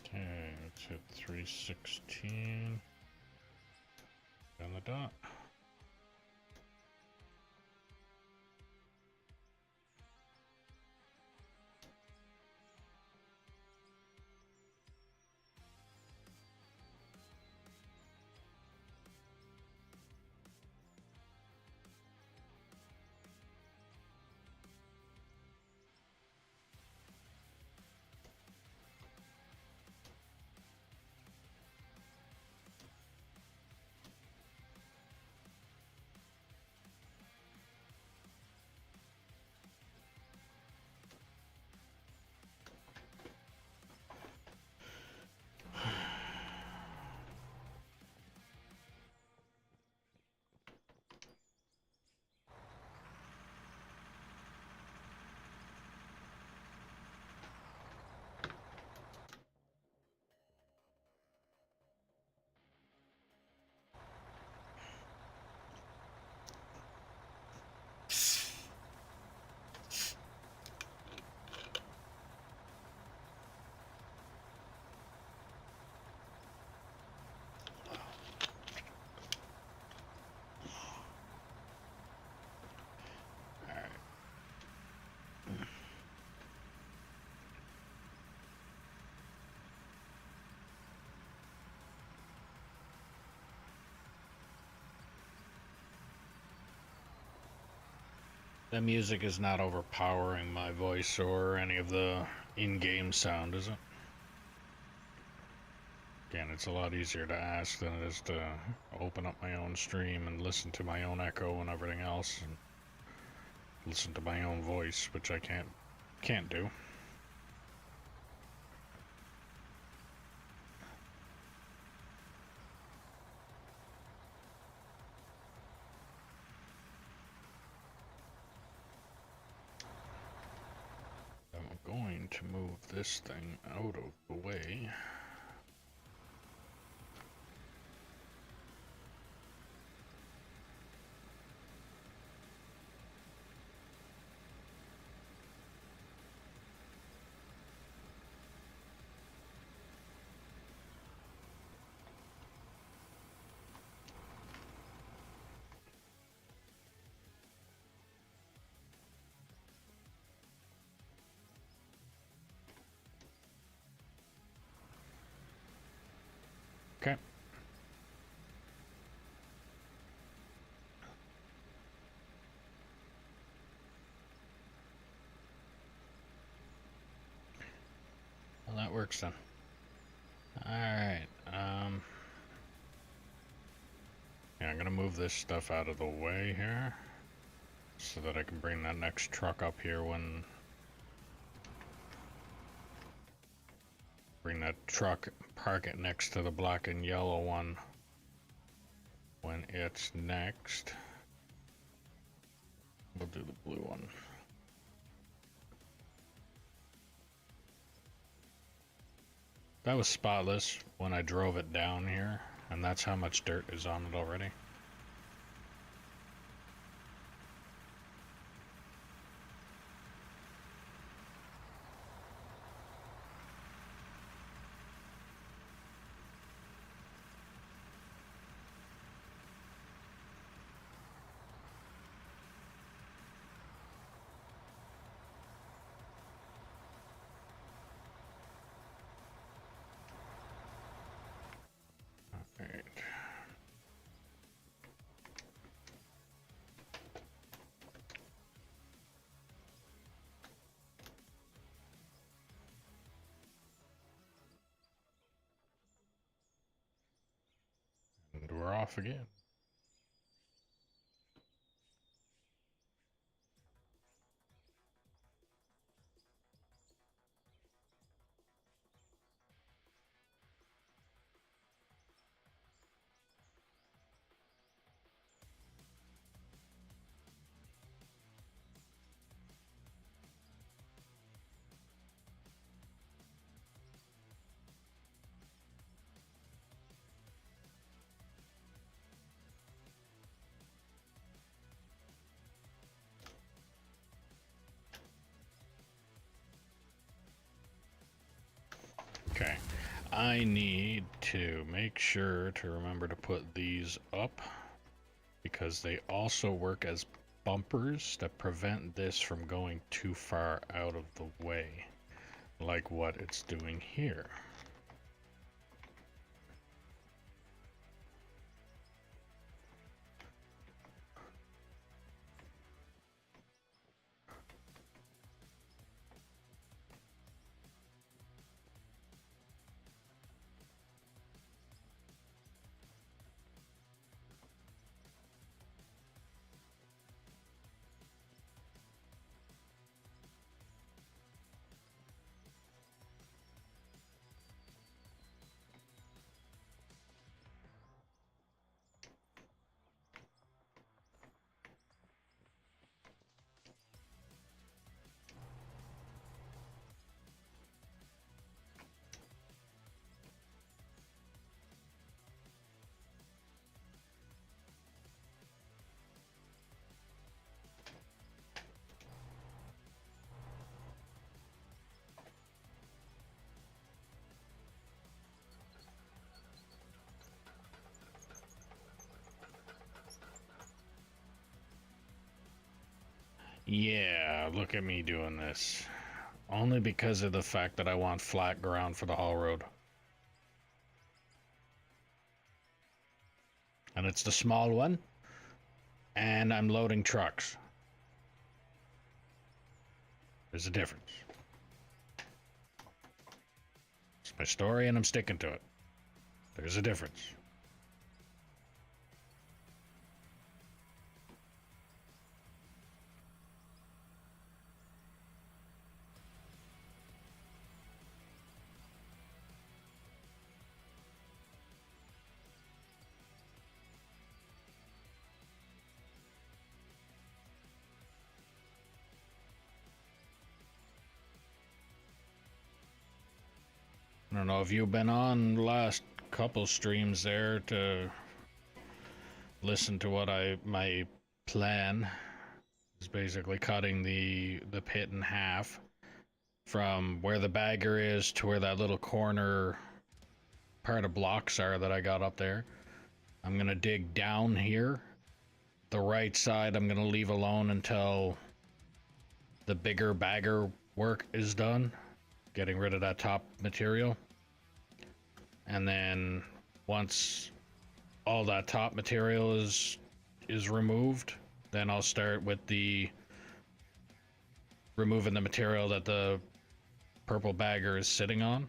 Okay, let's hit 316 on the dot. The music is not overpowering my voice or any of the in-game sound, is it? Again, it's a lot easier to ask than it is to open up my own stream and listen to my own echo and everything else, and listen to my own voice, which I can't do. I'm going to move this thing out of the way. Okay. Well, that works then. Alright, yeah, I'm gonna move this stuff out of the way here, so that I can bring that next truck up here when... Bring that truck, park it next to the black and yellow one when it's next. We'll do the blue one. That was spotless when I drove it down here, and that's how much dirt is on it already. off again. Okay, I need to make sure to remember to put these up because they also work as bumpers that prevent this from going too far out of the way, like what it's doing here. Yeah, look at me doing this. Only because of the fact that I want flat ground for the haul road. And it's the small one. And I'm loading trucks. There's a difference. It's my story and I'm sticking to it. There's a difference. I don't know if you've been on the last couple streams there to listen to what my plan is basically cutting the pit in half from where the bagger is to where that little corner part of blocks are that I got up there. I'm gonna dig down here. The right side I'm gonna leave alone until the bigger bagger work is done, getting rid of that top material. And then once all that top material is removed, then I'll start with the removing the material that the purple bagger is sitting on.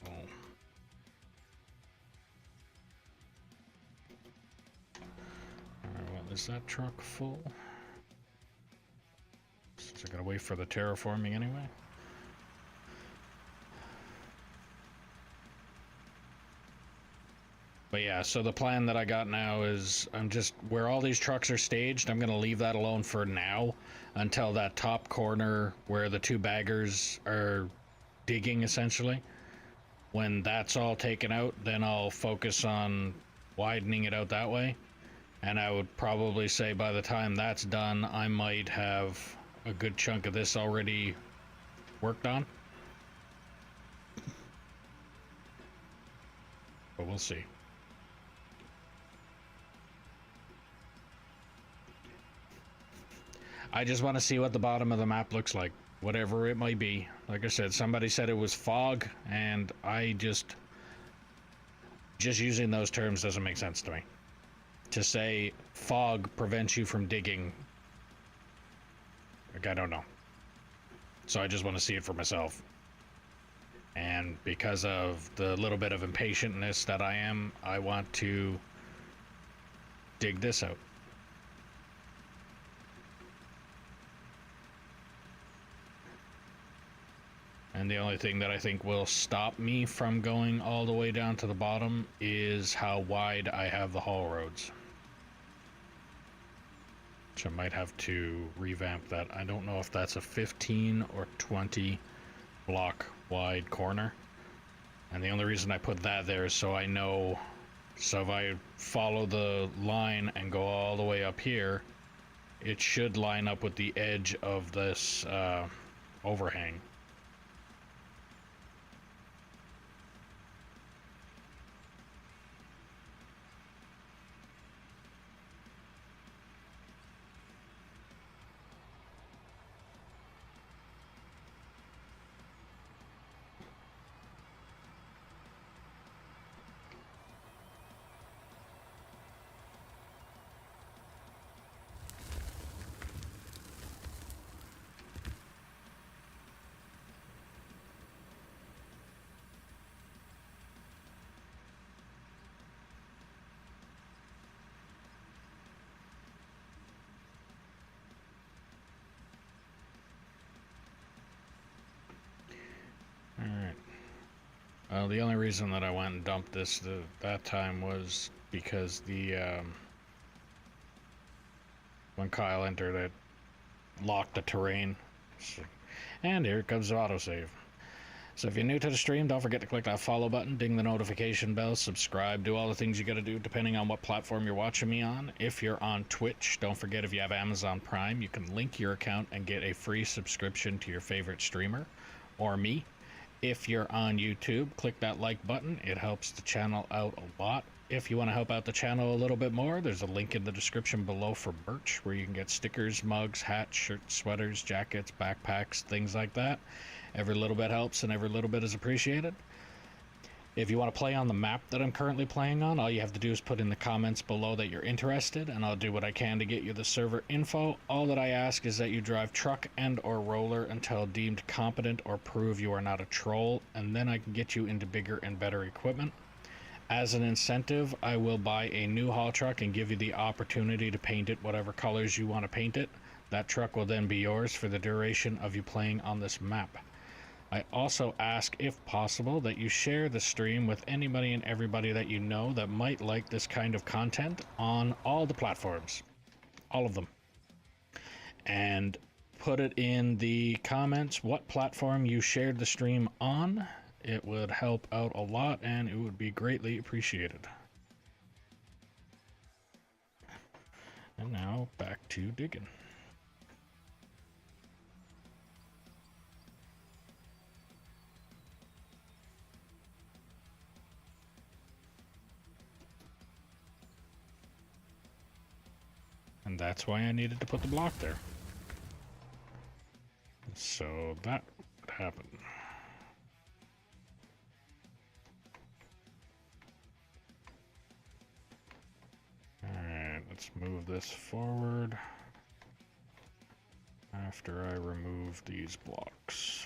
Oh. Alright, well, is that truck full? Since I gotta wait for the terraforming anyway. But yeah, so the plan that I got now is I'm just where all these trucks are staged, I'm gonna leave that alone for now until that top corner where the two baggers are digging essentially. When that's all taken out, then I'll focus on widening it out that way. And I would probably say by the time that's done, I might have a good chunk of this already worked on. But we'll see. I just want to see what the bottom of the map looks like, whatever it might be. Like I said, somebody said it was fog, and I just using those terms doesn't make sense to me. To say fog prevents you from digging, like, I don't know. So I just want to see it for myself. And because of the little bit of impatientness that I am, I want to dig this out. And the only thing that I think will stop me from going all the way down to the bottom is how wide I have the haul roads. Which I might have to revamp that. I don't know if that's a 15 or 20 block wide corner. And the only reason I put that there is so I know, so if I follow the line and go all the way up here, it should line up with the edge of this overhang. Alright. The only reason that I went and dumped this that time was because when Kyle entered it, locked the terrain. So, and here comes the autosave. So if you're new to the stream, don't forget to click that follow button, ding the notification bell, subscribe, do all the things you gotta do depending on what platform you're watching me on. If you're on Twitch, don't forget if you have Amazon Prime, you can link your account and get a free subscription to your favorite streamer, or me. If you're on YouTube, click that like button, it helps the channel out a lot. If you want to help out the channel a little bit more, there's a link in the description below for merch, where you can get stickers, mugs, hats, shirts, sweaters, jackets, backpacks, things like that. Every little bit helps and every little bit is appreciated. If you want to play on the map that I'm currently playing on, all you have to do is put in the comments below that you're interested, and I'll do what I can to get you the server info. All that I ask is that you drive truck and or roller until deemed competent or prove you are not a troll, and then I can get you into bigger and better equipment. As an incentive, I will buy a new haul truck and give you the opportunity to paint it whatever colors you want to paint it. That truck will then be yours for the duration of you playing on this map. I also ask, if possible, that you share the stream with anybody and everybody that you know that might like this kind of content on all the platforms. All of them. And put it in the comments what platform you shared the stream on. It would help out a lot and it would be greatly appreciated. And now back to digging. And that's why I needed to put the block there. So that would happen. Alright, let's move this forward after I remove these blocks.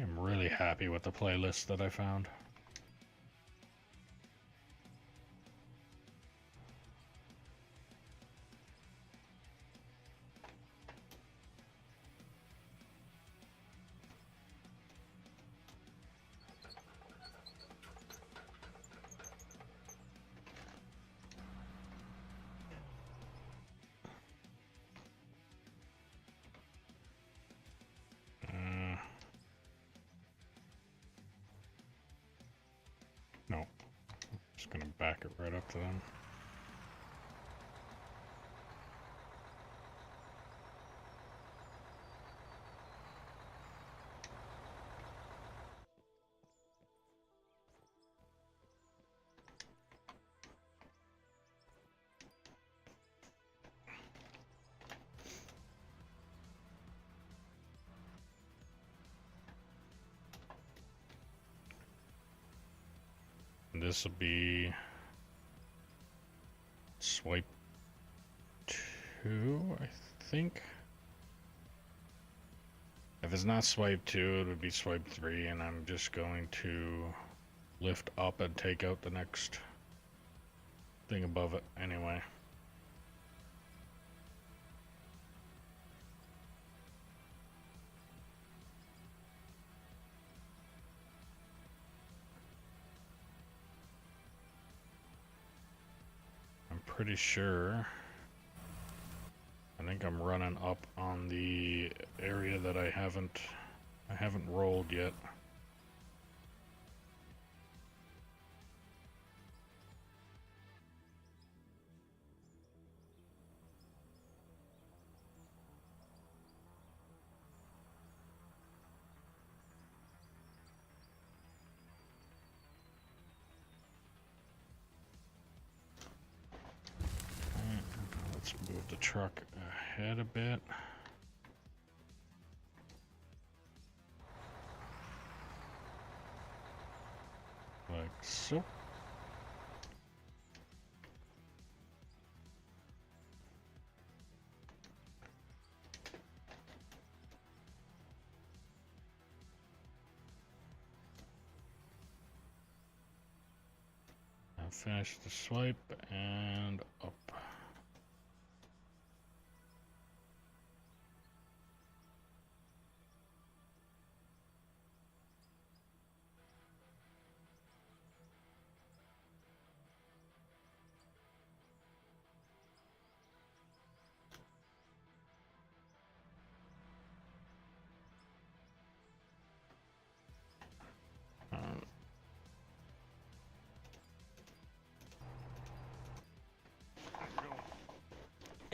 I'm really happy with the playlist that I found. No, just gonna back it right up to them. This will be swipe 2, I think. If it's not swipe 2, it would be swipe 3, and I'm just going to lift up and take out the next thing above it anyway. I'm pretty sure. I think I'm running up on the area that I haven't rolled yet. Let's move the truck ahead a bit. Like so. Now finish the swipe and up.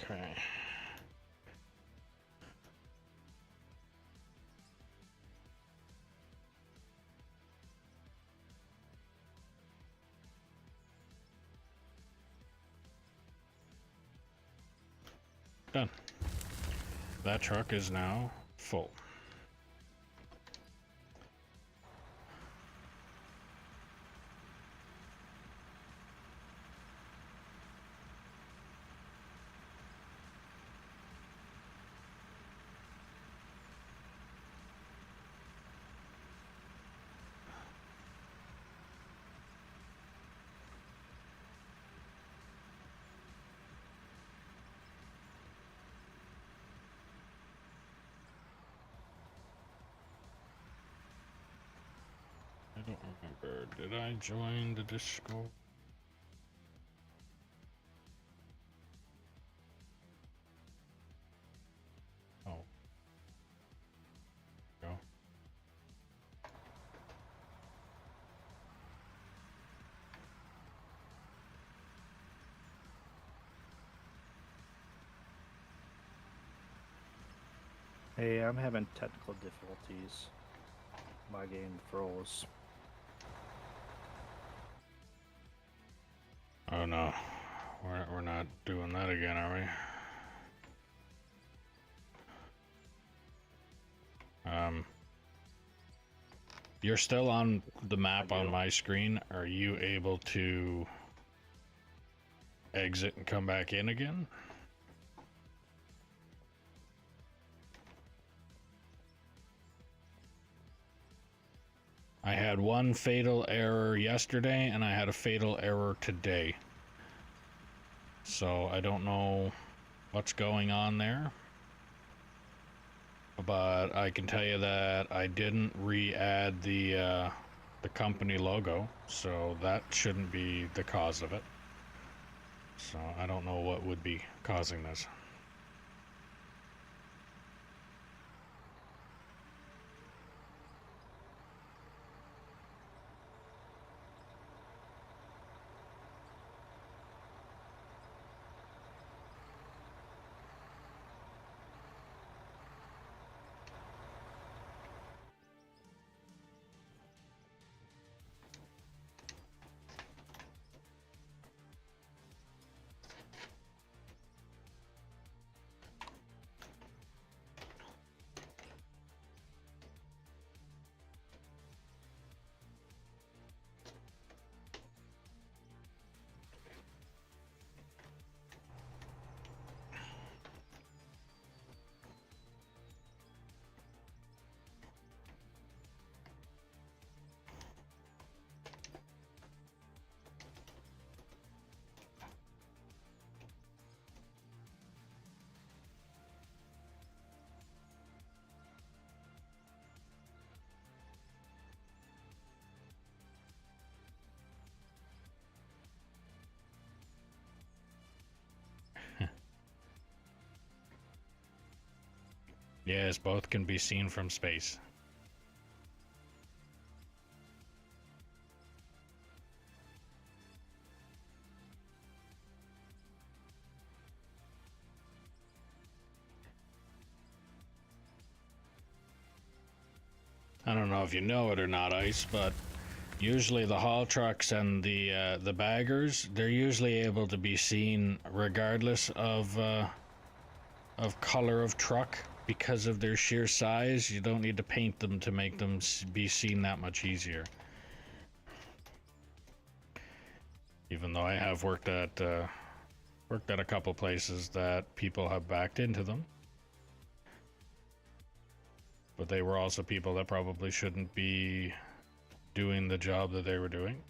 Okay. Done. That truck is now full. I don't remember. Did I join the Discord? Oh. Go. Hey, I'm having technical difficulties. My game froze. Oh no. We're not doing that again, are we? You're still on the map on my screen. Are you able to exit and come back in again? I had one fatal error yesterday and I had a fatal error today. So I don't know what's going on there. But I can tell you that I didn't re-add the company logo, so that shouldn't be the cause of it. So I don't know what would be causing this. Yes, both can be seen from space. I don't know if you know it or not, Ice, but usually the haul trucks and the baggers, they're usually able to be seen regardless of color of truck because of their sheer size. You don't need to paint them to make them be seen that much easier. Even though I have worked at a couple places that people have backed into them. But they were also people that probably shouldn't be doing the job that they were doing.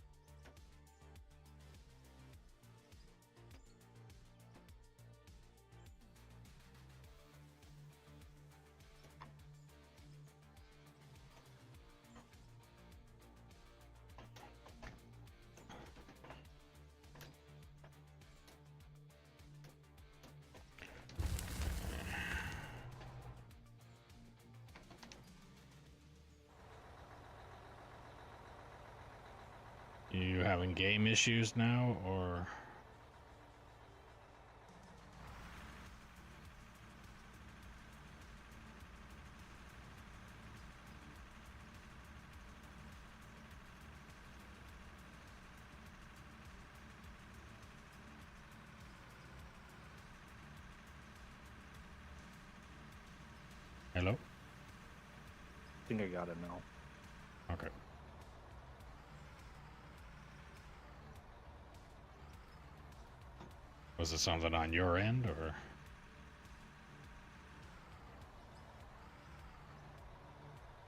You having game issues now, or? Hello? I think I got it now. Okay. Was it something on your end, or?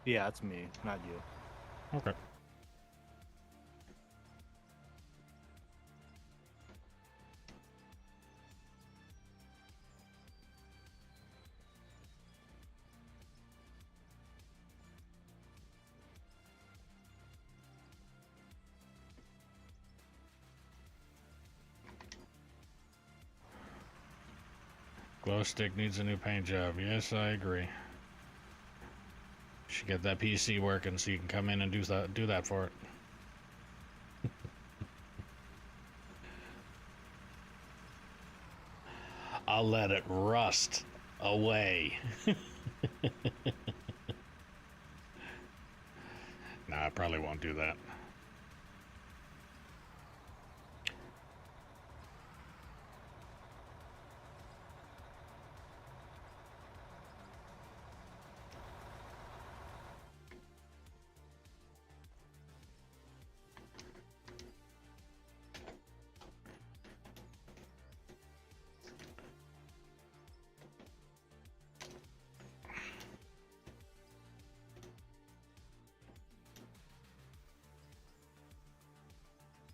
Yeah, it's me, not you. Okay. Glow stick needs a new paint job. Yes, I agree. Should get that PC working so you can come in and do that for it. I'll let it rust away. Nah, I probably won't do that.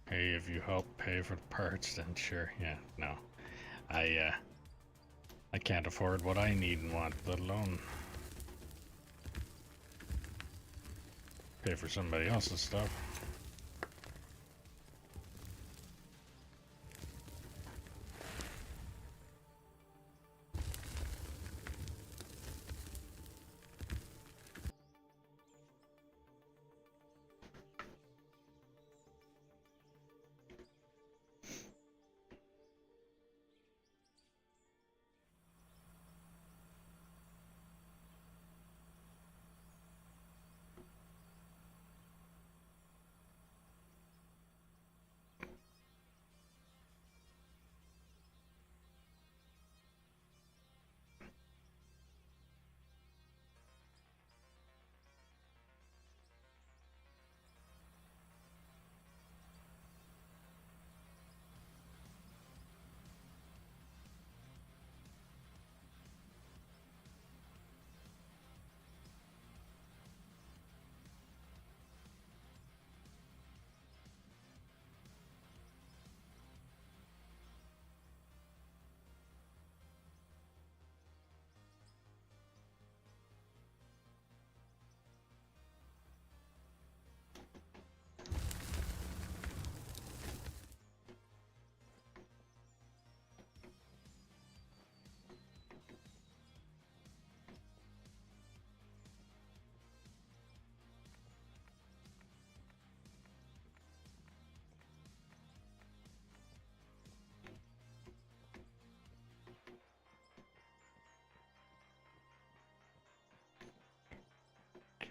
Hey, if you help pay for the parts, then sure. Yeah, no. I can't afford what I need and want, let alone pay for somebody else's stuff.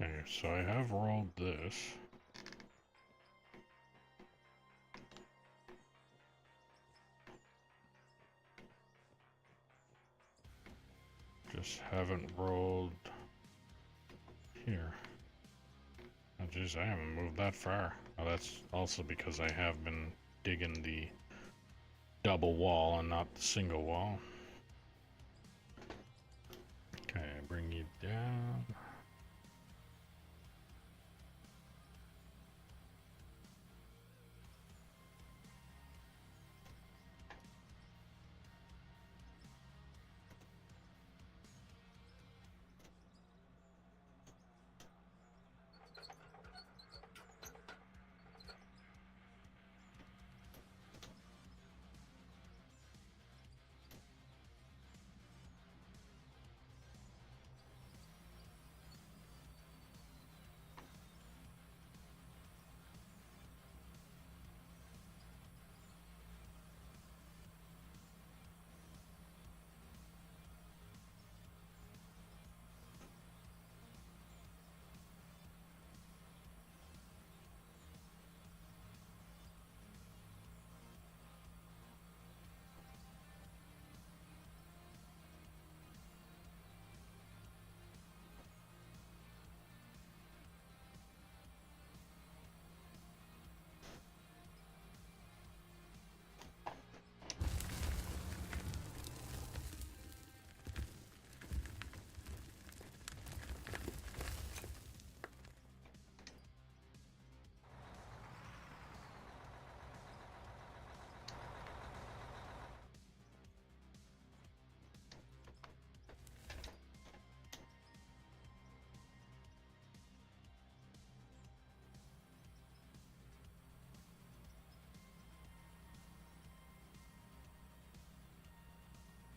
Okay, so I have rolled this. Just haven't rolled here. Oh jeez, I haven't moved that far. Oh, that's also because I have been digging the double wall and not the single wall. Okay, bring you down.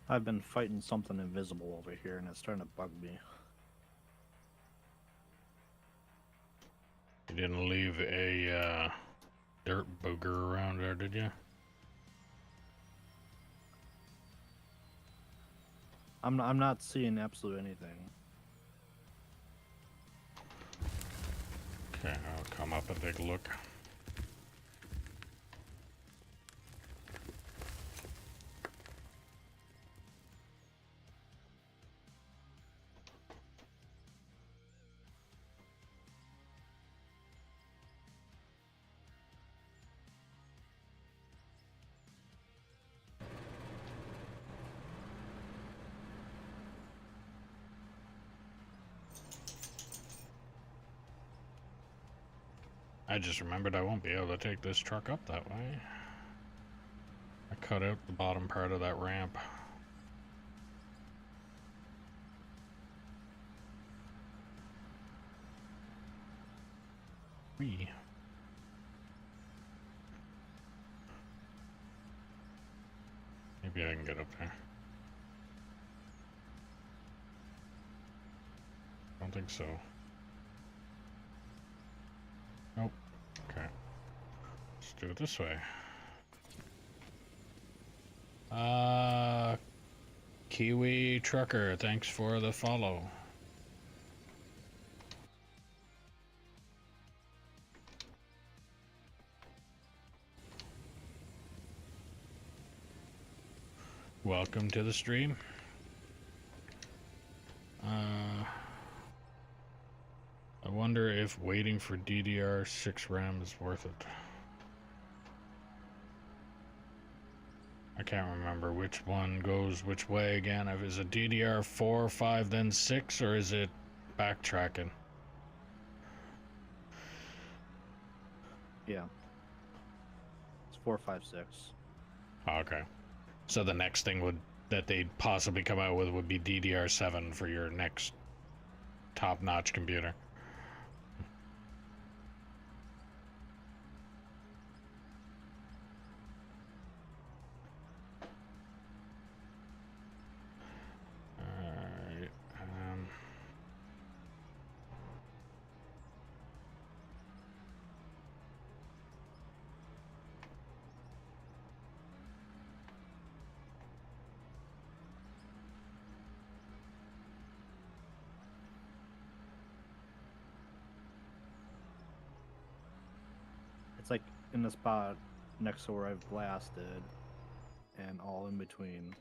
I've been fighting something invisible over here, and it's starting to bug me. You didn't leave a dirt booger around there, did you? I'm not seeing absolute anything. Okay, I'll come up and take a look. I just remembered I won't be able to take this truck up that way. I cut out the bottom part of that ramp. Whee. Maybe I can get up there. Don't think so. Nope. Okay. Let's do it this way. Kiwi Trucker, thanks for the follow. Welcome to the stream. I wonder if waiting for DDR6 RAM is worth it. I can't remember which one goes which way again. Is it DDR4, 5, then 6, or is it backtracking? Yeah. It's 4, 5, 6. Okay. So the next thing that they'd possibly come out with would be DDR7 for your next top-notch computer. Alright. It's like in the spot next to where I've blasted, and all in between.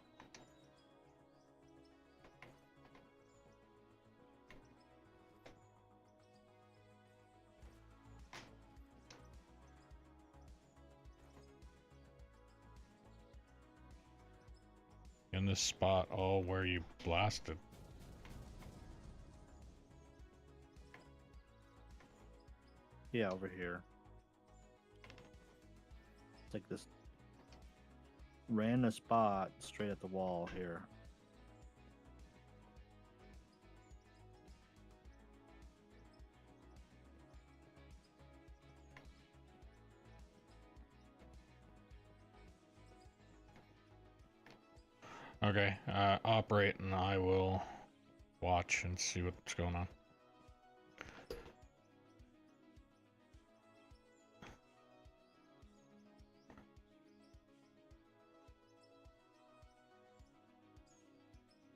In this spot, all where you blasted. Yeah, over here. It's like this random spot straight at the wall here. Okay, operate and I will watch and see what's going on.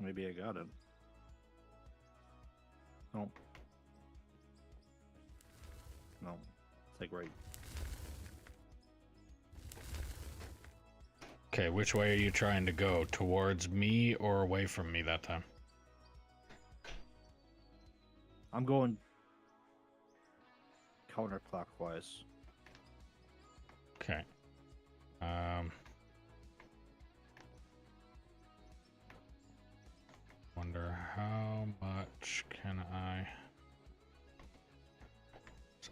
Maybe I got it. No. No. It's like right. Okay, which way are you trying to go? Towards me or away from me that time? I'm going counterclockwise. Okay. Wonder how much can I...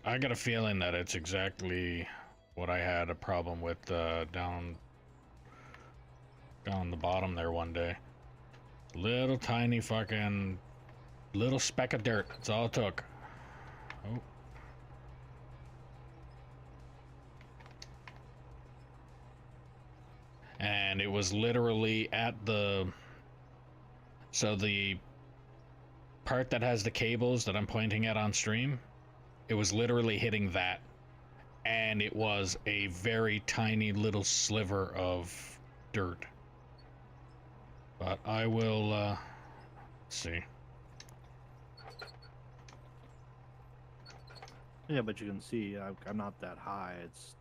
I got a feeling that it's exactly what I had a problem with down the bottom there one day. Little tiny fucking little speck of dirt. That's all it took. Oh. And it was literally at the... So the part that has the cables that I'm pointing at on stream, it was literally hitting that. And it was a very tiny little sliver of dirt. But I will, see. Yeah, but you can see I'm not that high. It's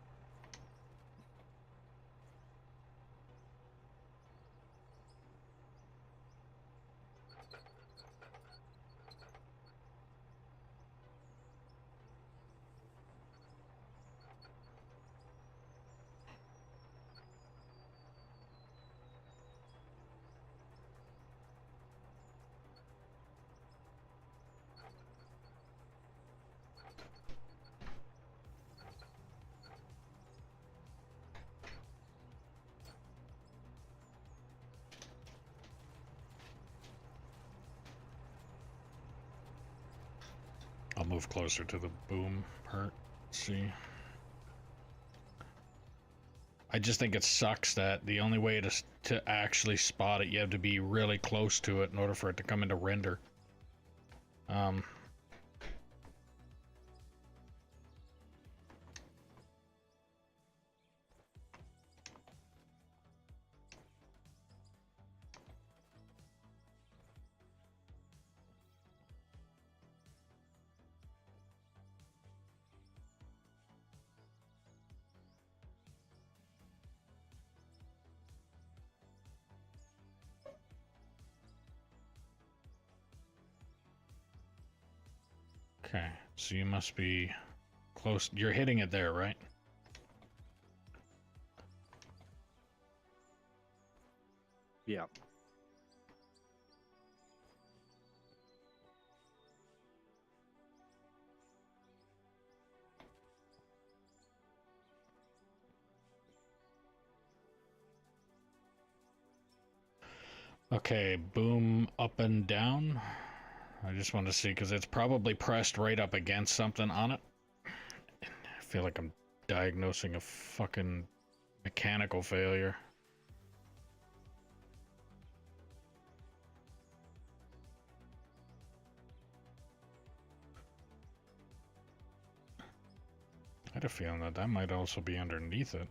I'll move closer to the boom part. See. I just think it sucks that the only way to actually spot it, you have to be really close to it in order for it to come into render. Okay, so you must be close. You're hitting it there, right? yeah. Okay, boom up and down. I just want to see, because it's probably pressed right up against something on it. I feel like I'm diagnosing a fucking mechanical failure. I had a feeling that that might also be underneath it.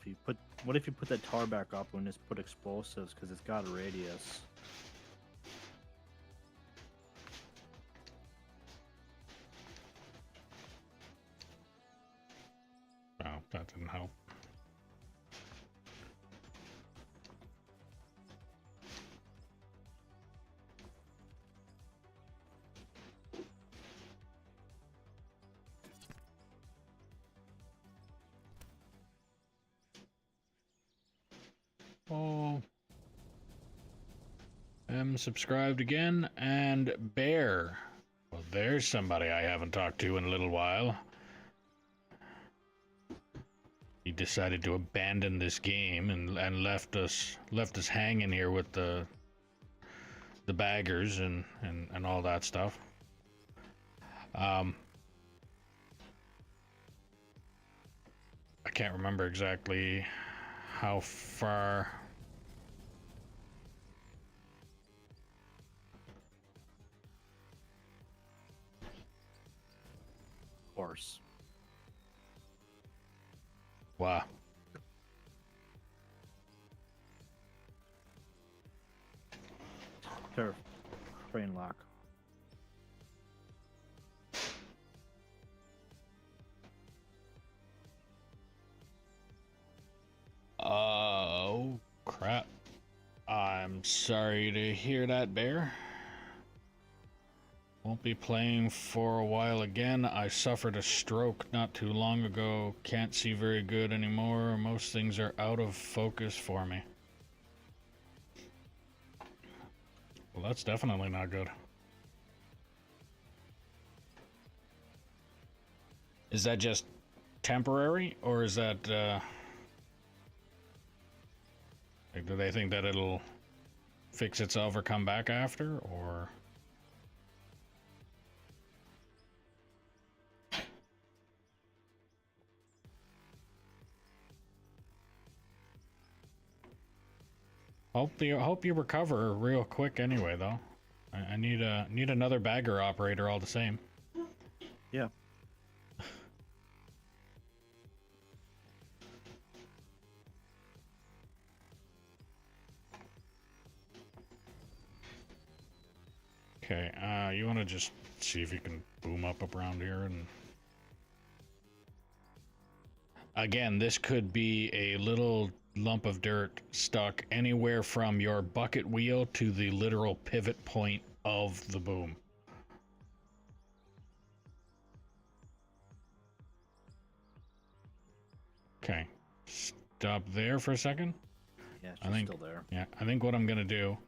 if you put that tar back up and just put explosives because it's got a radius. Oh, that didn't help. Oh, am subscribed again, and Bear. Well, there's somebody I haven't talked to in a little while. He decided to abandon this game and left us hanging here with the baggers and all that stuff. I can't remember exactly how far. Horse. Wow. Train lock. Oh, crap. I'm sorry to hear that, Bear. Won't be playing for a while again. I suffered a stroke not too long ago. Can't see very good anymore. Most things are out of focus for me. Well, that's definitely not good. Is that just temporary, or is that, like, do they think that it'll fix itself or come back after, or? Hope you recover real quick anyway, though. I need another bagger operator all the same. Yeah. Okay, you want to just see if you can boom up around here, and again, this could be a little lump of dirt stuck anywhere from your bucket wheel to the literal pivot point of the boom. Okay, stop there for a second. Yeah, she's still there. Yeah, I think what I'm gonna do.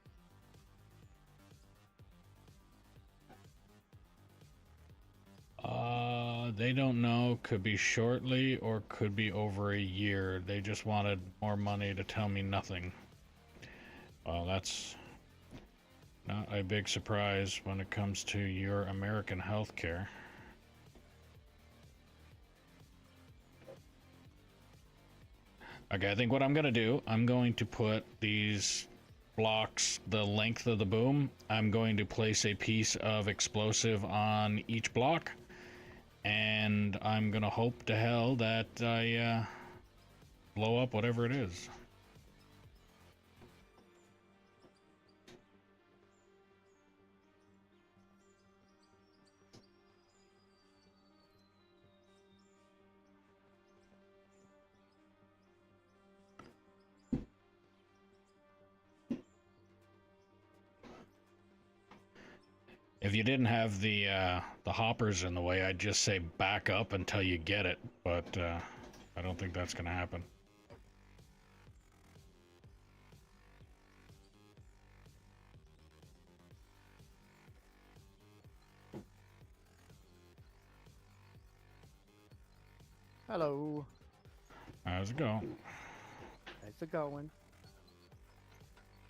They don't know. Could be shortly or could be over a year. They just wanted more money to tell me nothing. Well, that's not a big surprise when it comes to your American healthcare. Okay, I think what I'm gonna do, I'm going to put these blocks the length of the boom. I'm going to place a piece of explosive on each block, and I'm gonna hope to hell that I blow up whatever it is. If you didn't have the hoppers in the way, I'd just say back up until you get it, but I don't think that's gonna happen. Hello. How's it going? How's it going?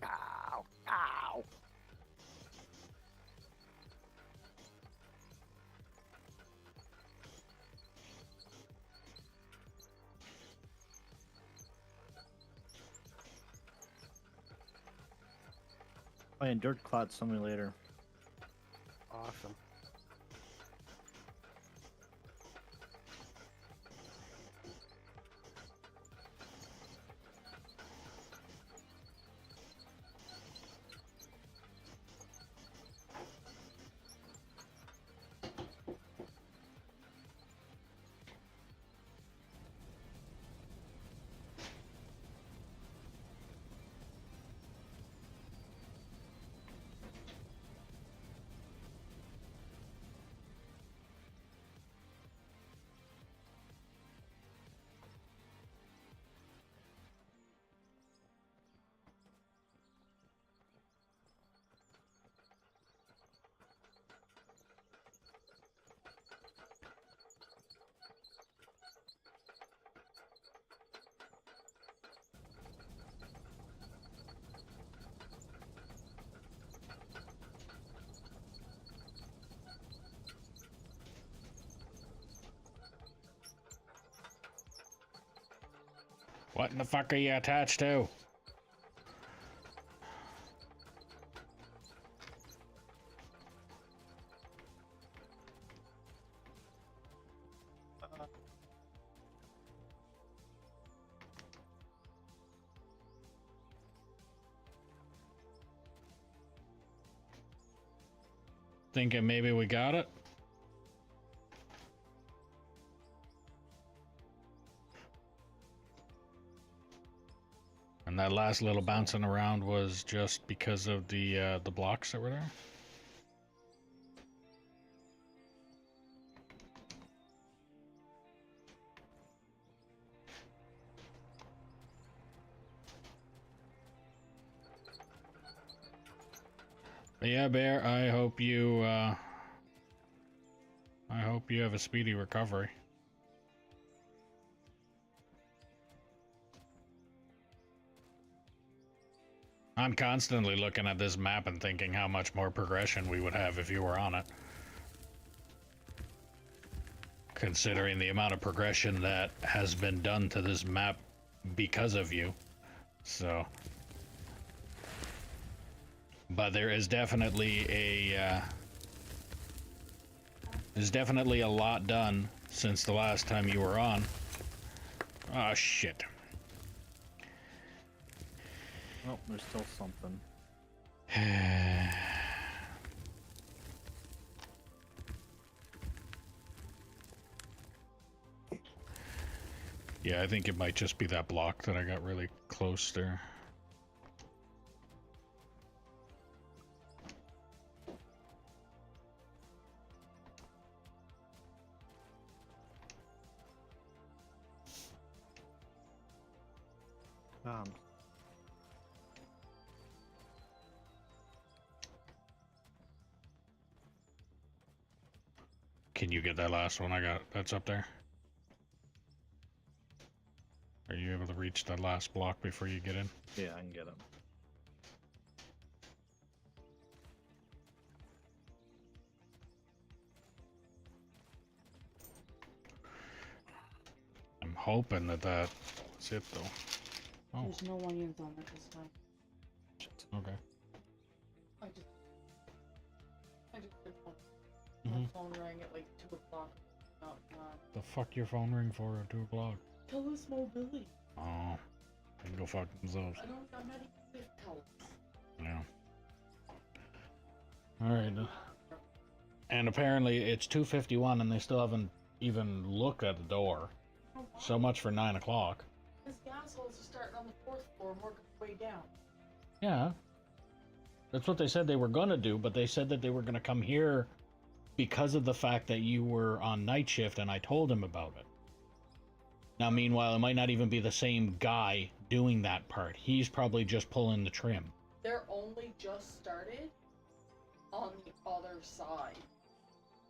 Ow! Ow! Playing Dirt Clot Simulator. Awesome. What in the fuck are you attached to? Thinking maybe we got it? And that last little bouncing around was just because of the blocks that were there? But yeah, Bear, I hope you have a speedy recovery. I'm constantly looking at this map and thinking how much more progression we would have if you were on it. Considering the amount of progression that has been done to this map because of you. So. But there is definitely a lot done since the last time you were on. Oh shit. Oh, there's still something. Yeah, I think it might just be that block that I got really close there. Can you get that last one I got that's up there? Are you able to reach that last block before you get in? Yeah, I can get it. I'm hoping that that's it though. Oh, There's no onions on it this time. okay. I just did one. Mhm. My phone rang at like 2 o'clock. The fuck your phone ring for at 2 o'clock? Telus Mobility. Oh, they can go fuck themselves. I'm not even with Telus. Yeah. Alright. And apparently it's 2:51 and they still haven't even looked at the door. So much for 9 o'clock. Because the assholes are starting on the 4th floor and working their way down. Yeah. That's what they said they were gonna do, but they said that they were gonna come here because of the fact that you were on night shift and I told him about it. Now, meanwhile, it might not even be the same guy doing that part. He's probably just pulling the trim. They're only just started on the other side.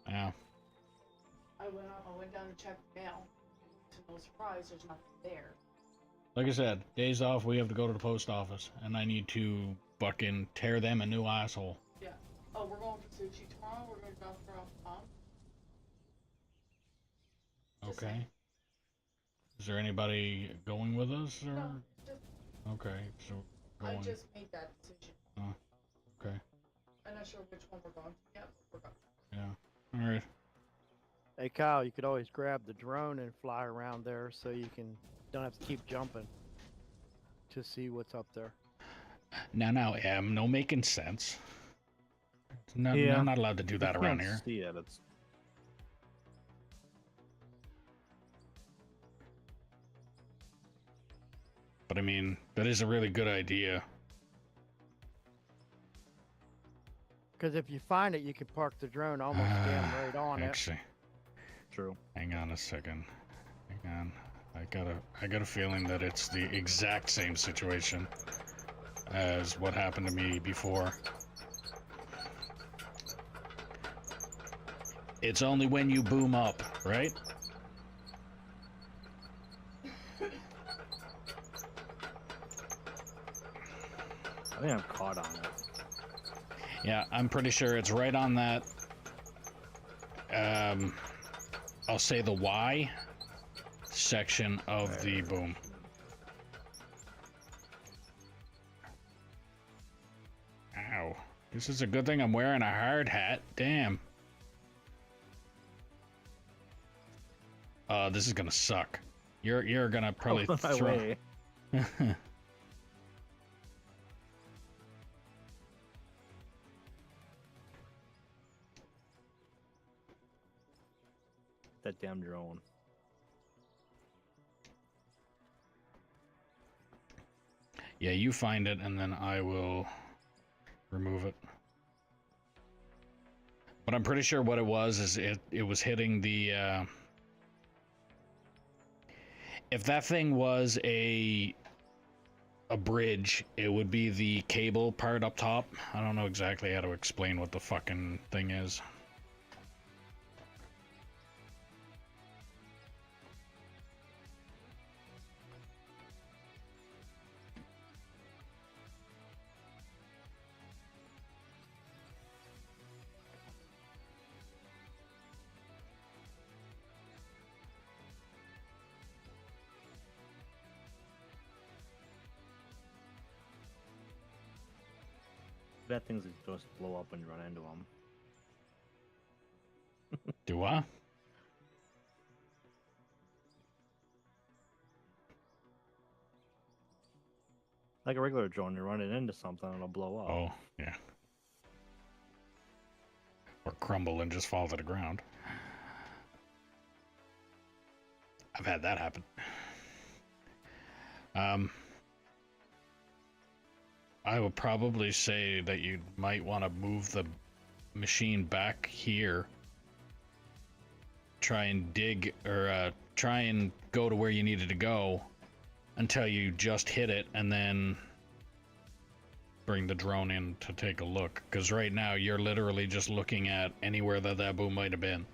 Yeah. I went down to check mail. To no surprise, there's nothing there. Like I said, days off, we have to go to the post office, and I need to fucking tear them a new asshole. Yeah. Oh, we're going for sushi tomorrow. We're going to drop her off Mom. Just Okay. saying. Is there anybody going with us, or? No, just, Okay, so going. I just made that decision. Okay. I'm not sure which one we're going to yet, but we're going. Yeah. All right. Hey Kyle, you could always grab the drone and fly around there so you don't have to keep jumping to see what's up there. Now, no making sense. No, Yeah. I'm not allowed to do that You around can't here. see it. It's But I mean, that is a really good idea. Because if you find it, you can park the drone almost damn right on it. Actually, true. hang on a second. Hang on. I got a feeling that it's the exact same situation as what happened to me before. It's only when you boom up, right? I think I'm caught on it. Yeah, I'm pretty sure it's right on that. I'll say the Y section of the boom. This is a good thing I'm wearing a hard hat. Damn. This is gonna suck. You're gonna probably On my throw. way. That damn drone. Yeah, you find it, and then I will remove it. But I'm pretty sure what it was is it was hitting the. If that thing was a bridge, it would be the cable part up top. I don't know exactly how to explain what the fucking thing is. That things that just blow up when you run into them. Do I? Like a regular drone, you're running into something, it'll blow up. Oh, yeah. Or crumble and just fall to the ground. I've had that happen. I would probably say that you might want to move the machine back here. Try and dig, or try and go to where you needed to go until you just hit it, and then bring the drone in to take a look. Because right now you're literally just looking at anywhere that boom might have been.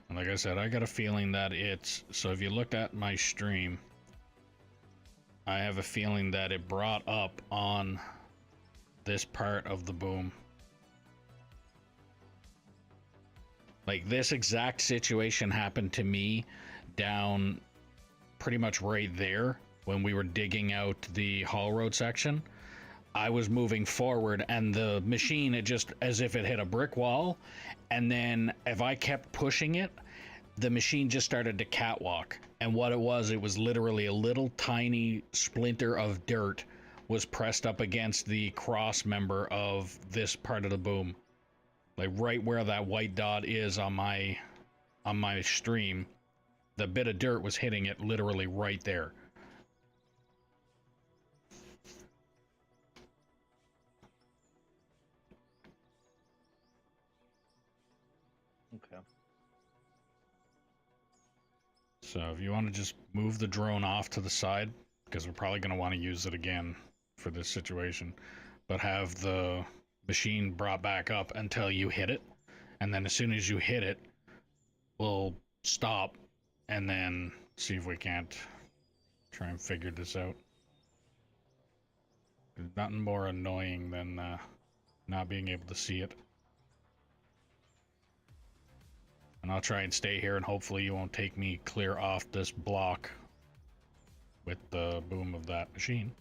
And like I said, I got a feeling that it's... So if you looked at my stream, I have a feeling that it brought up on this part of the boom. Like this exact situation happened to me down pretty much right there when we were digging out the haul road section. I was moving forward and the machine, it just as if it hit a brick wall. And then if I kept pushing it, the machine just started to catwalk. And what it was literally a little tiny splinter of dirt was pressed up against the cross member of this part of the boom. Like right where that white dot is on my stream, the bit of dirt was hitting it literally right there. Okay. So if you want to just move the drone off to the side, because we're probably going to want to use it again for this situation, but have the machine brought back up until you hit it, and then as soon as you hit it, we'll stop and then see if we can't try and figure this out. There's nothing more annoying than not being able to see it. And I'll try and stay here, and hopefully you won't take me clear off this block with the boom of that machine.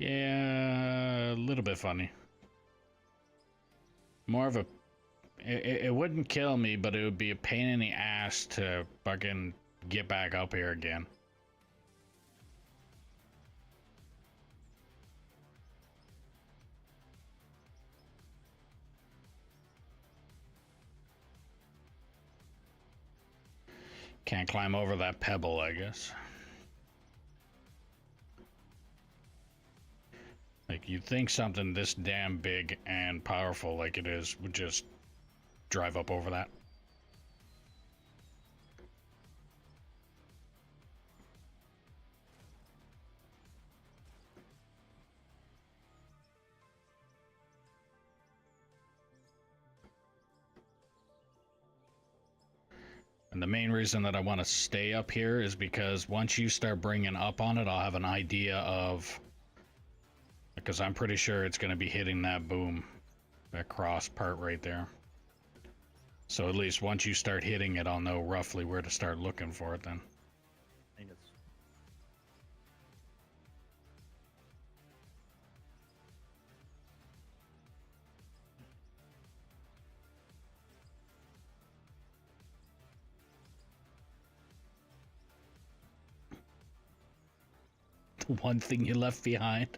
Yeah, a little bit funny. More of a... It wouldn't kill me, but it would be a pain in the ass to fucking get back up here again. Can't climb over that pebble, I guess. You'd think something this damn big and powerful like it is would just drive up over that. And the main reason that I want to stay up here is because once you start bringing up on it, I'll have an idea of... Because I'm pretty sure it's going to be hitting that boom, that cross part right there. So at least once you start hitting it, I'll know roughly where to start looking for it then. I think it's One thing you left behind.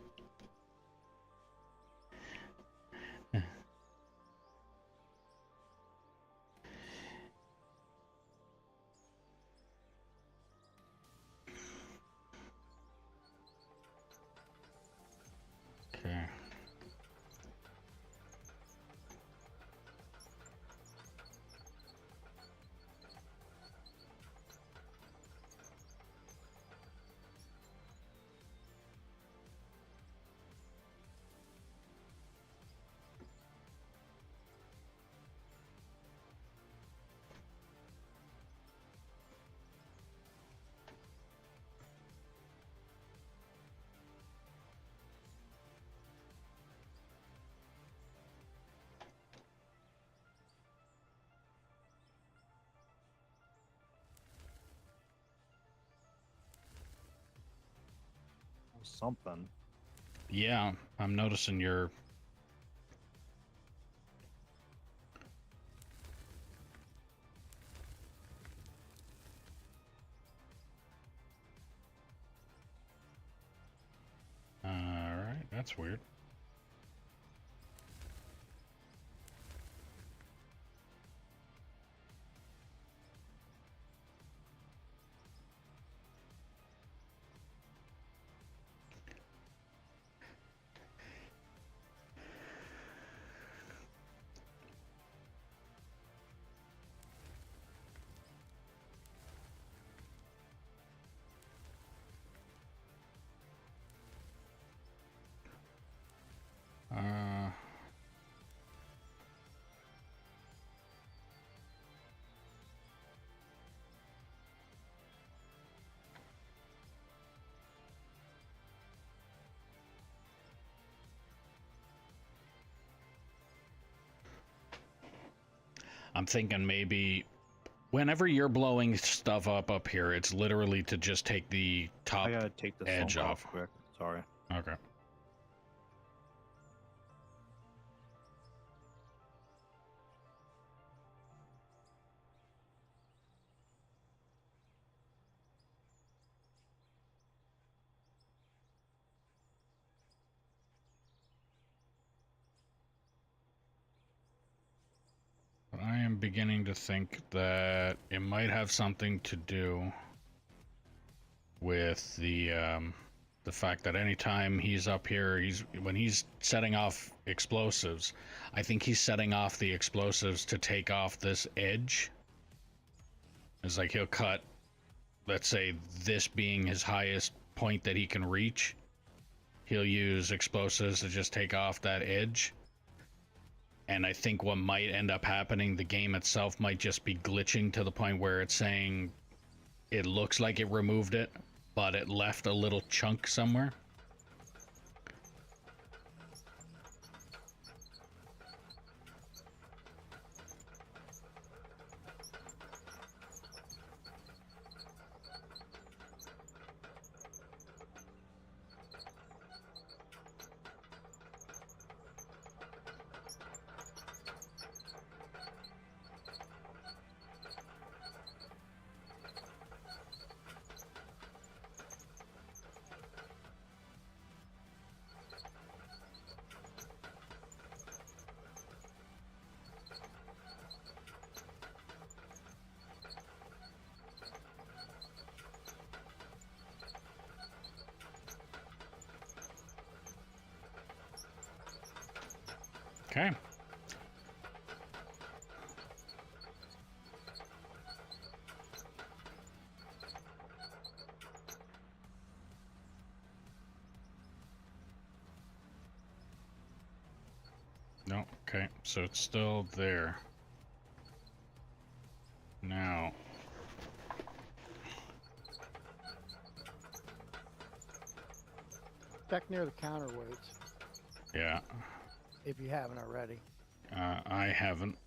Okay. something. Yeah, I'm noticing your... Alright, that's weird. I'm thinking maybe whenever you're blowing stuff up here, it's literally to just take the top I gotta take this edge link off. quick. Sorry. Okay. I am beginning to think that it might have something to do with the fact that anytime he's up here, when he's setting off explosives, I think he's setting off the explosives to take off this edge. It's like he'll cut, let's say this being his highest point that he can reach, he'll use explosives to just take off that edge. And I think what might end up happening, the game itself might just be glitching to the point where it's saying it looks like it removed it, but it left a little chunk somewhere. Okay. No, okay, so it's still there. Now, Check near the counterweights yeah, if you haven't already. I haven't.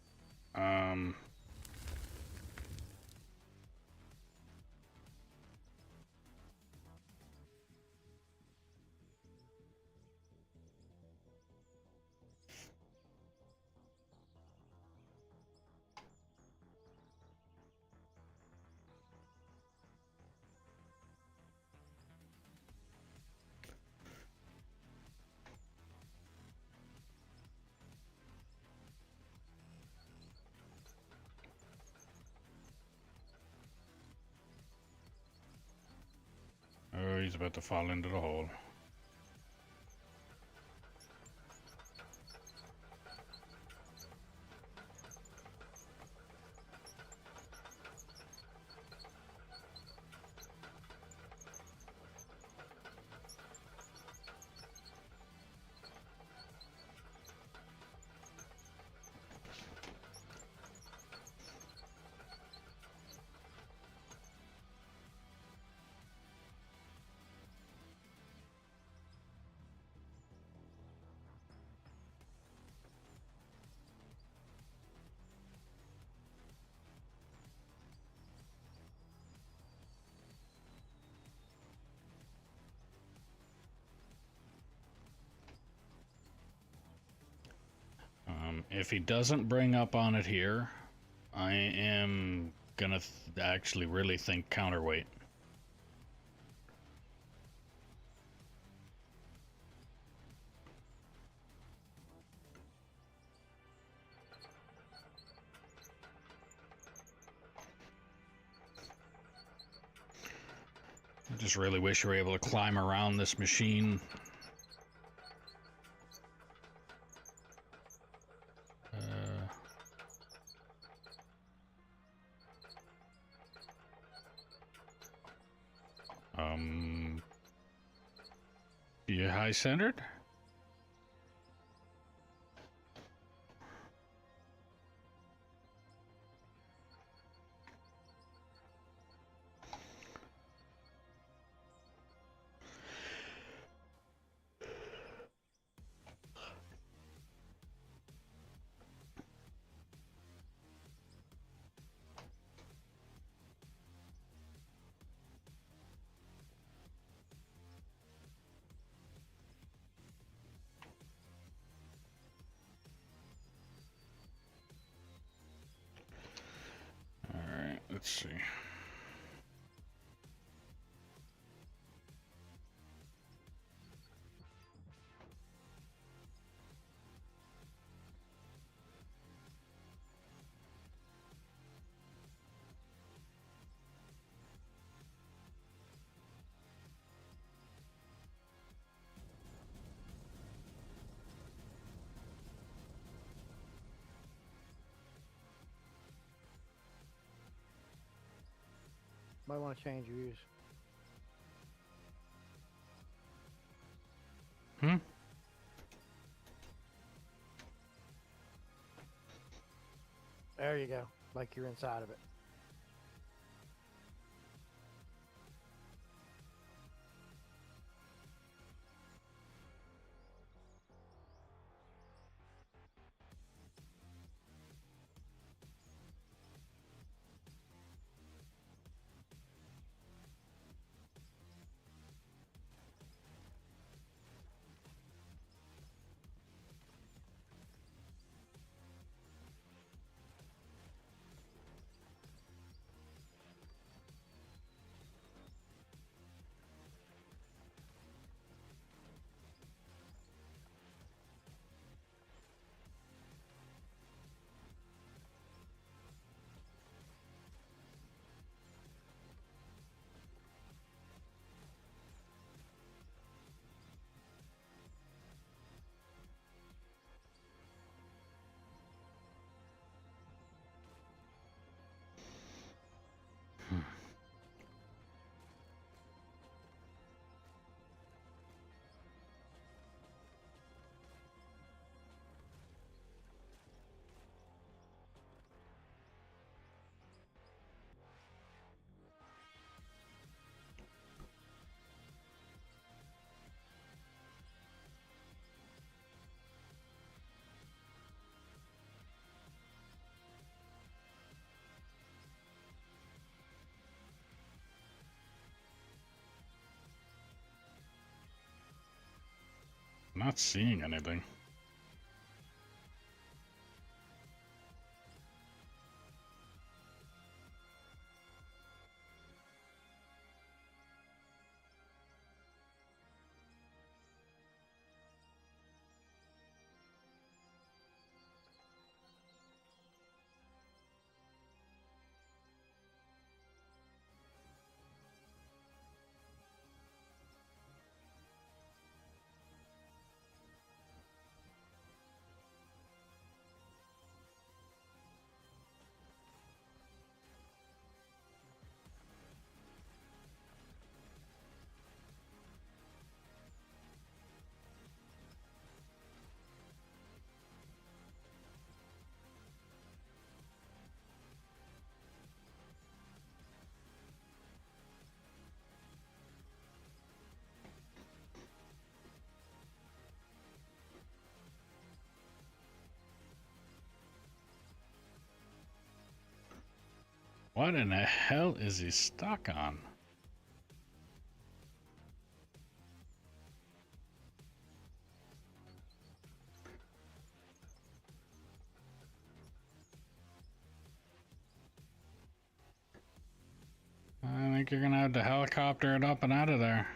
Oh, he's about to fall into the hole. If he doesn't bring up on it here, I am gonna actually really think counterweight. I just really wish you were able to climb around this machine. You high centered? Alright, let's see. Might want to change views. Hmm? There you go. Like you're inside of it. not seeing anything. What in the hell is he stuck on? I think you're gonna have to helicopter it up and out of there.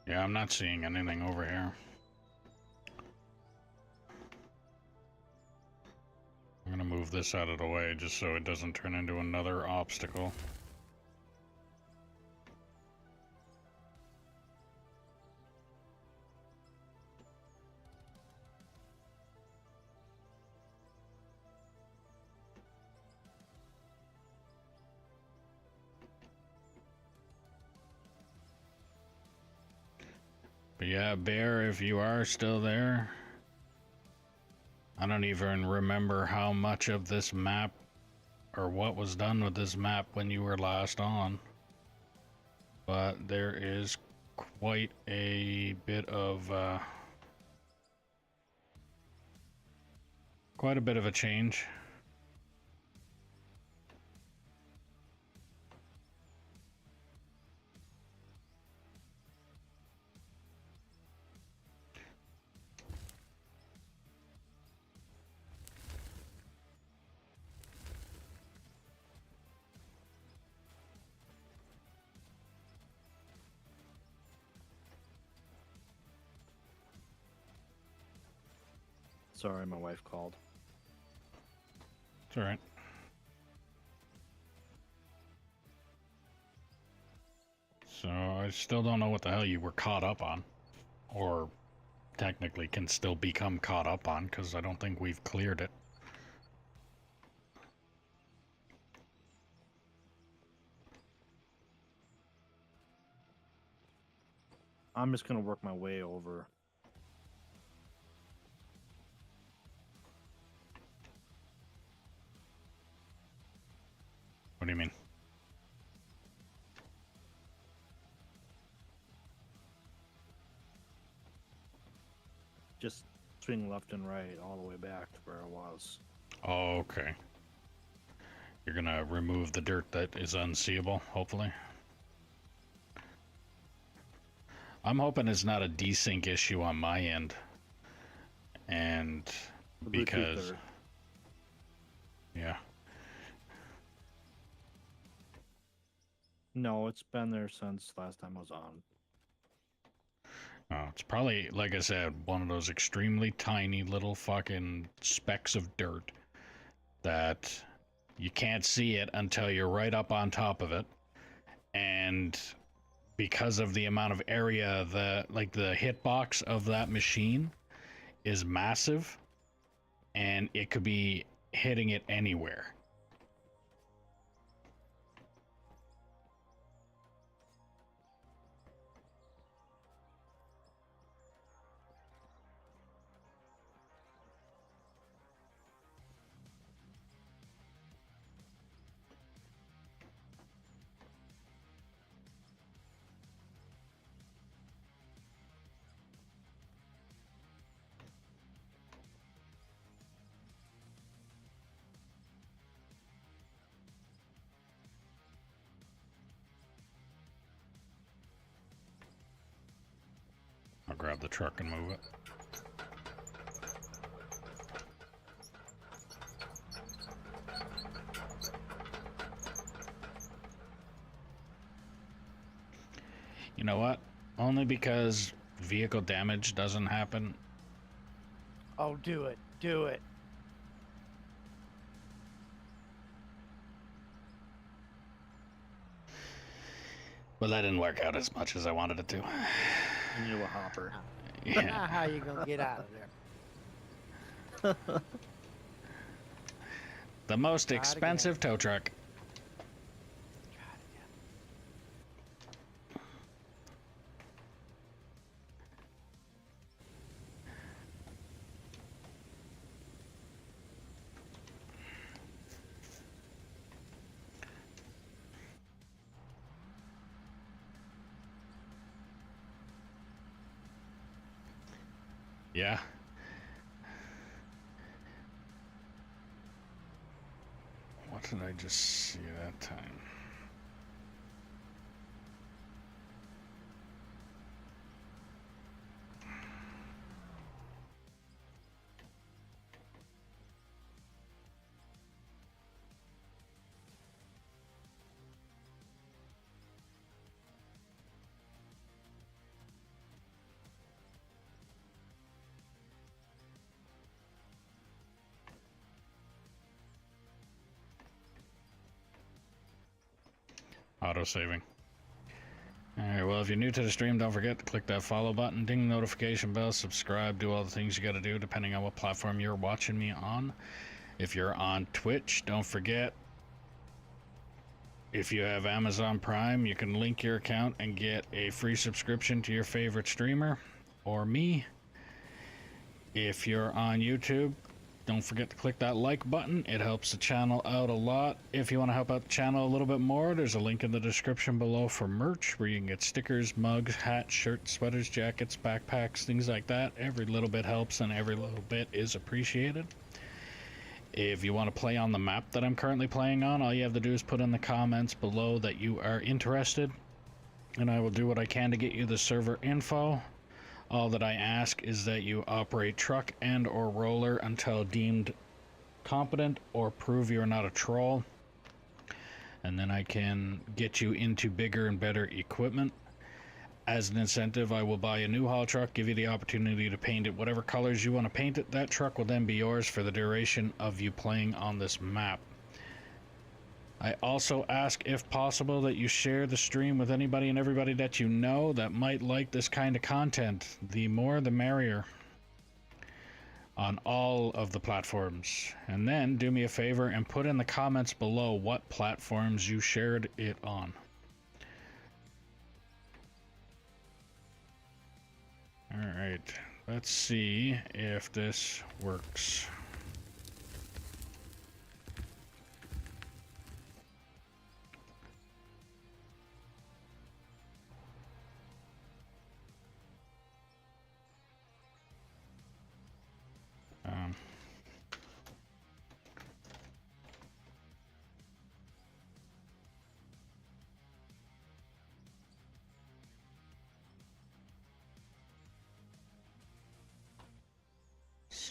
Yeah, I'm not seeing anything over here. I'm gonna move this out of the way just so it doesn't turn into another obstacle. But yeah, Bear, if you are still there, I don't even remember how much of this map or what was done with this map when you were last on. But there is quite a bit of a change. Sorry, my wife called. It's alright. So I still don't know what the hell you were caught up on. Or technically can still become caught up on, because I don't think we've cleared it. I'm just gonna work my way over. What do you mean? just swing left and right all the way back to where it was. Oh, okay. You're gonna remove the dirt that is unseeable, hopefully. I'm hoping it's not a desync issue on my end. And The Bluetooth because, dirt. yeah. No, it's been there since last time I was on. Oh, it's probably, like I said, one of those extremely tiny little fucking specks of dirt that you can't see it until you're right up on top of it. And because of the amount of area, the hitbox of that machine is massive, and it could be hitting it anywhere. I'll grab the truck and move it. You know what? Only because vehicle damage doesn't happen. Oh, do it. Do it. Well, that didn't work out as much as I wanted it to. You need a hopper. Yeah. Now how you gonna get out of there? The most Try it expensive tow truck. Try it again. Yeah. What did I just see that time? Auto saving. Alright, well, if you're new to the stream, don't forget to click that follow button, ding the notification bell, subscribe, do all the things you gotta do depending on what platform you're watching me on. If you're on Twitch, don't forget, if you have Amazon Prime, you can link your account and get a free subscription to your favorite streamer or me. If you're on YouTube, don't forget to click that like button. It helps the channel out a lot. If you want to help out the channel a little bit more, there's a link in the description below for merch where you can get stickers, mugs, hats, shirts, sweaters, jackets, backpacks, things like that. Every little bit helps and every little bit is appreciated. If you want to play on the map that I'm currently playing on, all you have to do is put in the comments below that you are interested, and I will do what I can to get you the server info. All that I ask is that you operate truck and or roller until deemed competent or prove you're not a troll. And then I can get you into bigger and better equipment. As an incentive, I will buy a new haul truck, give you the opportunity to paint it whatever colors you want to paint it. That truck will then be yours for the duration of you playing on this map. I also ask, if possible, that you share the stream with anybody and everybody that you know that might like this kind of content. The more, the merrier. On all of the platforms. And then do me a favor and put in the comments below what platforms you shared it on. Alright, let's see if this works.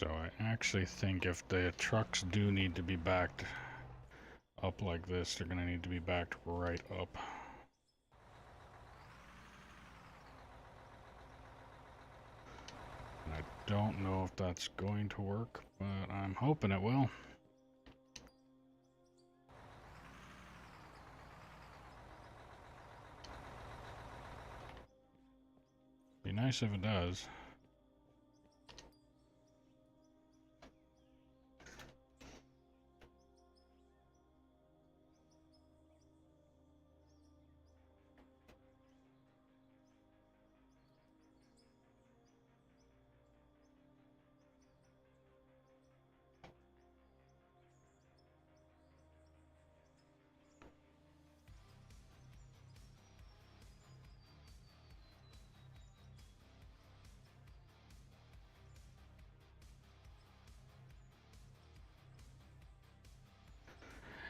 So I actually think if the trucks do need to be backed up like this, they're gonna need to be backed right up. And I don't know if that's going to work, but I'm hoping it will. Be nice if it does.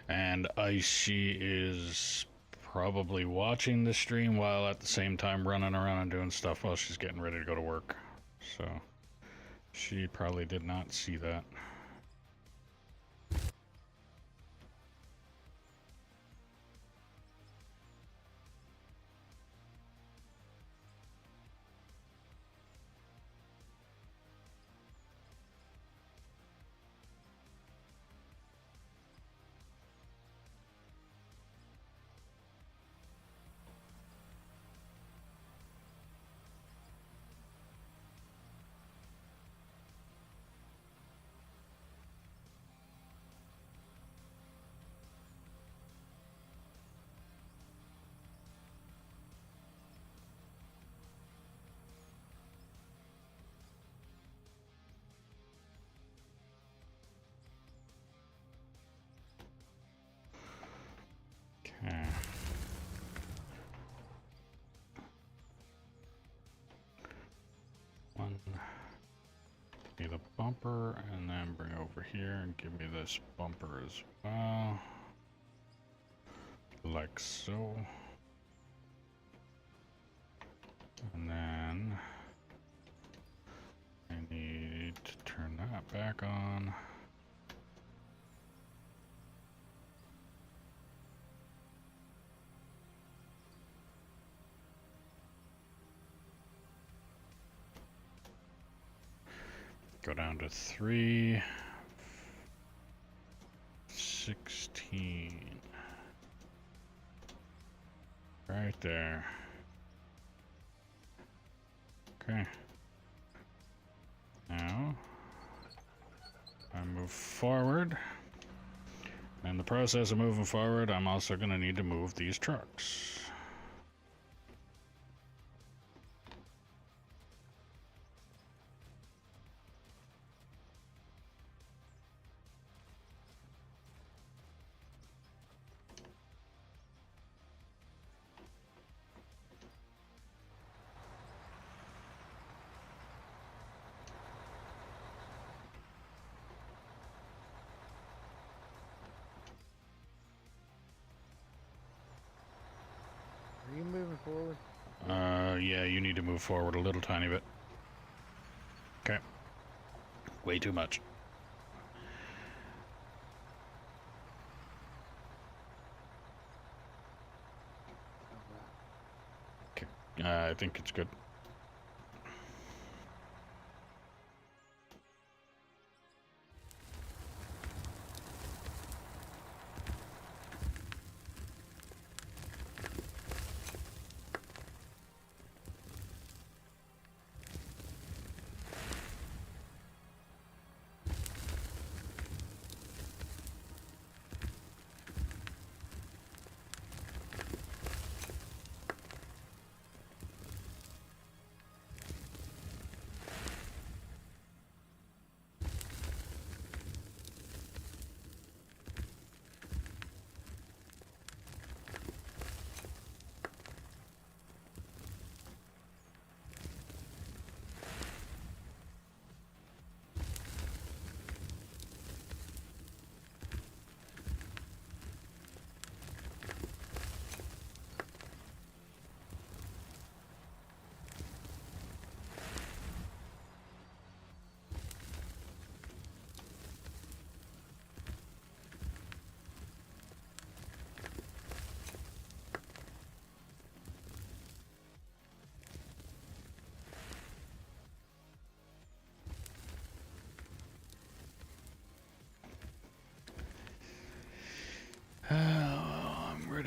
And Icy is probably watching the stream while at the same time running around and doing stuff while she's getting ready to go to work. So she probably did not see that. Okay. One. Need a bumper, and then bring over here and give me this bumper as well. Like so. And then I need to turn that back on. Go down to 3, 16. Right there. Okay. Now, I move forward. In the process of moving forward, I'm also going to need to move these trucks. Are you moving forward? Yeah, you need to move forward a little tiny bit. Okay. Way too much. Okay. I think it's good.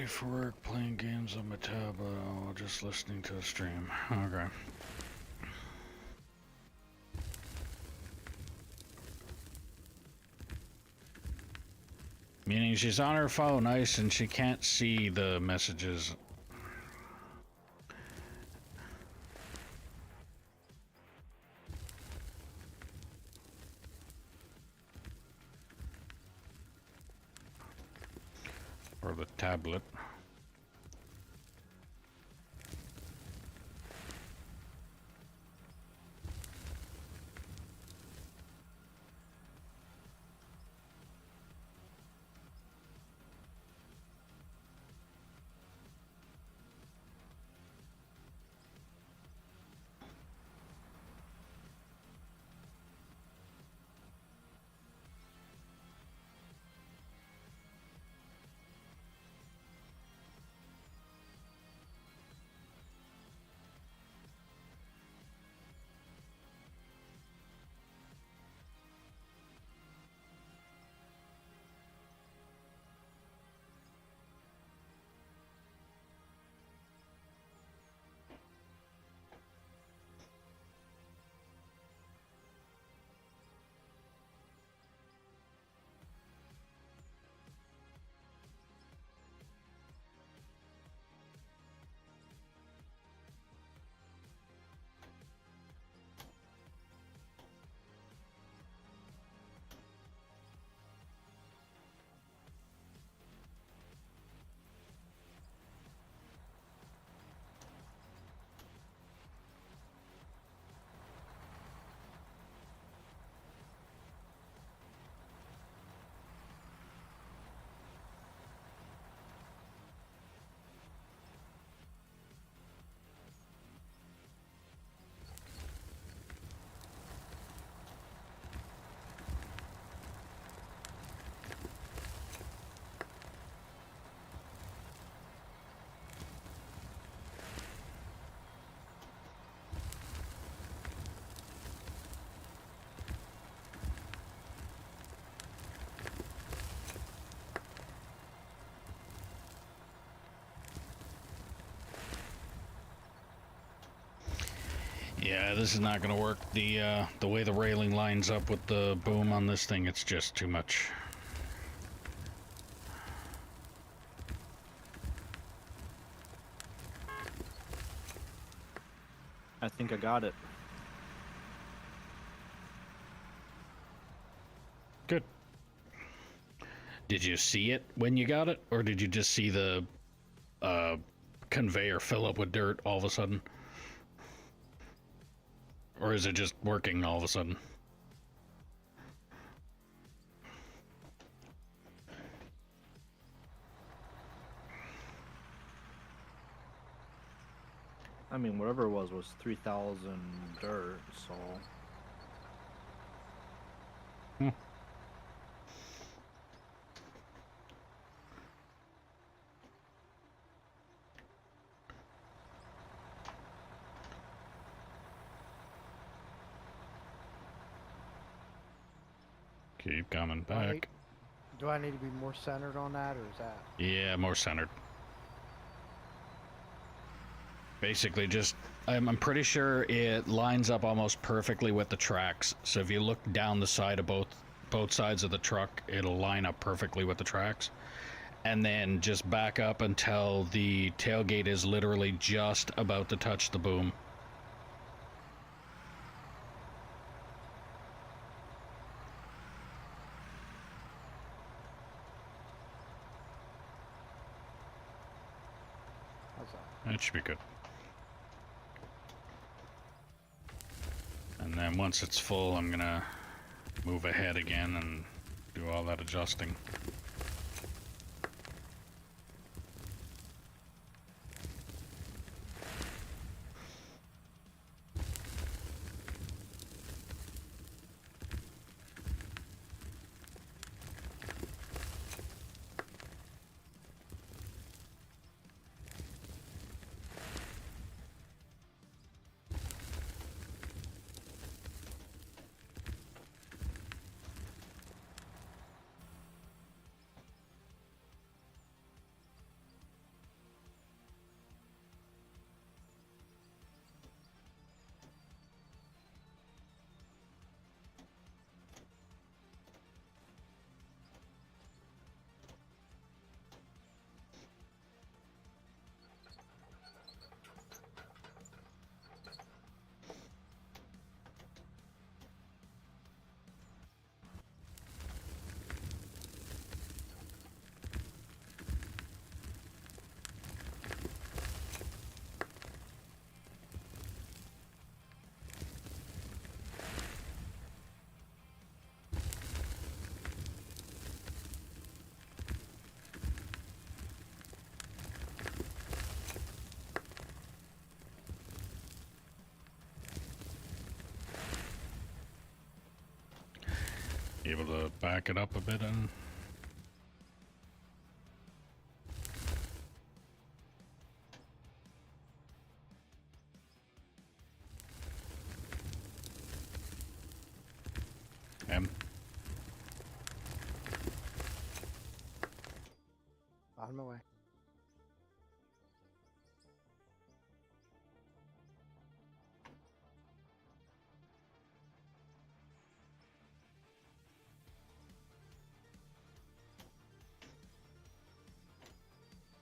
ready for work, playing games on my tablet, or just listening to the stream. Okay. Meaning she's on her phone, nice, and she can't see the messages. Or the tablet. Yeah, this is not gonna work. The way the railing lines up with the boom on this thing, it's just too much. I think I got it. Good. Did you see it when you got it, or did you just see the conveyor fill up with dirt all of a sudden? Or is it just working all of a sudden? I mean, whatever it was 3,000 dirt, so... Keep coming back. Do I need to be more centered on that, or is that? Yeah, more centered. Basically, just I'm pretty sure it lines up almost perfectly with the tracks. So if you look down the side of both sides of the truck, it'll line up perfectly with the tracks. And then just back up until the tailgate is literally just about to touch the boom. How's that? That should be good. And then once it's full, I'm gonna move ahead again and do all that adjusting. able to back it up a bit and... M. On my way.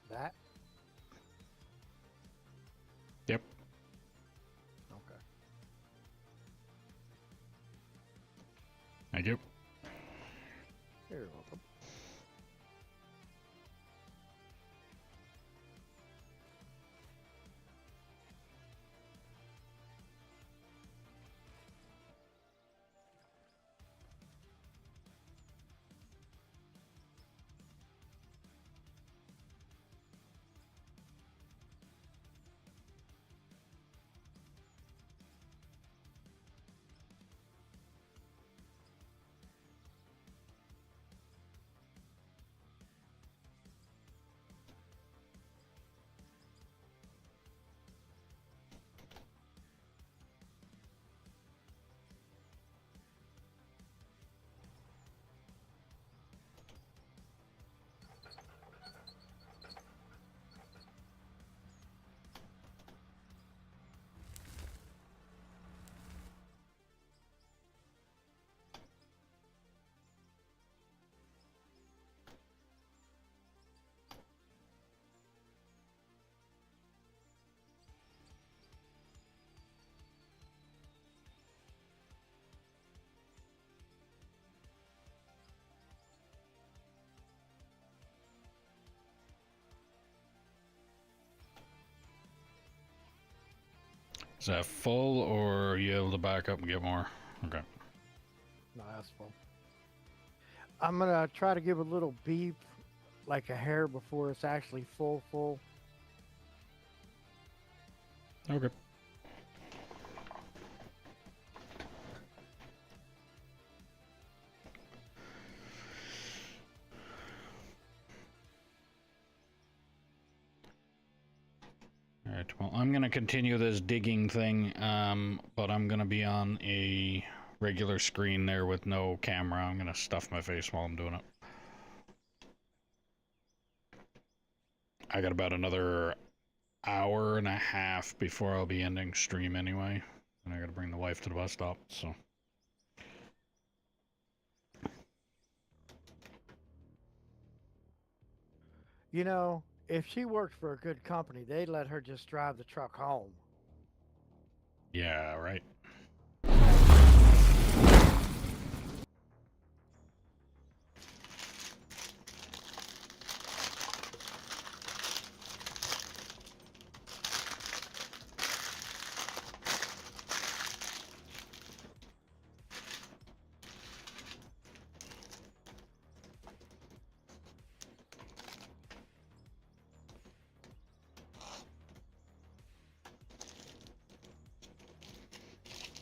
That? Yep. Okay. Thank you. You're welcome. Is that full, or are you able to back up and get more? Okay. No, that's full. I'm gonna try to give a little beep, like a hair, before it's actually full. Okay. Alright, well, I'm gonna continue this digging thing, but I'm gonna be on a regular screen there with no camera. I'm gonna stuff my face while I'm doing it. I got about another hour and a half before I'll be ending stream anyway. And I gotta bring the wife to the bus stop, so. You know, if she worked for a good company, they'd let her just drive the truck home. Yeah, right.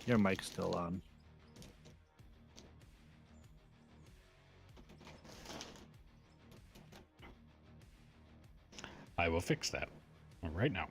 Your mic's still on. I will fix that right now.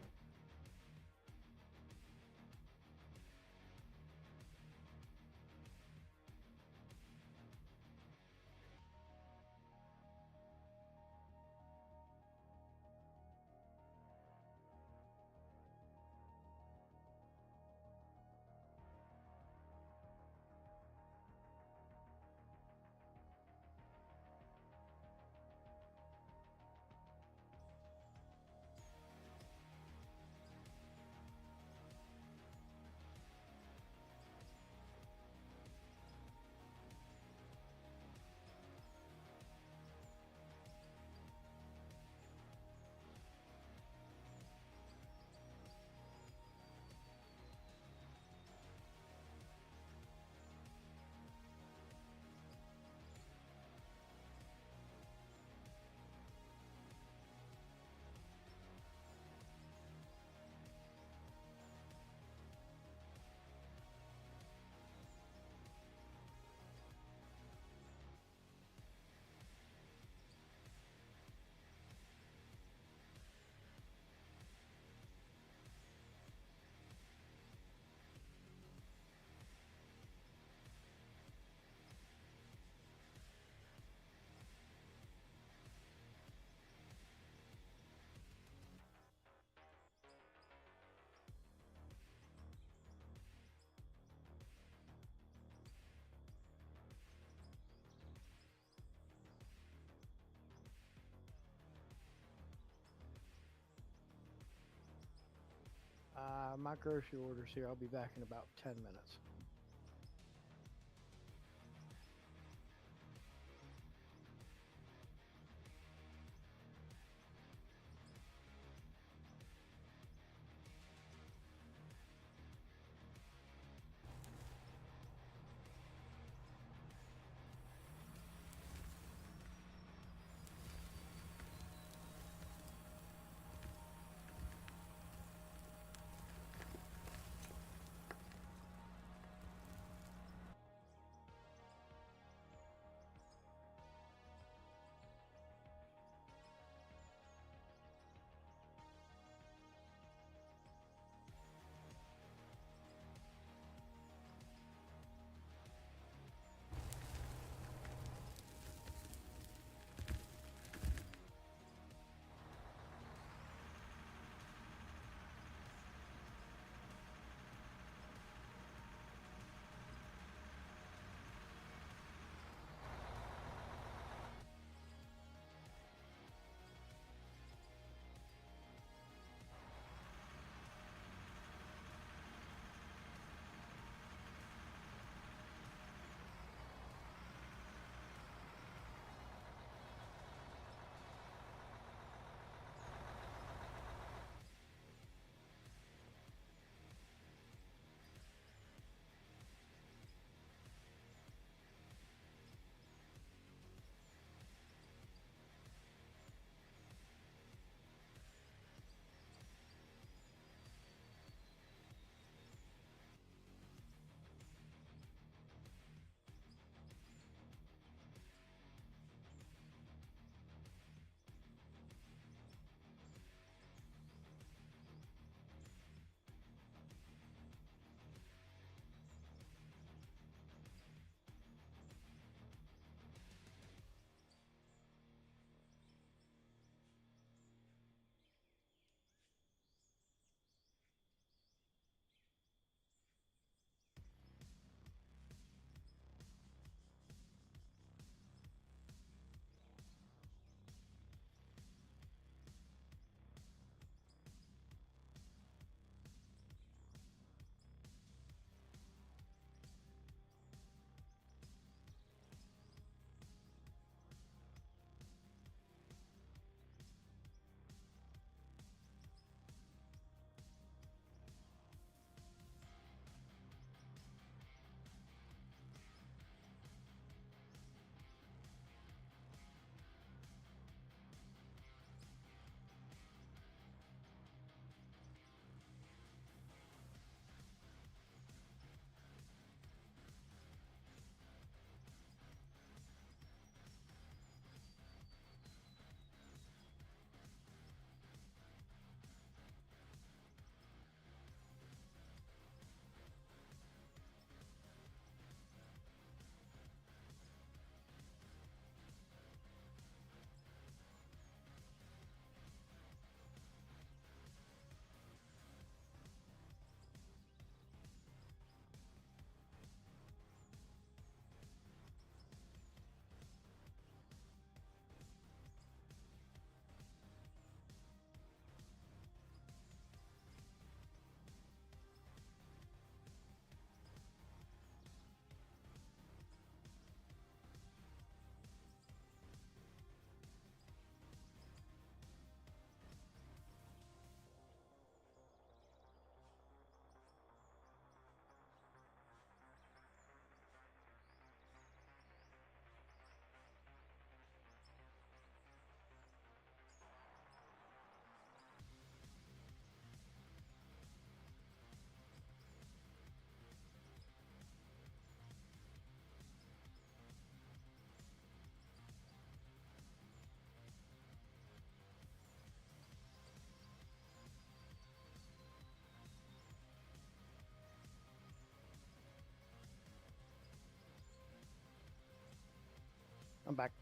My grocery order's here. I'll be back in about 10 minutes. I'm back.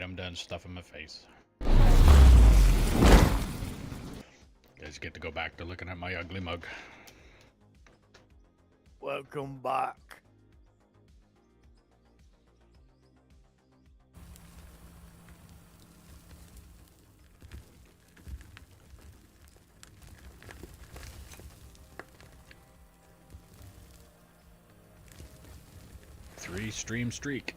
Alright, I'm done stuffing my face. Guys get to go back to looking at my ugly mug. Welcome back. Three stream streak.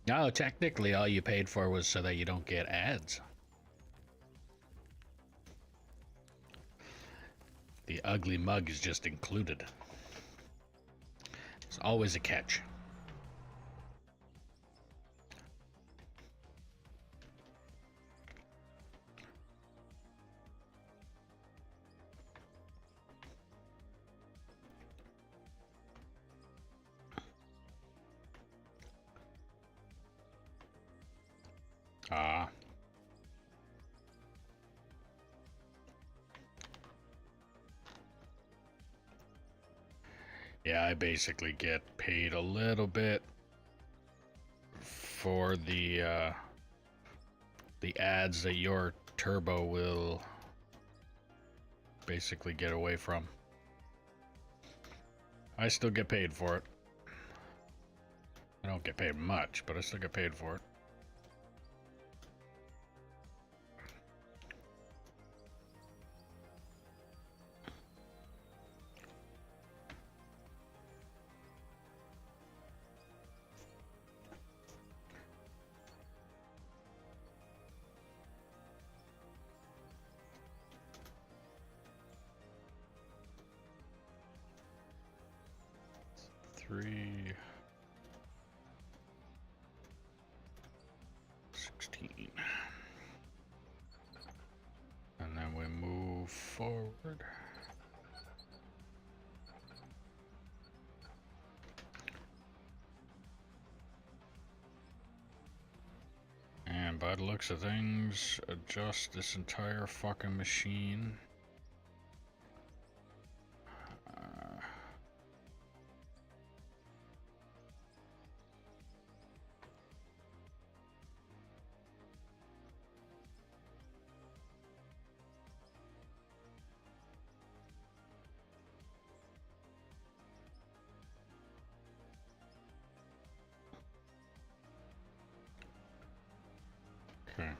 No, technically all you paid for was so that you don't get ads. The ugly mug is just included. There's always a catch. Ah. Yeah, I basically get paid a little bit for the ads that your turbo will basically get away from. I still get paid for it. I don't get paid much, but I still get paid for it. Three, 16. And then we move forward. And by the looks of things, adjust this entire fucking machine. Okay.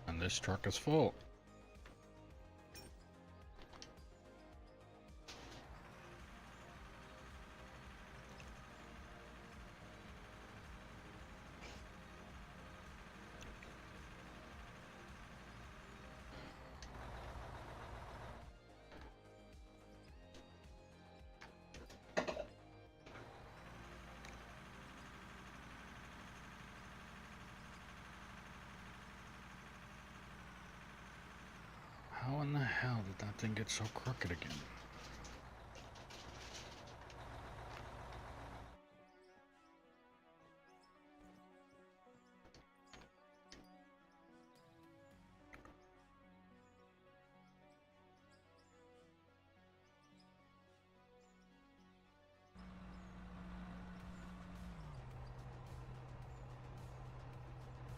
And this truck is full. How in the hell did that thing get so crooked again?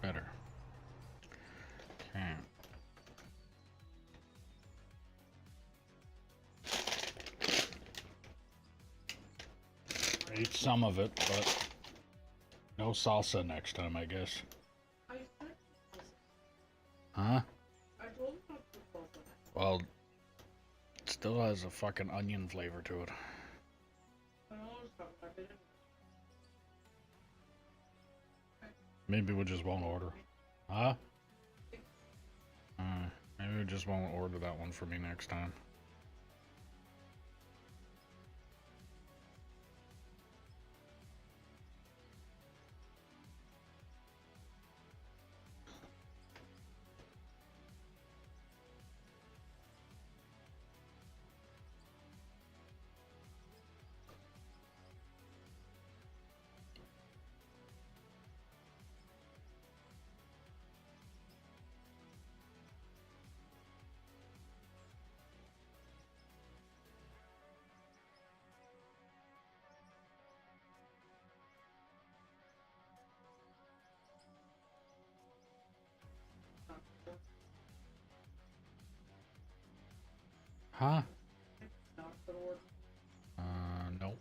Better. Okay. Ate some of it, but No salsa next time, I guess. I said, Huh? I told him not to close it. Well, it still has a fucking onion flavor to it. I know something, I didn't. Maybe we just won't order. Huh? Maybe we just won't order that one for me next time. Huh? Not for the word. No.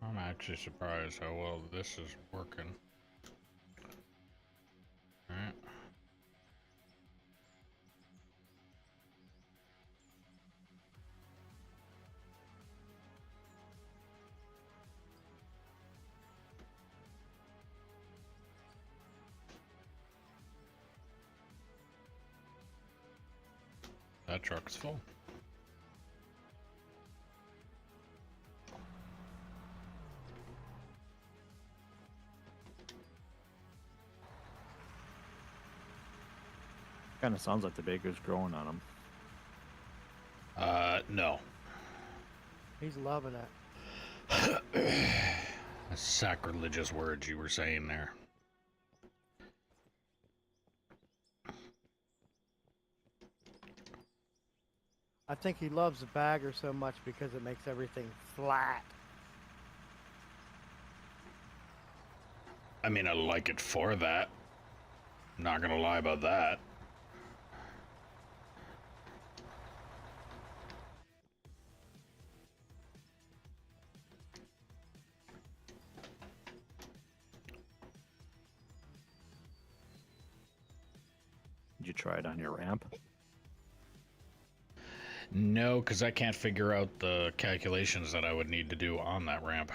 I'm actually surprised how well this is working. Alright. That truck's full. Kind of sounds like the baker's growing on him. No. He's loving it. That's sacrilegious words you were saying there. I think he loves the bagger so much because it makes everything flat. I mean, I like it for that. Not gonna lie about that. Did you try it on your ramp? No, because I can't figure out the calculations that I would need to do on that ramp.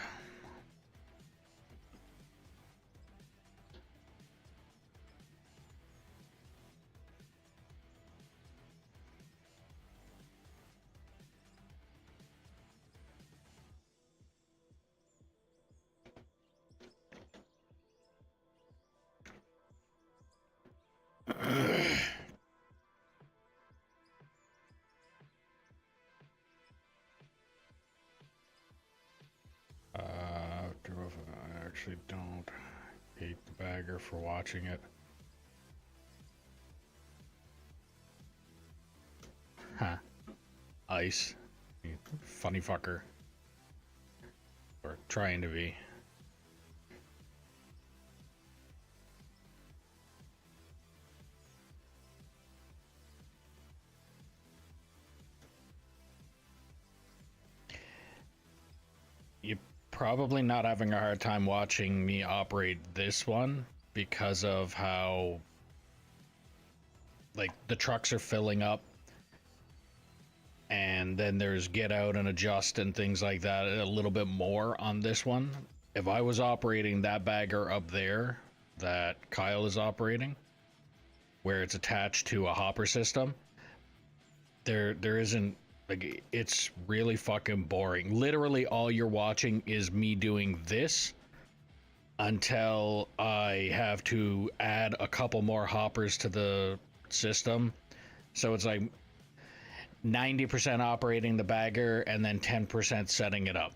I actually don't hate the bagger for watching it. Huh. Ice. You funny fucker. Or trying to be. probably not having a hard time watching me operate this one because of how, like, the trucks are filling up, and then there's get out and adjust and things like that a little bit more on this one. If I was operating that bagger up there that Kyle is operating, where it's attached to a hopper system, there isn't, like, it's really fucking boring. Literally all you're watching is me doing this until I have to add a couple more hoppers to the system. So it's like 90% operating the bagger and then 10% setting it up.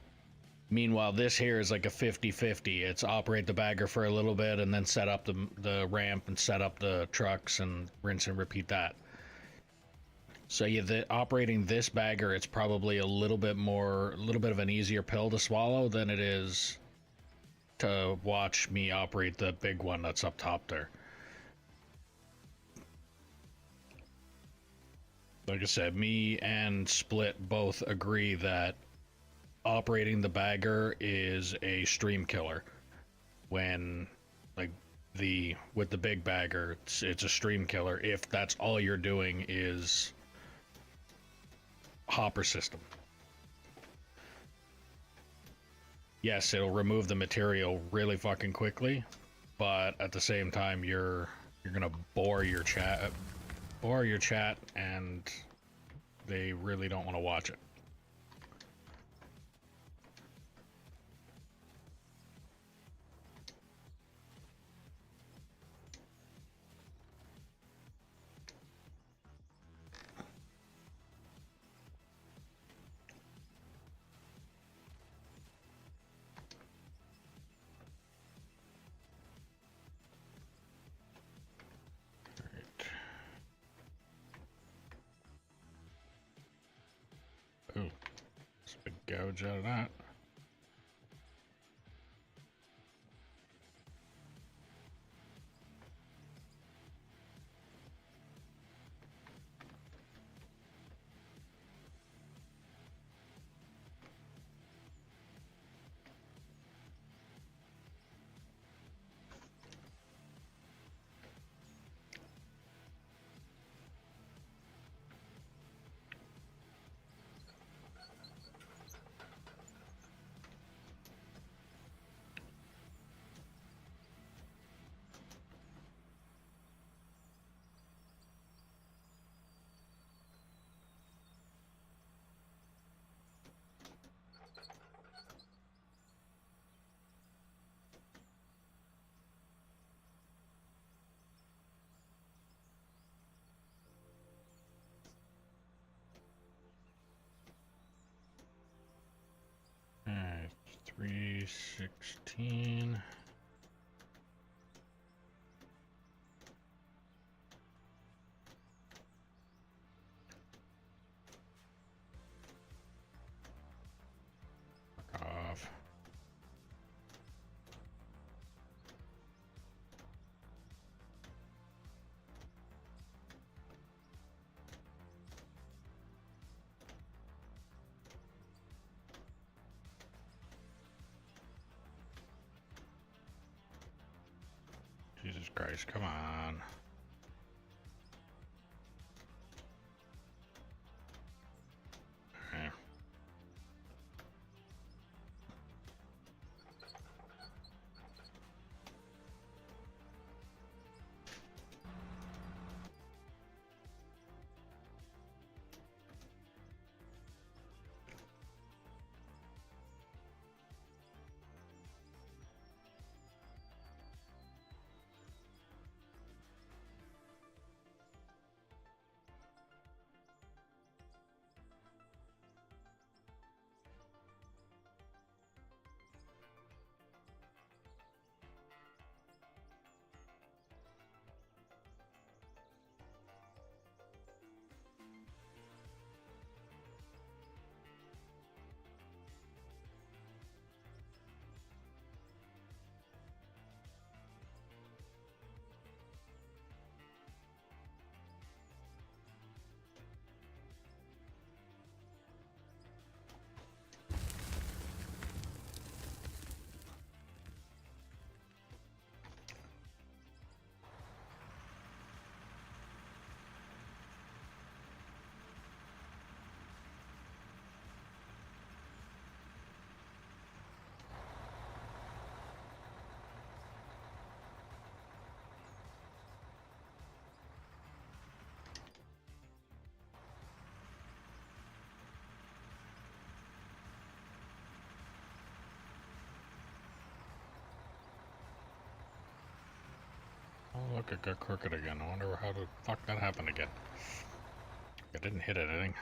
Meanwhile, this here is like a 50-50. It's operate the bagger for a little bit and then set up the ramp and set up the trucks and rinse and repeat that. So yeah, operating this bagger, it's probably a little bit of an easier pill to swallow than it is to watch me operate the big one that's up top there. Like I said, me and Split both agree that operating the bagger is a stream killer. When, like, with the big bagger, it's a stream killer if that's all you're doing is hopper system. Yes, it'll remove the material really fucking quickly, but at the same time you're gonna bore your chat, and they really don't want to watch it. Ooh, let's big gouge out of that. Alright, 316. Fuck off. Jesus Christ, come on. Okay. look, it got crooked again. I wonder how the fuck that happened again. I didn't hit anything.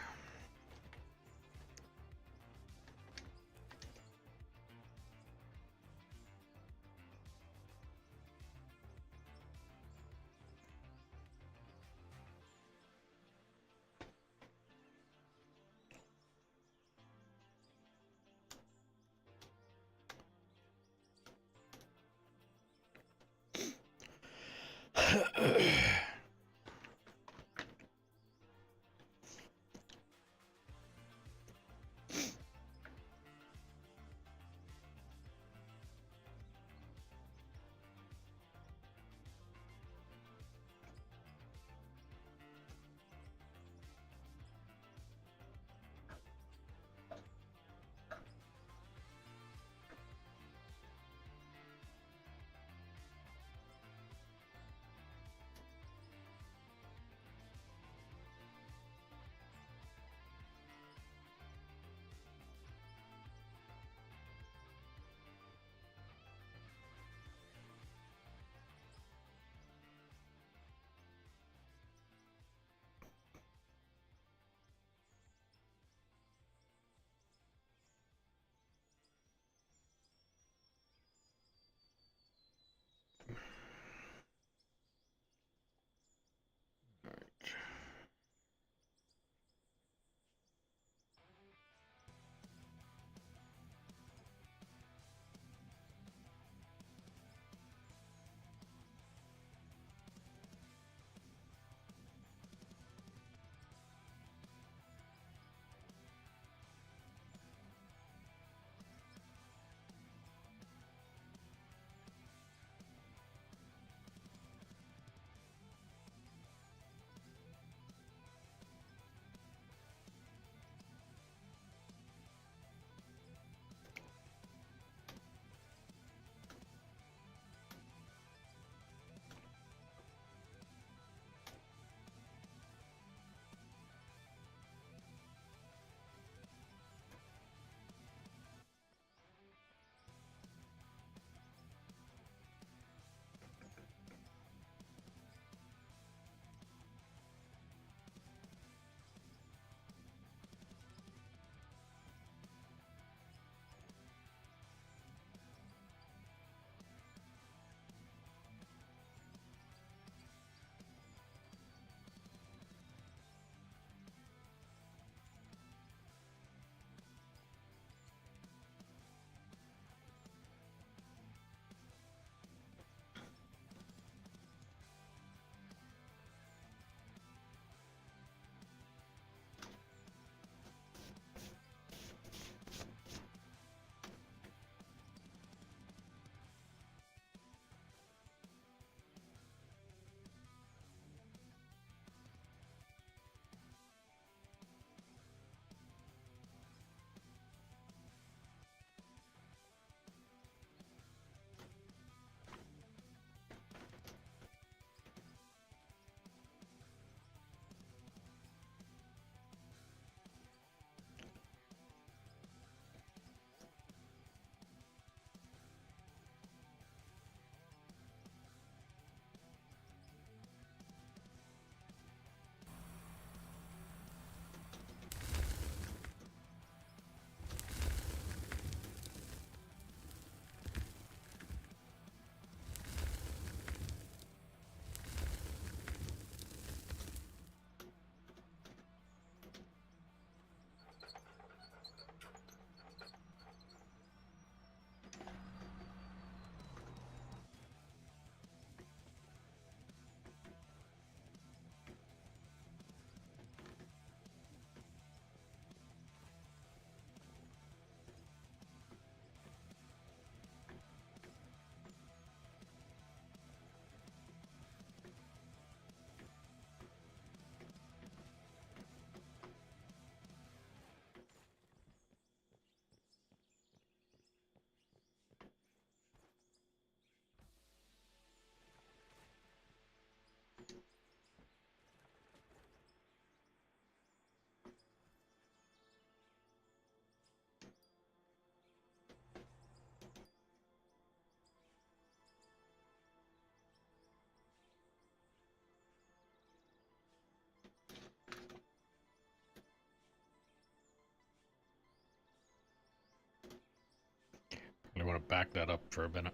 back that up for a minute.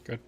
Good.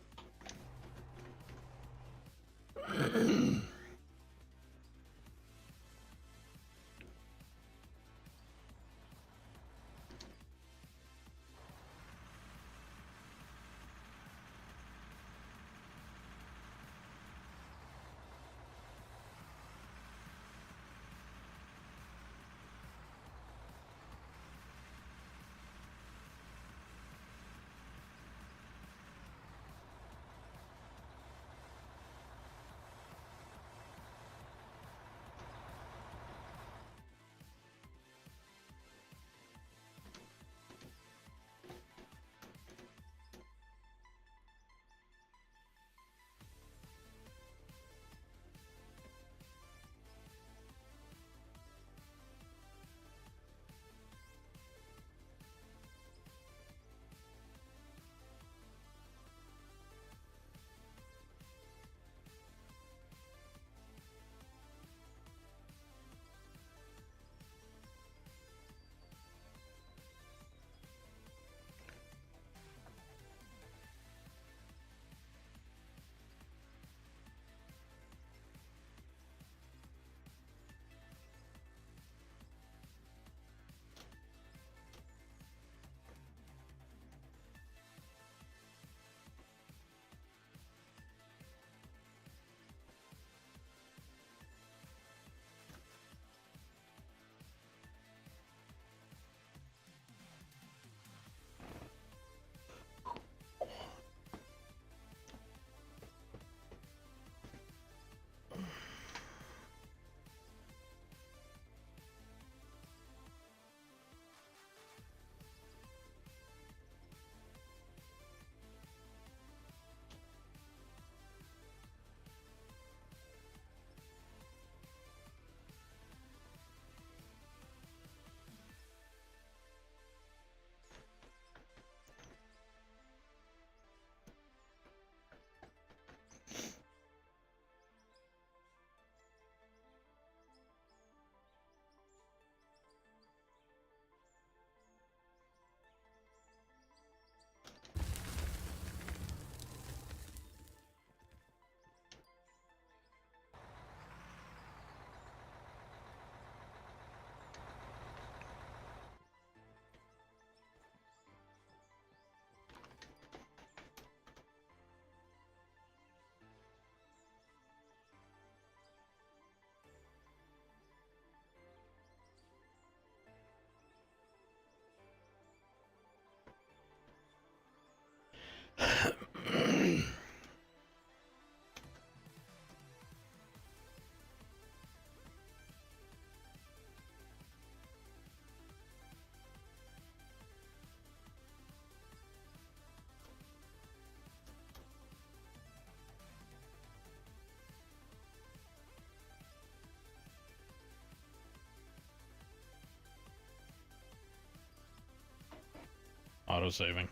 Auto-saving.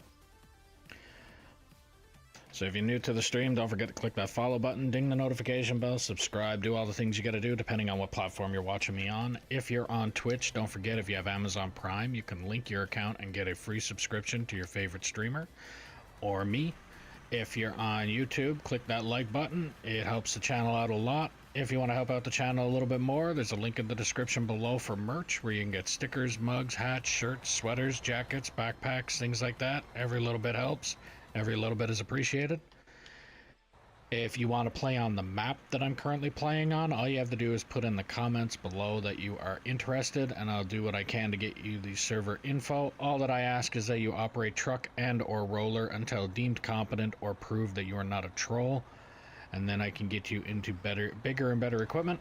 So if you're new to the stream, don't forget to click that follow button, ding the notification bell, subscribe, do all the things you gotta do depending on what platform you're watching me on. If you're on Twitch, don't forget if you have Amazon Prime, you can link your account and get a free subscription to your favorite streamer or me. If you're on YouTube, click that like button. It helps the channel out a lot. If you want to help out the channel a little bit more, there's a link in the description below for merch where you can get stickers, mugs, hats, shirts, sweaters, jackets, backpacks, things like that. Every little bit helps. Every little bit is appreciated. If you want to play on the map that I'm currently playing on, all you have to do is put in the comments below that you are interested, and I'll do what I can to get you the server info. All that I ask is that you operate truck and or roller until deemed competent or prove that you are not a troll, and then I can get you into bigger and better equipment.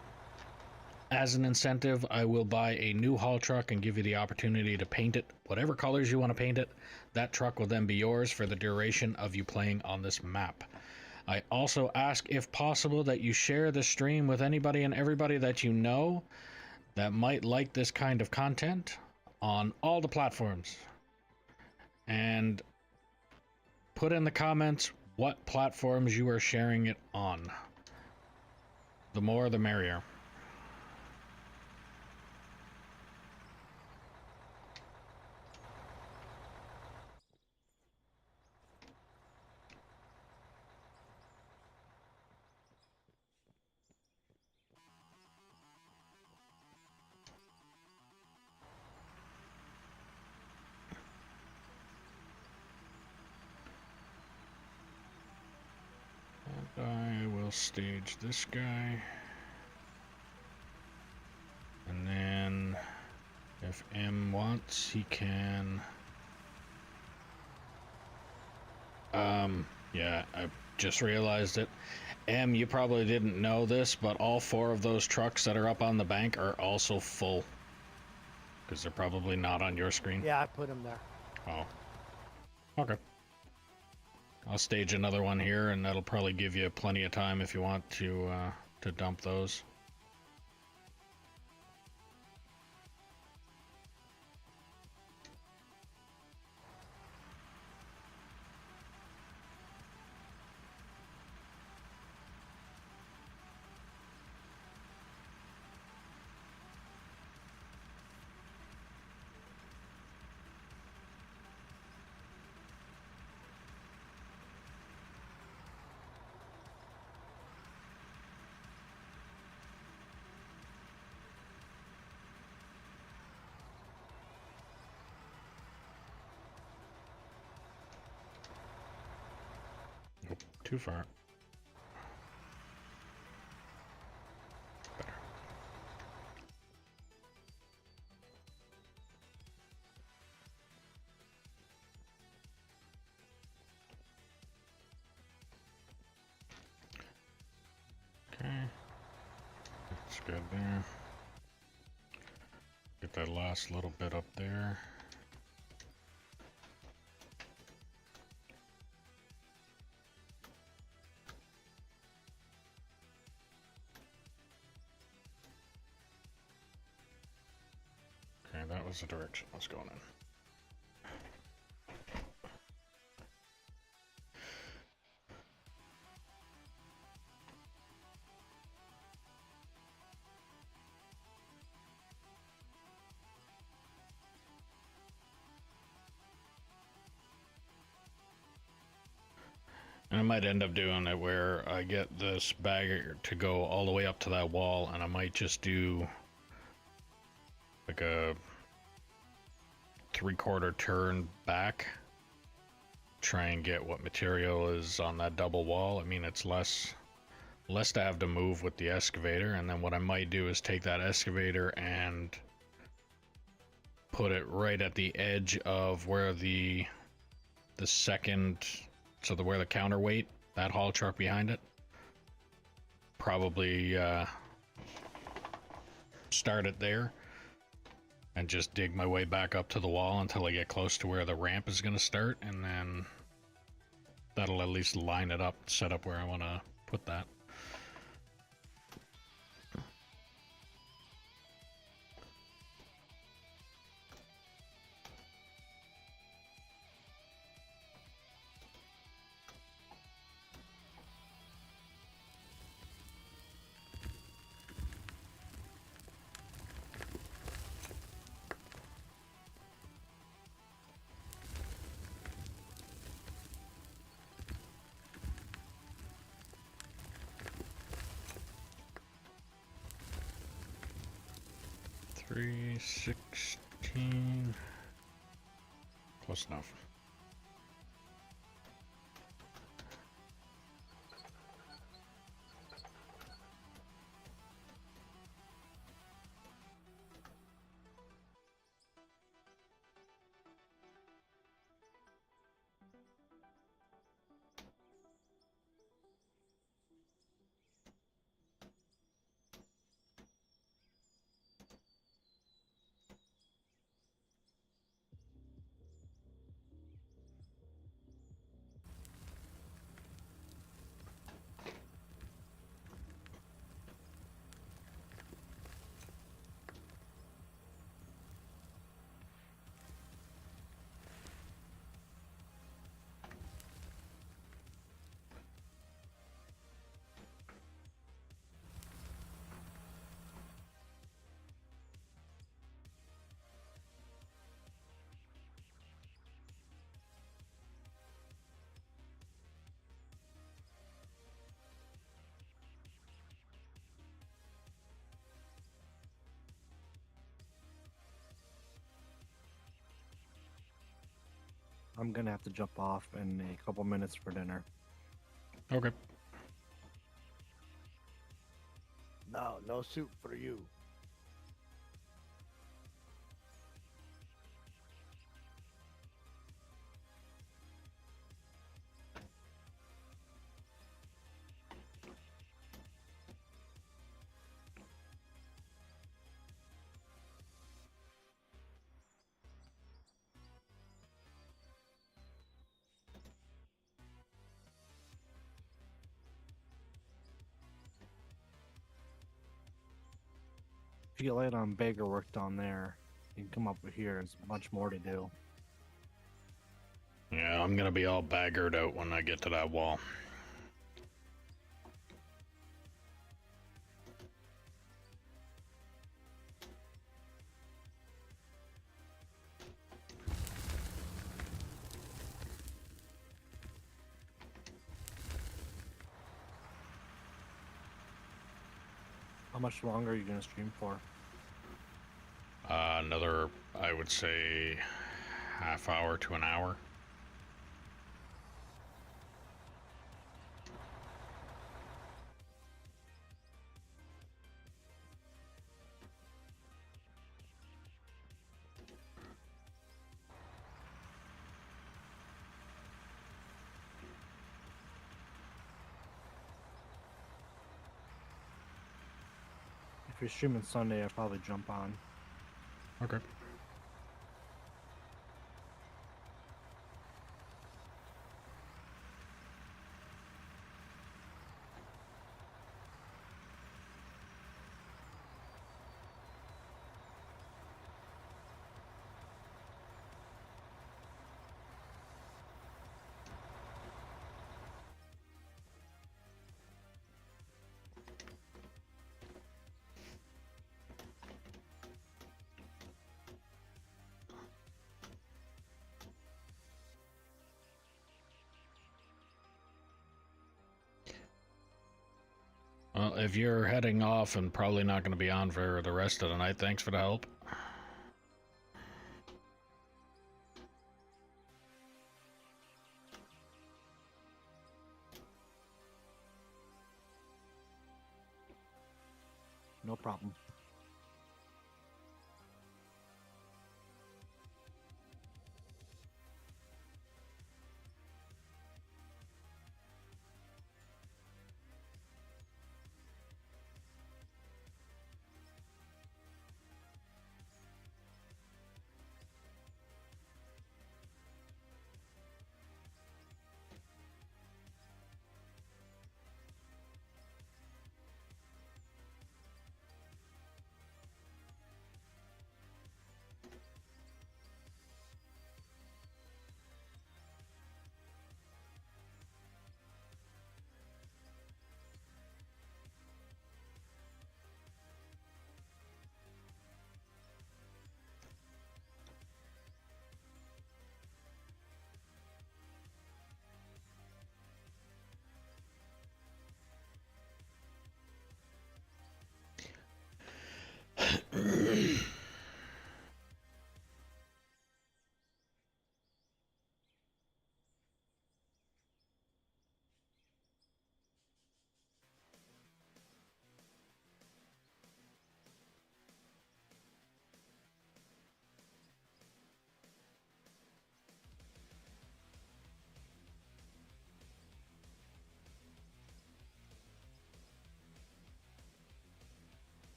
As an incentive, I will buy a new haul truck and give you the opportunity to paint it whatever colors you want to paint it. That truck will then be yours for the duration of you playing on this map. I also ask, if possible, that you share the stream with anybody and everybody that you know that might like this kind of content on all the platforms. And put in the comments what platforms you are sharing it on. The more, the merrier. I will stage this guy. And then if M wants, he can... yeah, I just realized it. M, you probably didn't know this, but all 4 of those trucks that are up on the bank are also full. Because they're probably not on your screen. Yeah, I put him there. Oh. Okay. I'll stage another one here, and that'll probably give you plenty of time if you want to dump those. Nope, too far. Better. Okay. That's good there. Get that last little bit up there. Okay, that was the direction I was going in. And I might end up doing it where I get this bagger to go all the way up to that wall, and I might just do like a 3/4 turn back. Try and get what material is on that double wall. I mean, it's less to have to move with the excavator, and then what I might do is take that excavator and put it right at the edge of where the second, so where the counterweight, that haul truck behind it, probably start it there and just dig my way back up to the wall until I get close to where the ramp is going to start, and then that'll at least line it up, set up where I want to put that. $316. Close enough. I'm gonna have to jump off in a couple minutes for dinner. Okay. No, no soup for you. If you get light on beggar work down there, you can come up here. There's much more to do. Yeah, I'm gonna be all baggered out when I get to that wall. How much longer are you gonna stream for? Another, I would say, half hour to an hour. If you're streaming Sunday, I'll probably jump on. Okay. Well, if you're heading off and probably not going to be on for the rest of the night, thanks for the help. No problem.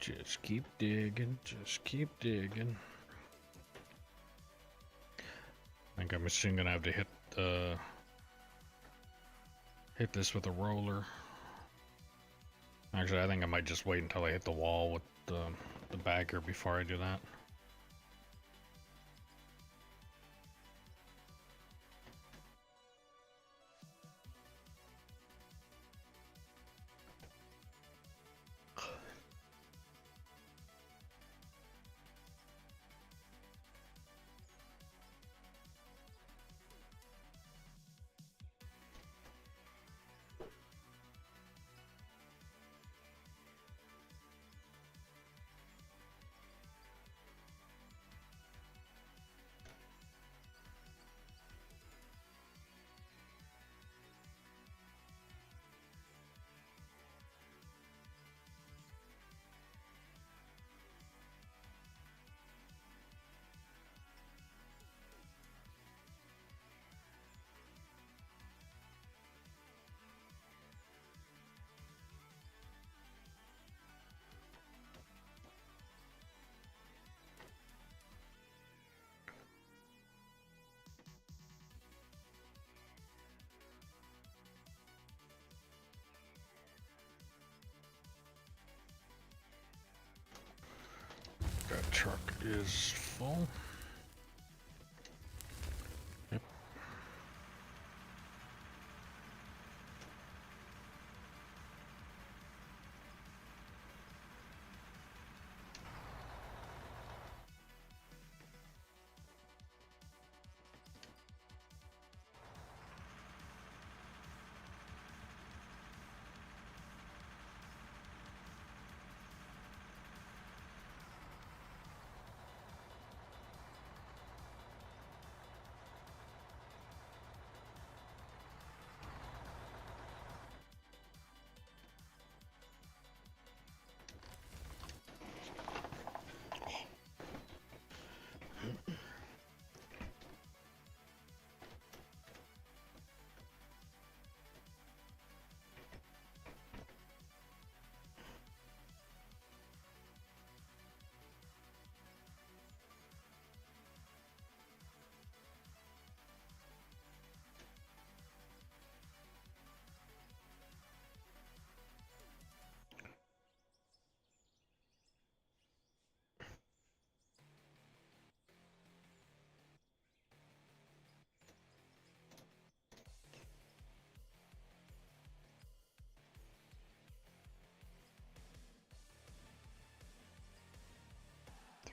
Just keep digging, just keep digging. I think I'm soon gonna have to hit this with a roller. Actually, I think I might just wait until I hit the wall with the bagger before I do that. That truck is full. Yep.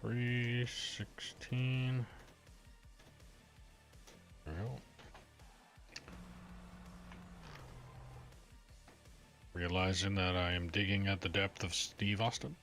$316. Well, realizing that I am digging at the depth of Steve Austin.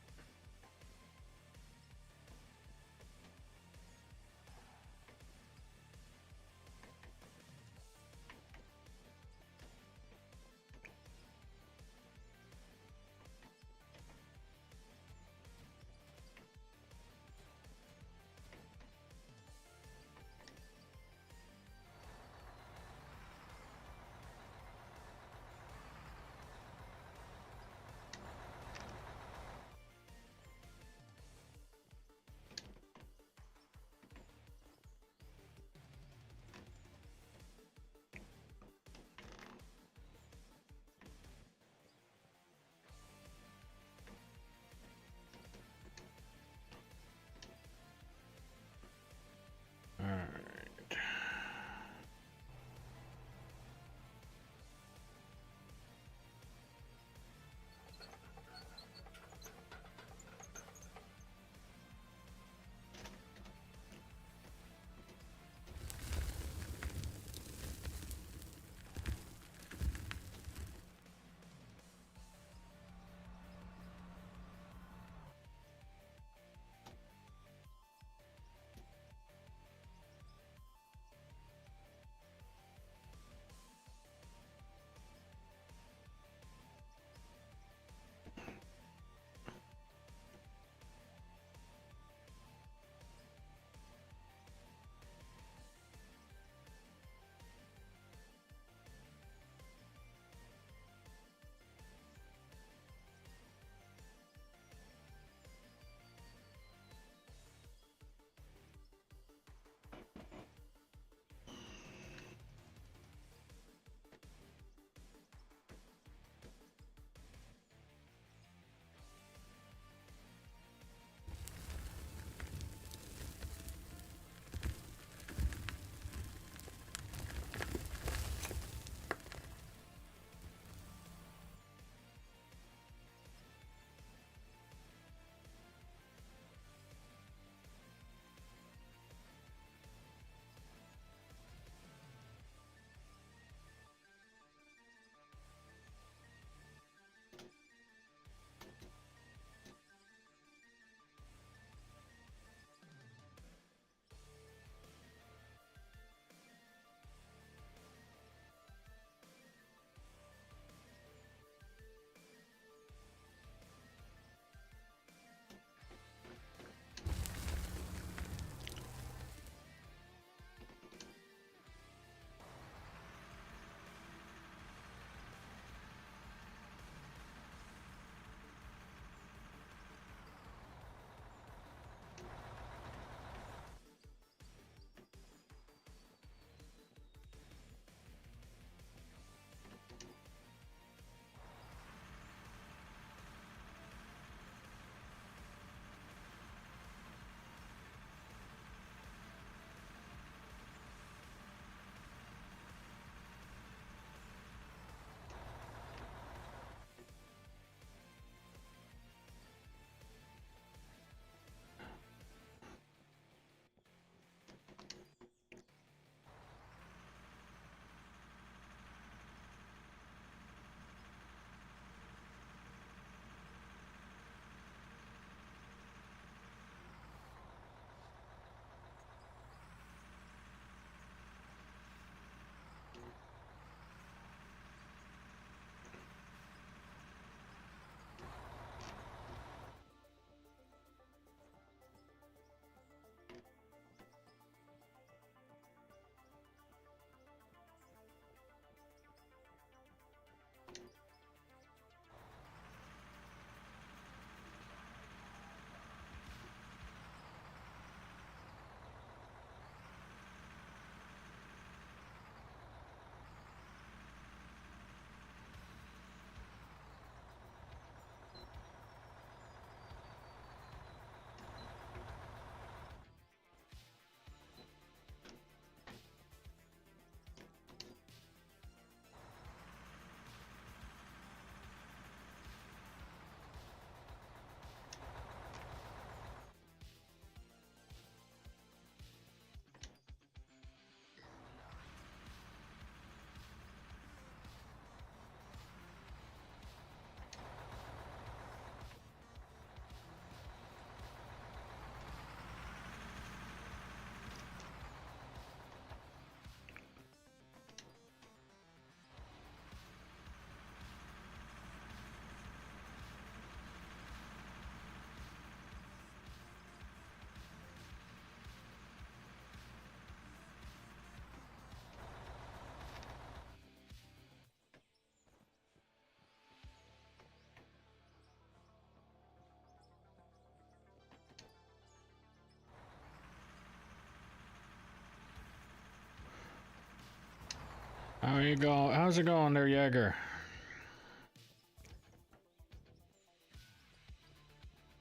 How you go? How's it going there, Jaeger?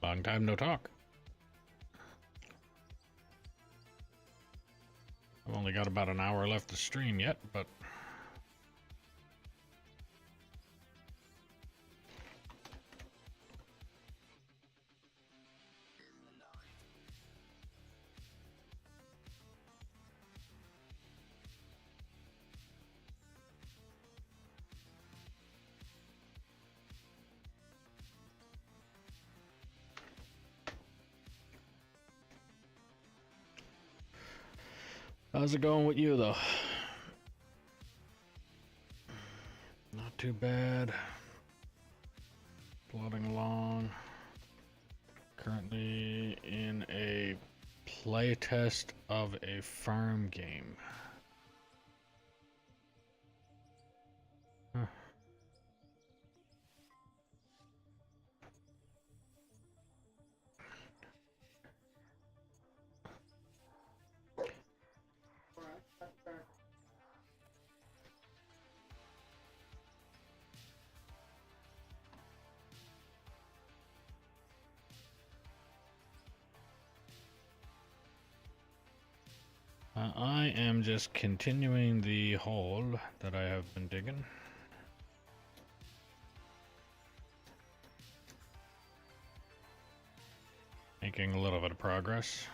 Long time no talk. I've only got about an hour left to stream yet, but how's it going with you, though? Not too bad. Plodding along. Currently in a playtest of a farm game. Huh. I am just continuing the hole that I have been digging. Making a little bit of progress.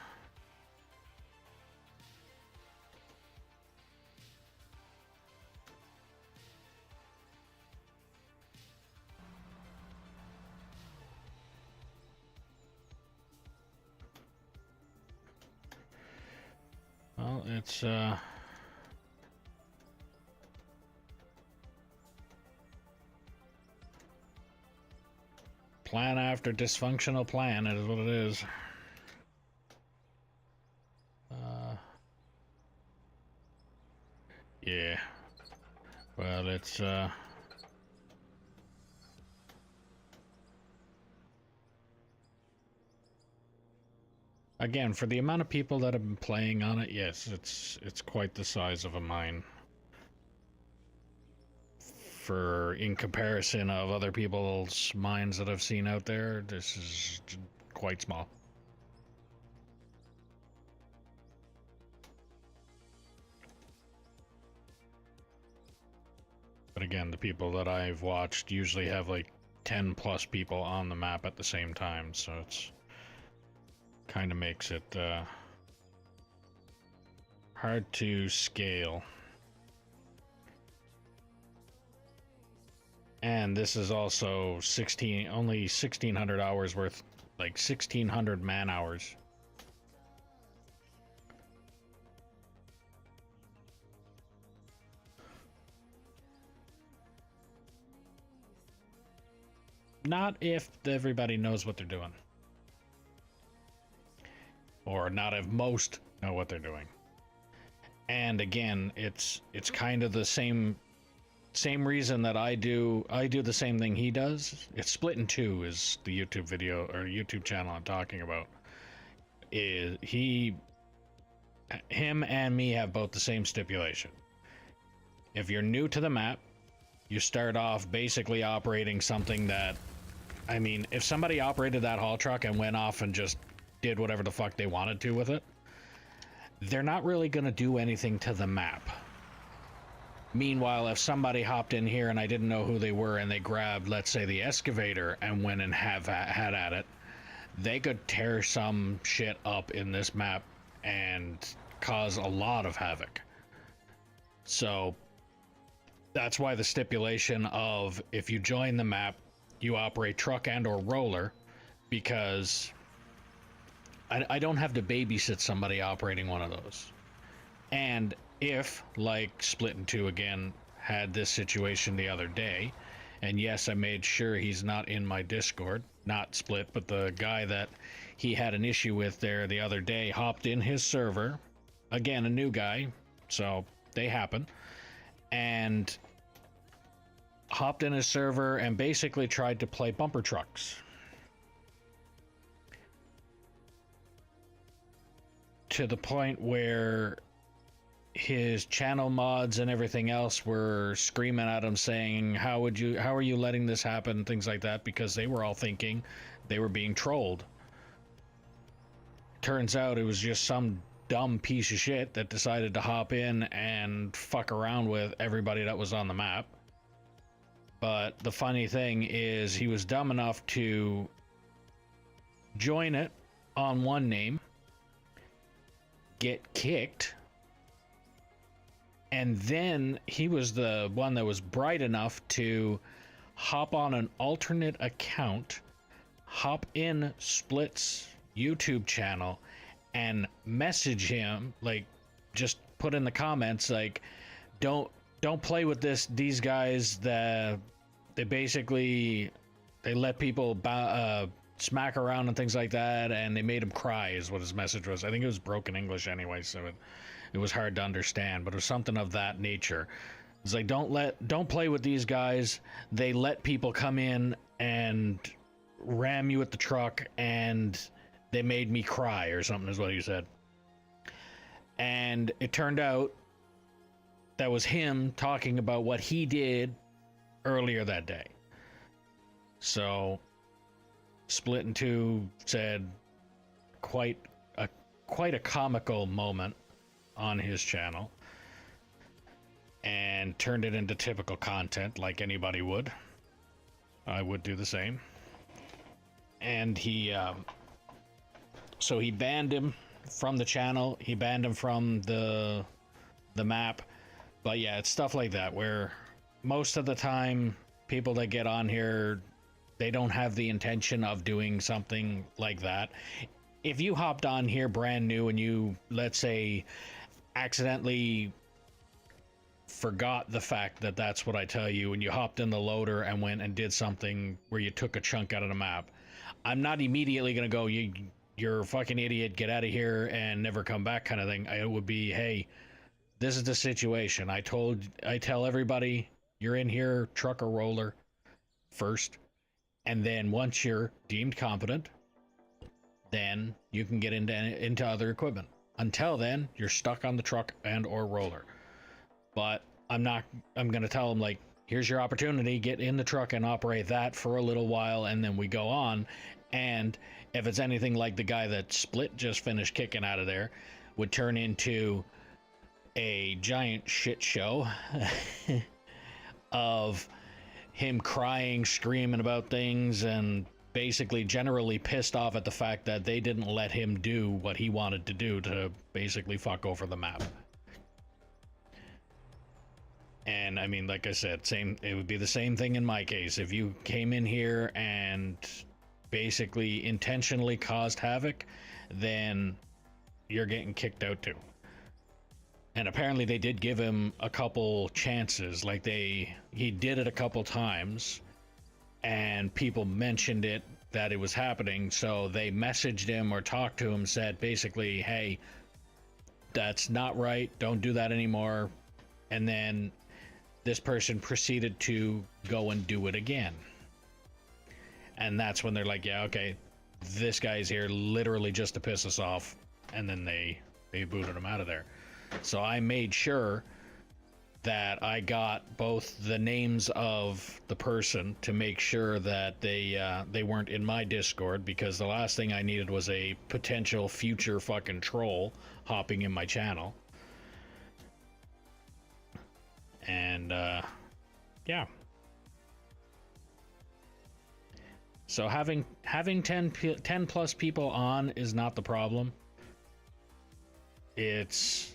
Well, it's plan after dysfunctional plan, is what it is. Yeah. Well, it's again, for the amount of people that have been playing on it, yes, it's quite the size of a mine. For in comparison of other people's mines that I've seen out there, this is quite small. But again, the people that I've watched usually have like 10 plus people on the map at the same time, so it's kind of makes it hard to scale. And this is also only 1600 hours worth, like 1600 man hours. Not if everybody knows what they're doing. Or not if most know what they're doing. And again, it's kind of the same reason that I do the same thing he does. It's Split in Two is the YouTube video or YouTube channel I'm talking about. Him and me have both the same stipulation. If you're new to the map, you start off basically operating something that, I mean, if somebody operated that haul truck and went off and just did whatever the fuck they wanted to with it, they're not really going to do anything to the map. Meanwhile, if somebody hopped in here and I didn't know who they were and they grabbed, let's say, the excavator and went and had at it, they could tear some shit up in this map and cause a lot of havoc. So that's why the stipulation of if you join the map, you operate truck and or roller, because I don't have to babysit somebody operating one of those. And if, like Split in Two again, had this situation the other day, and yes, I made sure he's not in my Discord, not Split, but the guy that he had an issue with there the other day hopped in his server, again, a new guy, so they happen, and hopped in his server and basically tried to play bumper trucks. To the point where his channel mods and everything else were screaming at him saying, how are you letting this happen, things like that, because they were all thinking they were being trolled. Turns out it was just some dumb piece of shit that decided to hop in and fuck around with everybody that was on the map. But the funny thing is, he was dumb enough to join it on one name, get kicked, and then he was the one that was bright enough to hop on an alternate account, hop in Split's YouTube channel, and message him, like, just put in the comments, like, don't play with these guys. They basically, they let people smack around and things like that, and they made him cry, is what his message was. I think it was broken English anyway, so it was hard to understand, but it was something of that nature. It's like, don't play with these guys. They let people come in and ram you with the truck, and they made me cry, or something is what he said. And it turned out that was him talking about what he did earlier that day. So Split in Two said quite a comical moment on his channel, and turned it into typical content like anybody would. I would do the same. And he so he banned him from the channel, he banned him from the map. But yeah, it's stuff like that where most of the time people that get on here, they don't have the intention of doing something like that. If you hopped on here brand new and you, let's say, accidentally forgot the fact that that's what I tell you, and you hopped in the loader and went and did something where you took a chunk out of the map, I'm not immediately going to go, you're a fucking idiot, get out of here and never come back kind of thing. It would be, hey, this is the situation. I tell everybody, you're in here, truck or roller first, and then once you're deemed competent, then you can get into other equipment. Until then, you're stuck on the truck and or roller. But I'm going to tell them, like, here's your opportunity, get in the truck and operate that for a little while, and then we go on. And if it's anything like the guy that Split just finished kicking out of there, would turn into a giant shit show of him crying, screaming about things, and basically generally pissed off at the fact that they didn't let him do what he wanted to do to basically fuck over the map. And I mean, like I said, it would be the same thing in my case. If you came in here and basically intentionally caused havoc, then you're getting kicked out too. And apparently they did give him a couple chances. Like he did it a couple times, and people mentioned it, that it was happening, so they messaged him or talked to him, said basically, hey, that's not right, don't do that anymore. And then this person proceeded to go and do it again. And that's when they're like, yeah, okay, this guy's here literally just to piss us off. And then they booted him out of there. So I made sure that I got both the names of the person to make sure that they weren't in my Discord, because the last thing I needed was a potential future fucking troll hopping in my channel. And yeah. So having 10 plus people on is not the problem. It's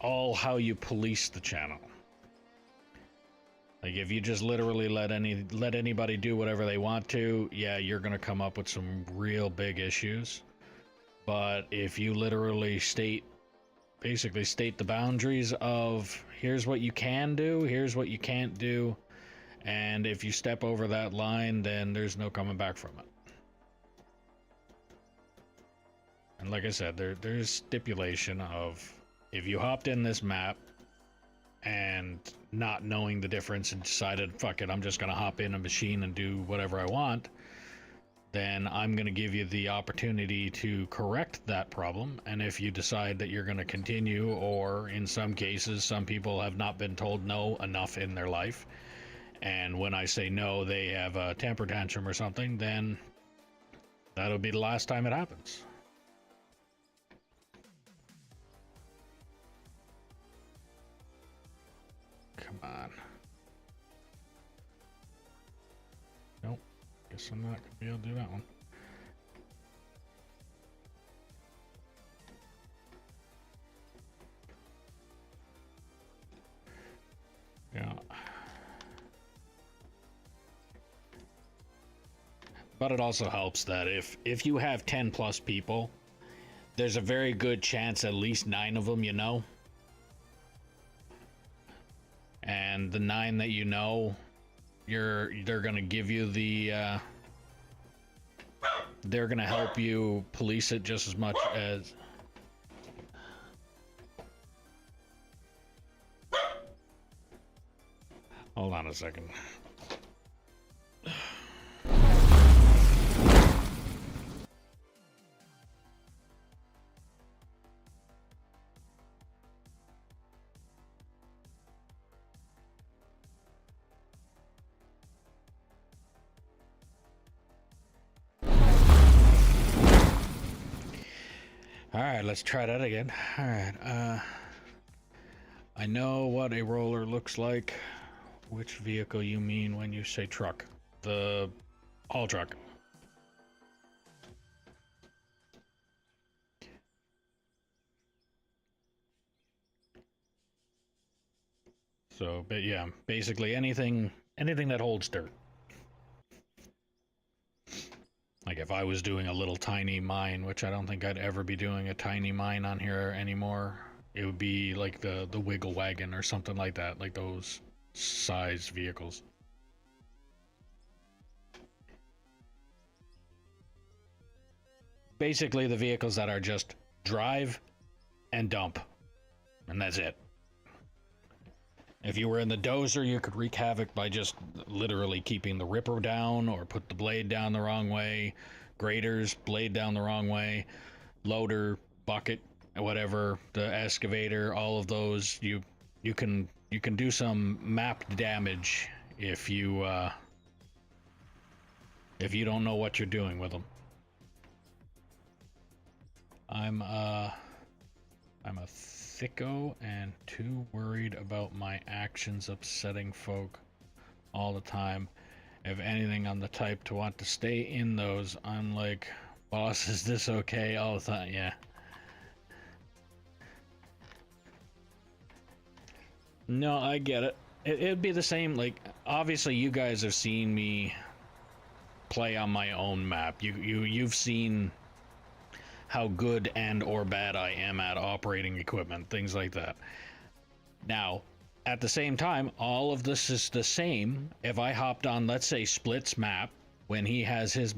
all how you police the channel. Like, if you just literally let anybody do whatever they want to, yeah, you're gonna come up with some real big issues. But if you literally basically state the boundaries of, here's what you can do, here's what you can't do, and if you step over that line, then there's no coming back from it. And like I said, there's stipulation of, if you hopped in this map and not knowing the difference and decided, fuck it, I'm just gonna hop in a machine and do whatever I want, then I'm going to give you the opportunity to correct that problem. And if you decide that you're going to continue, or in some cases, some people have not been told no enough in their life, and when I say no, they have a temper tantrum or something, then that'll be the last time it happens. Come on. Nope. Guess I'm not going to be able to do that one. Yeah. But it also helps that if you have 10 plus people, there's a very good chance at least 9 of them you know. And the 9 that you know, they're gonna give you the they're gonna help you police it just as much as hold on a second. Alright, let's try that again. Alright, I know what a roller looks like. Which vehicle you mean when you say truck? The haul truck. So, but yeah, basically anything that holds dirt. Like if I was doing a little tiny mine, which I don't think I'd ever be doing a tiny mine on here anymore, it would be like the wiggle wagon or something like that, like those size vehicles. Basically the vehicles that are just drive and dump, and that's it. If you were in the dozer, you could wreak havoc by just literally keeping the ripper down or put the blade down the wrong way. Graders, blade down the wrong way. Loader, bucket, whatever, the excavator, all of those, you can do some mapped damage if you don't know what you're doing with them. I'm a thicko and too worried about my actions upsetting folk all the time. If anything, I'm the type to want to stay in those. I'm like, boss, is this okay? All the time. Yeah. No, I get it. It'd be the same. Like, obviously, you guys have seen me play on my own map. You've seen how good and or bad I am at operating equipment, things like that. Now, at the same time, all of this is the same if I hopped on, let's say, Split's map when he has his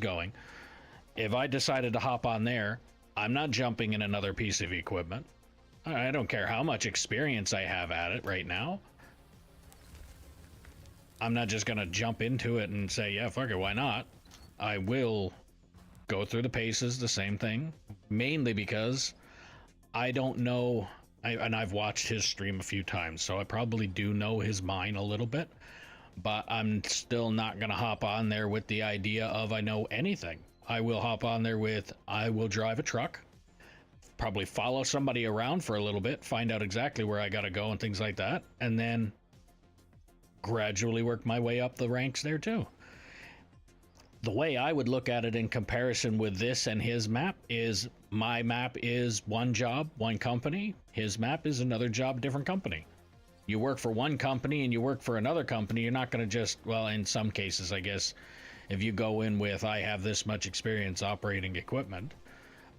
going. If I decided to hop on there, I'm not jumping in another piece of equipment. I don't care how much experience I have at it right now. I'm not just gonna jump into it and say, yeah, fuck it, why not? I will go through the paces, the same thing, mainly because I don't know, and I've watched his stream a few times, so I probably do know his mind a little bit, but I'm still not gonna hop on there with the idea of I know anything. I will hop on there with, I will drive a truck, probably follow somebody around for a little bit, find out exactly where I gotta go and things like that, and then gradually work my way up the ranks there too. The way I would look at it in comparison with this and his map is, my map is one job, one company. His map is another job, different company. You work for one company and you work for another company, you're not going to just, well, in some cases, I guess, if you go in with, I have this much experience operating equipment.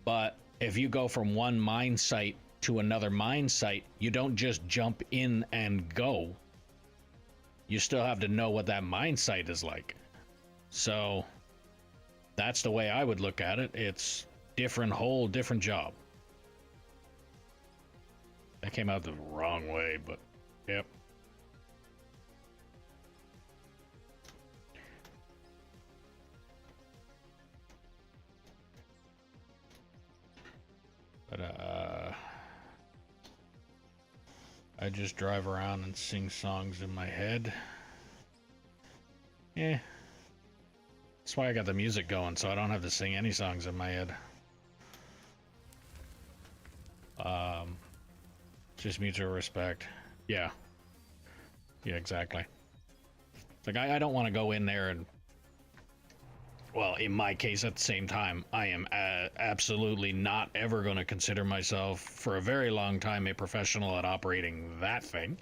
But if you go from one mine site to another mine site, you don't just jump in and go. You still have to know what that mine site is like. So that's the way I would look at it. It's whole different job. That came out the wrong way, but yep. I just drive around and sing songs in my head. Yeah. That's why I got the music going, so I don't have to sing any songs in my head. Just mutual respect. Yeah. Yeah, exactly. Like, I don't want to go in there and... Well, in my case, at the same time, I am absolutely not ever going to consider myself, for a very long time, a professional at operating that thing.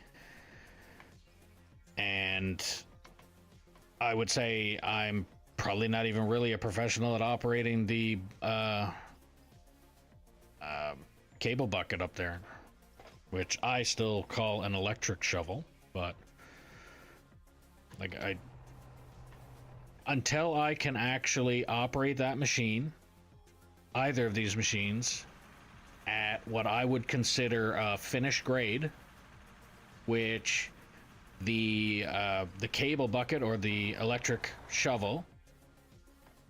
And I would say I'm probably not even really a professional at operating the cable bucket up there, which I still call an electric shovel, but like until I can actually operate that machine, either of these machines, at what I would consider a finished grade, which the cable bucket or the electric shovel,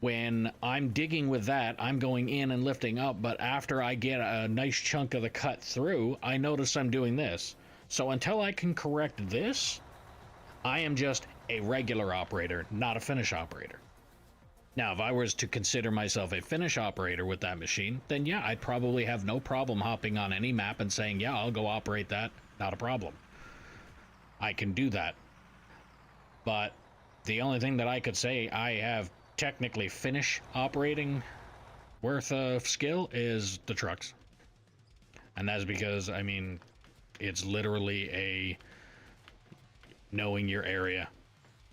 when I'm digging with that, I'm going in and lifting up, but after I get a nice chunk of the cut through, I notice I'm doing this. So until I can correct this, I am just a regular operator, not a finish operator. Now, if I was to consider myself a finish operator with that machine, then yeah, I'd probably have no problem hopping on any map and saying, yeah, I'll go operate that, not a problem. I can do that. But the only thing that I could say I have technically finish operating worth of skill is the trucks. And that's because, I mean, it's literally a knowing your area.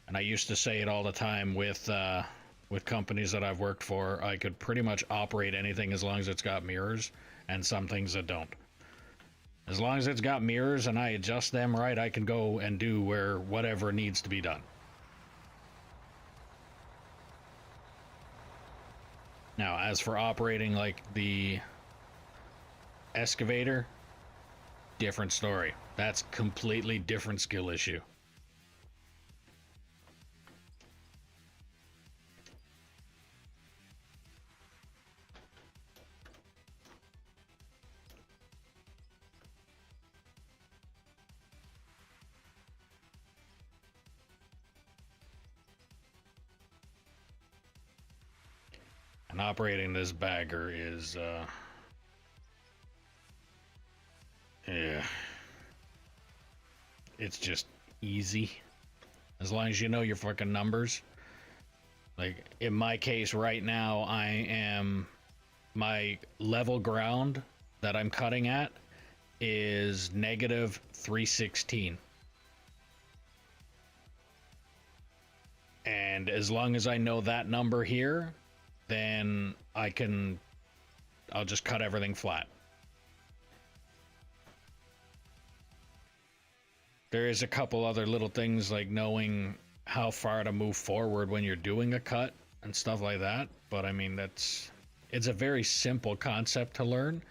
And I used to say it all the time with companies that I've worked for. I could pretty much operate anything as long as it's got mirrors, and some things that don't. As long as it's got mirrors and I adjust them right, I can go and do whatever needs to be done. Now, as for operating like the excavator, different story. That's completely different skill issue. And operating this bagger is, yeah, it's just easy. As long as you know your fucking numbers. Like, in my case right now, my level ground that I'm cutting at is negative 316. And as long as I know that number here, then I'll just cut everything flat. There is a couple other little things like knowing how far to move forward when you're doing a cut and stuff like that, but I mean, it's a very simple concept to learn,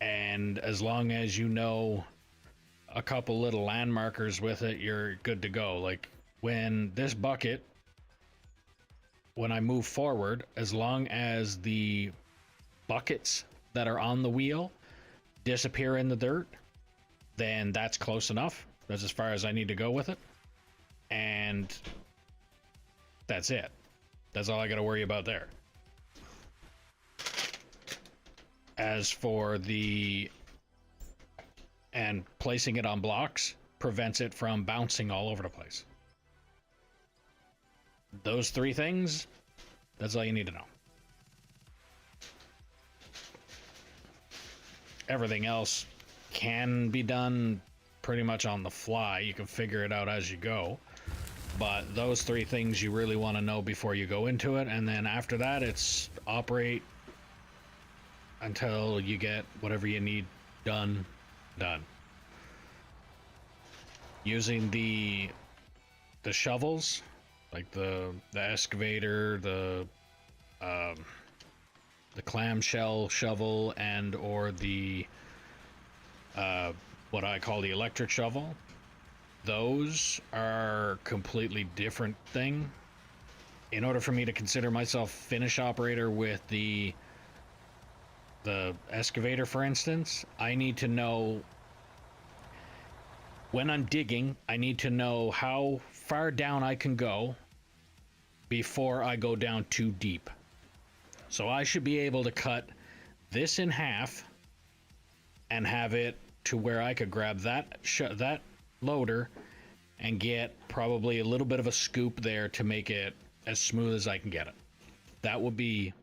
and as long as you know a couple little land markers with it, you're good to go. Like, when this bucket, when I move forward, as long as the buckets that are on the wheel disappear in the dirt, then that's close enough. That's as far as I need to go with it. And that's it. That's all I got to worry about there. As for and placing it on blocks prevents it from bouncing all over the place. Those three things, that's all you need to know. Everything else can be done pretty much on the fly. You can figure it out as you go. But those three things you really want to know before you go into it. And then after that, it's operate until you get whatever you need done. Using the shovels, like the excavator, the clamshell shovel, and or the what I call the electric shovel, those are completely different thing. In order for me to consider myself finish operator with the excavator, for instance, I need to know when I'm digging, I need to know how far down I can go before I go down too deep. So I should be able to cut this in half and have it to where I could grab that loader and get probably a little bit of a scoop there to make it as smooth as I can get it. That would be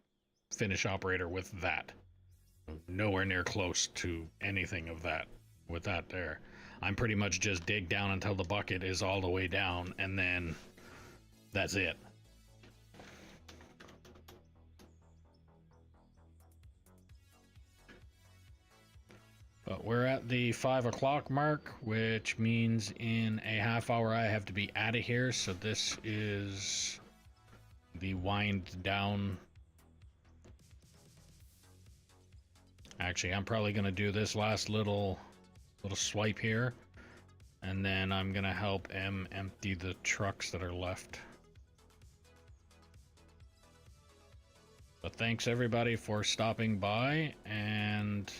finish operator with that. Nowhere near close to anything of that with that there. I'm pretty much just dig down until the bucket is all the way down, and then that's it. But we're at the 5 o'clock mark, which means in a half hour I have to be out of here. So this is the wind down. Actually, I'm probably going to do this last little swipe here, and then I'm going to help M empty the trucks that are left. But thanks everybody for stopping by, and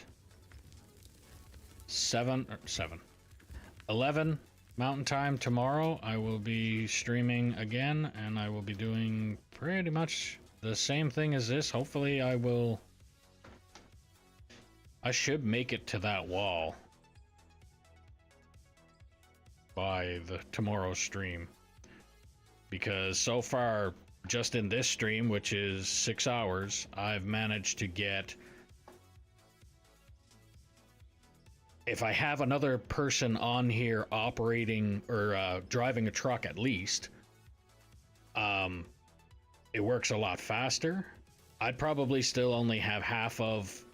11 Mountain Time tomorrow I will be streaming again, and I will be doing pretty much the same thing as this. Hopefully I should make it to that wall by the tomorrow's stream, because so far just in this stream, which is 6 hours, I've managed to get, if I have another person on here operating or driving a truck at least, it works a lot faster. I'd probably still only have half of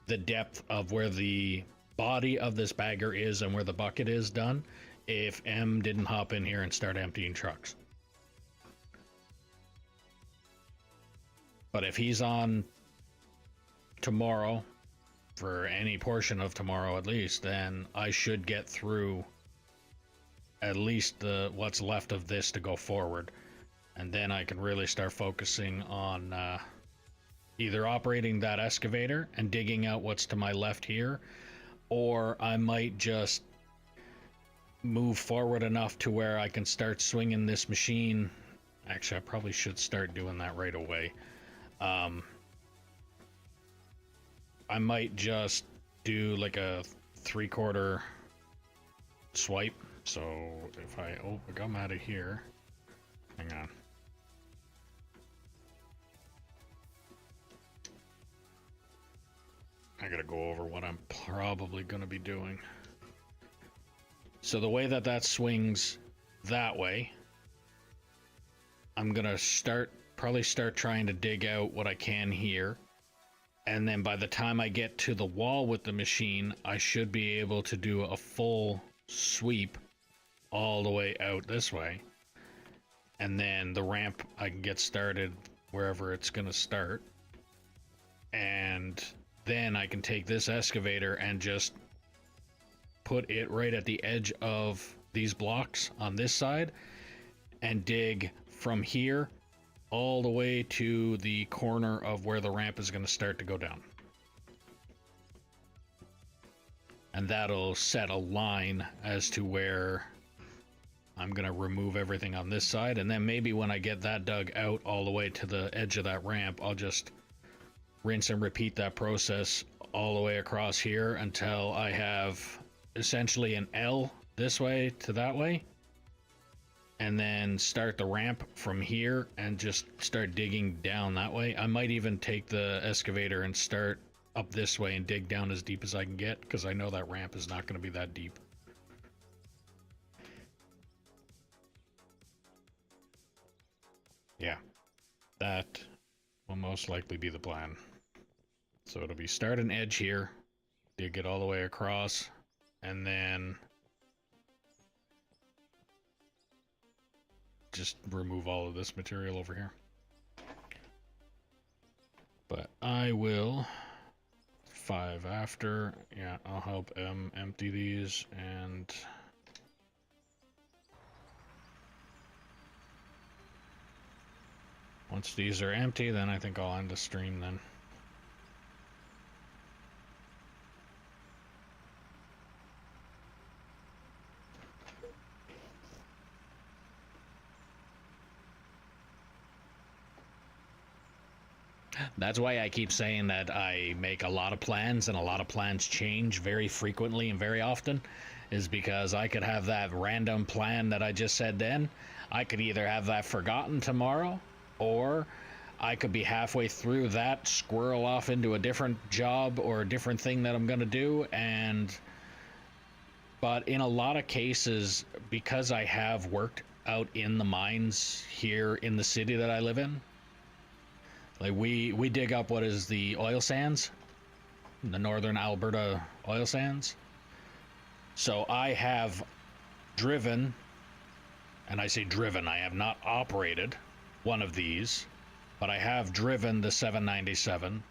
the depth of where the body of this bagger is and where the bucket is done if M didn't hop in here and start emptying trucks. But if he's on tomorrow, for any portion of tomorrow at least, then I should get through at least what's left of this to go forward, and then I can really start focusing on either operating that excavator and digging out what's to my left here, or I might just move forward enough to where I can start swinging this machine. Actually, I probably should start doing that right away. I might just do like a 3/4 swipe. So if I come out of here, hang on. I gotta go over what I'm probably gonna be doing. So the way that swings that way, I'm gonna probably start trying to dig out what I can here. And then by the time I get to the wall with the machine, I should be able to do a full sweep all the way out this way. And then the ramp, I can get started wherever it's going to start. And then I can take this excavator and just put it right at the edge of these blocks on this side and dig from here all the way to the corner of where the ramp is going to start to go down. And that'll set a line as to where I'm going to remove everything on this side. And then maybe when I get that dug out all the way to the edge of that ramp, I'll just rinse and repeat that process all the way across here until I have essentially an L this way to that way. And then start the ramp from here and just start digging down that way. I might even take the excavator and start up this way and dig down as deep as I can get, because I know that ramp is not going to be that deep. Yeah, that will most likely be the plan. So it'll be start an edge here, dig it all the way across, and then just remove all of this material over here. But I will 5 after. Yeah, I'll help M empty these, and once these are empty, then I think I'll end the stream then. That's why I keep saying that I make a lot of plans and a lot of plans change very frequently and very often, is because I could have that random plan that I just said then. I could either have that forgotten tomorrow, or I could be halfway through that, squirrel off into a different job or a different thing that I'm going to do. But in a lot of cases, because I have worked out in the mines here in the city that I live in, like we dig up what is the oil sands, the northern Alberta oil sands. So I have driven, and I say driven, I have not operated one of these, but I have driven the 797.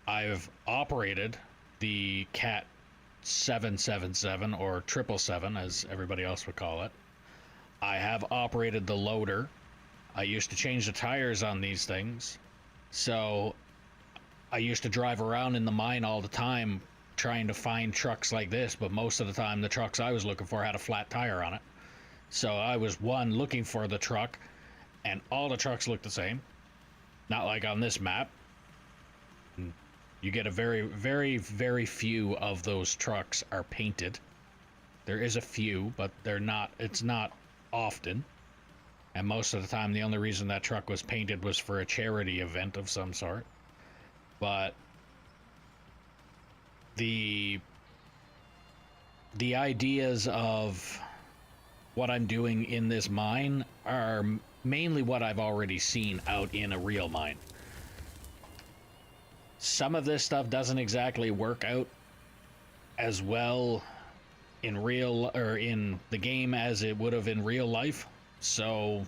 I've operated the Cat 777 or 777 as everybody else would call it. I have operated the loader. I used to change the tires on these things. So I used to drive around in the mine all the time trying to find trucks like this, but most of the time the trucks I was looking for had a flat tire on it. So I was looking for the truck, and all the trucks looked the same. Not like on this map. You get a very, very, very few of those trucks are painted. There is a few, but it's not often. And most of the time, the only reason that truck was painted was for a charity event of some sort. But the ideas of what I'm doing in this mine are mainly what I've already seen out in a real mine. Some of this stuff doesn't exactly work out as well in the game as it would have in real life. So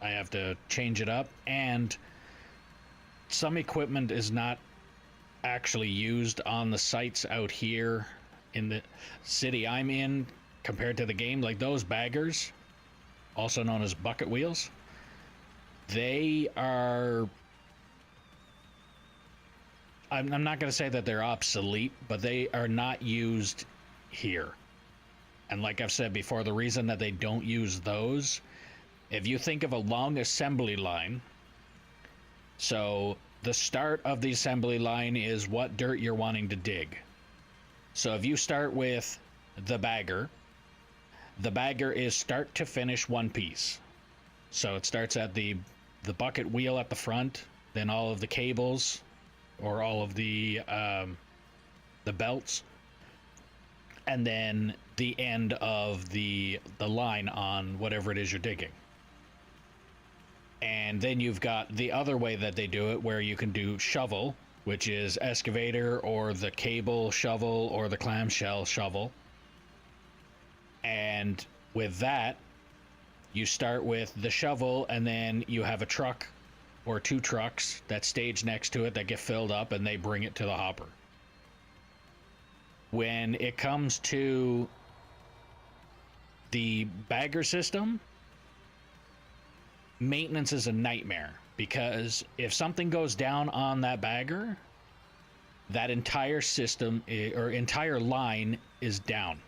I have to change it up, and some equipment is not actually used on the sites out here in the city I'm in compared to the game. Like those baggers, also known as bucket wheels, they are, I'm not going to say that they're obsolete, but they are not used here. And like I've said before, the reason that they don't use those, if you think of a long assembly line, so the start of the assembly line is what dirt you're wanting to dig. So if you start with the bagger is start to finish one piece. So it starts at the bucket wheel at the front, then all of the cables, or all of the belts, and then the end of the line on whatever it is you're digging. And then you've got the other way that they do it, where you can do shovel, which is excavator or the cable shovel or the clamshell shovel. And with that, you start with the shovel, and then you have a truck or two trucks that stage next to it that get filled up, and they bring it to the hopper. When it comes to the bagger system, maintenance is a nightmare, because if something goes down on that bagger, that entire system or entire line is down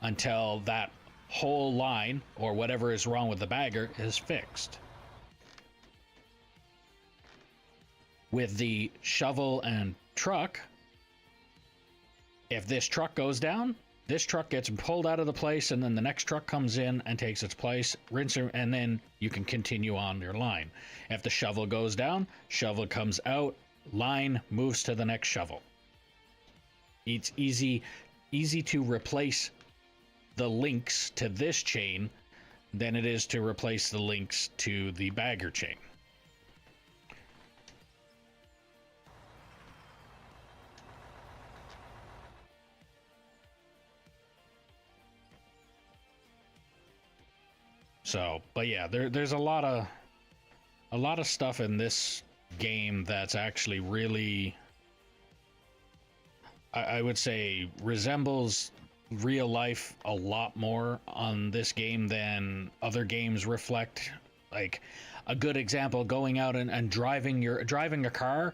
until that whole line or whatever is wrong with the bagger is fixed. With the shovel and truck, if this truck goes down, this truck gets pulled out of the place, and then the next truck comes in and takes its place, rinse, and then you can continue on your line. If the shovel goes down, shovel comes out, line moves to the next shovel. It's easy to replace the links to this chain than it is to replace the links to the bagger chain. So, but yeah, there's a lot of stuff in this game that's actually really, I would say, resembles real life a lot more on this game than other games reflect. Like a good example, going out and driving a car,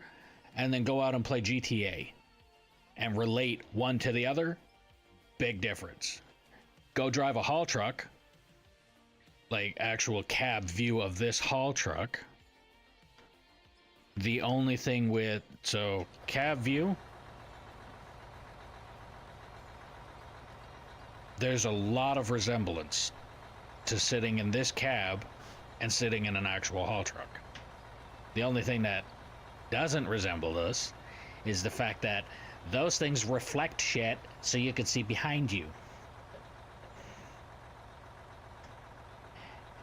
and then go out and play GTA and relate one to the other. Big difference. Go drive a haul truck, like actual cab view of this haul truck, The only thing with, so cab view, there's a lot of resemblance to sitting in this cab and sitting in an actual haul truck. The only thing that doesn't resemble this is the fact that those things reflect shit so you can see behind you.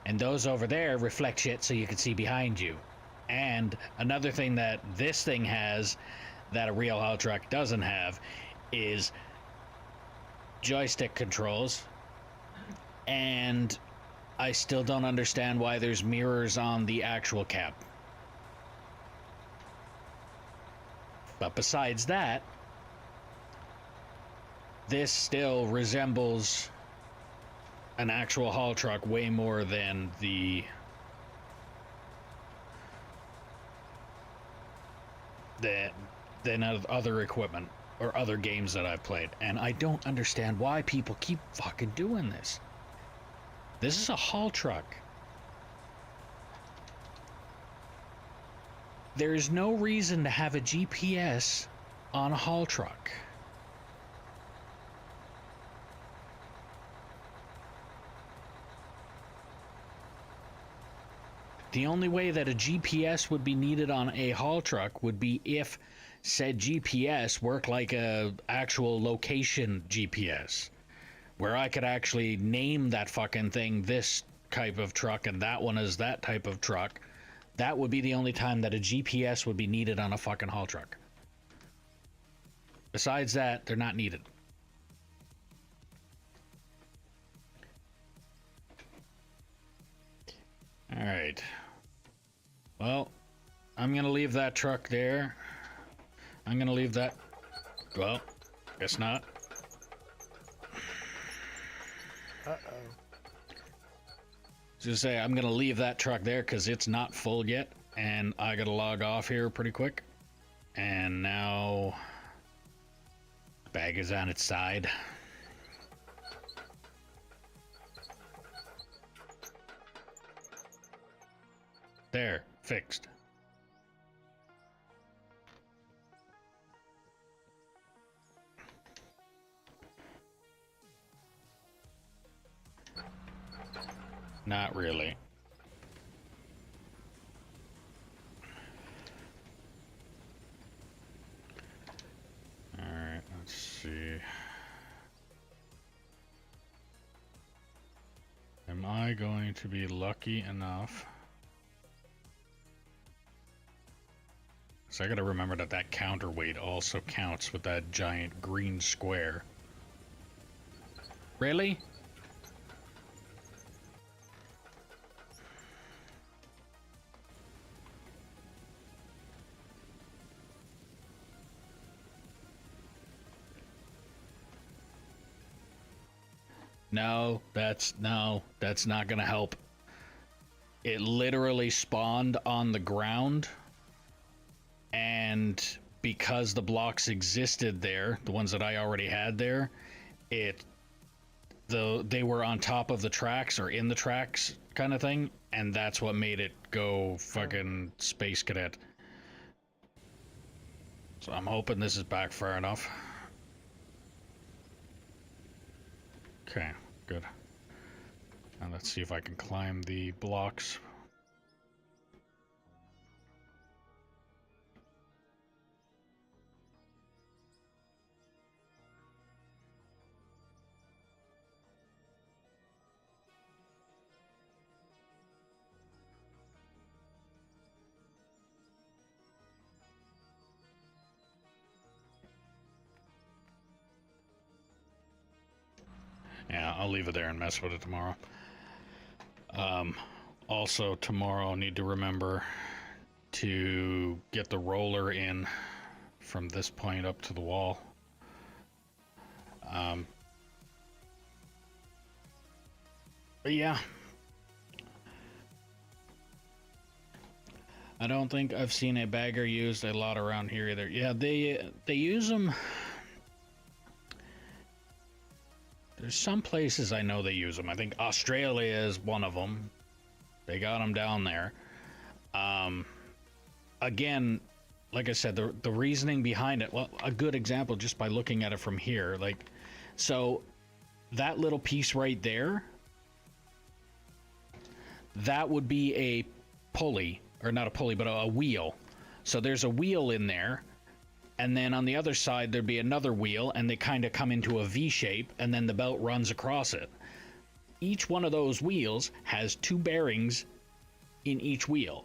And those over there reflect shit so you can see behind you. And another thing that this thing has that a real haul truck doesn't have is joystick controls. And I still don't understand why there's mirrors on the actual cab. But besides that, this still resembles an actual haul truck way more than than other equipment or other games that I've played. And I don't understand why people keep fucking doing this. This is a haul truck. There is no reason to have a GPS on a haul truck. The only way that a GPS would be needed on a haul truck would be if said GPS worked like a actual location GPS, where I could actually name that fucking thing this type of truck and that one is that type of truck. That would be the only time that a GPS would be needed on a fucking haul truck. Besides that, they're not needed. All right. Well, I'm gonna leave that truck there. I'm gonna leave that. Well, guess not. Just say I'm gonna leave that truck there because it's not full yet, and I gotta log off here pretty quick. And now, bag is on its side. There, fixed. Not really. All right, let's see. Am I going to be lucky enough? So I gotta remember that that counterweight also counts with that giant green square. Really? No, that's not gonna help. It literally spawned on the ground, and because the blocks existed there, the ones that I already had there, they were on top of the tracks or in the tracks kind of thing, and that's what made it go fucking Space Cadet. So I'm hoping this is back far enough. Okay, good. Now let's see if I can climb the blocks. Yeah, I'll leave it there and mess with it tomorrow. Also, tomorrow I need to remember to get the roller in from this point up to the wall. But yeah. I don't think I've seen a bagger used a lot around here either. Yeah, they use them. There's some places I know they use them. I think Australia is one of them. They got them down there. again, like I said, the reasoning behind it, well, a good example just by looking at it from here, like, so that little piece right there, that would be a pulley, or not a pulley, but a wheel. So there's a wheel in there, and then on the other side there'd be another wheel, and they kind of come into a V shape, and then the belt runs across it. Each one of those wheels has 2 bearings in each wheel.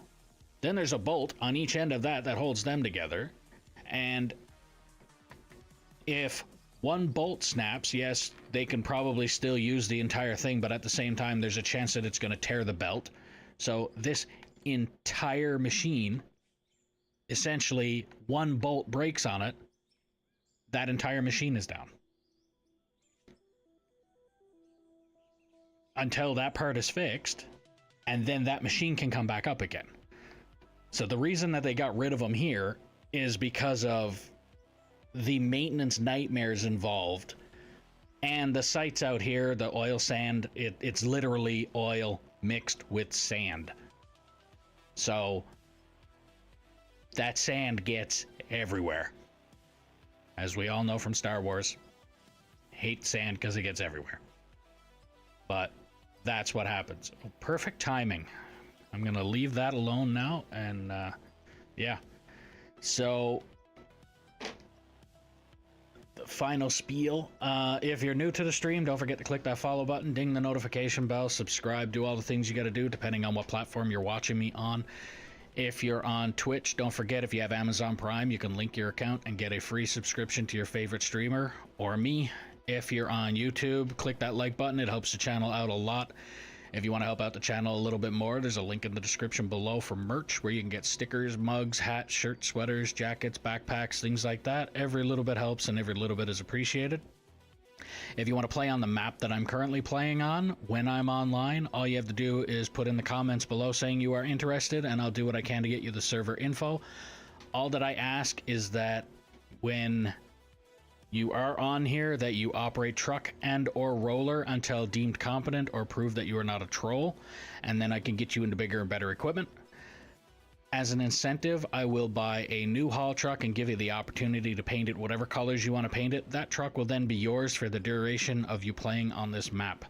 Then there's a bolt on each end of that holds them together. And if one bolt snaps, yes, they can probably still use the entire thing, but at the same time, there's a chance that it's going to tear the belt. So this entire machine, essentially, one bolt breaks on it, that entire machine is down. Until that part is fixed, and then that machine can come back up again. So the reason that they got rid of them here is because of the maintenance nightmares involved. And the sites out here, the oil sand, it's literally oil mixed with sand. So that sand gets everywhere. As we all know from Star Wars, hate sand because it gets everywhere. But that's what happens. Perfect timing. I'm going to leave that alone now, and yeah. So, the final spiel. If you're new to the stream, don't forget to click that follow button, ding the notification bell, subscribe, do all the things you got to do depending on what platform you're watching me on. If you're on Twitch, don't forget, if you have Amazon Prime, you can link your account and get a free subscription to your favorite streamer or me. If you're on YouTube, click that like button. It helps the channel out a lot. If you want to help out the channel a little bit more, there's a link in the description below for merch where you can get stickers, mugs, hats, shirts, sweaters, jackets, backpacks, things like that. Every little bit helps and every little bit is appreciated. If you want to play on the map that I'm currently playing on when I'm online, all you have to do is put in the comments below saying you are interested, and I'll do what I can to get you the server info. All that I ask is that when you are on here, that you operate truck and or roller until deemed competent or prove that you are not a troll, and then I can get you into bigger and better equipment. As an incentive, I will buy a new haul truck and give you the opportunity to paint it whatever colors you want to paint it. That truck will then be yours for the duration of you playing on this map.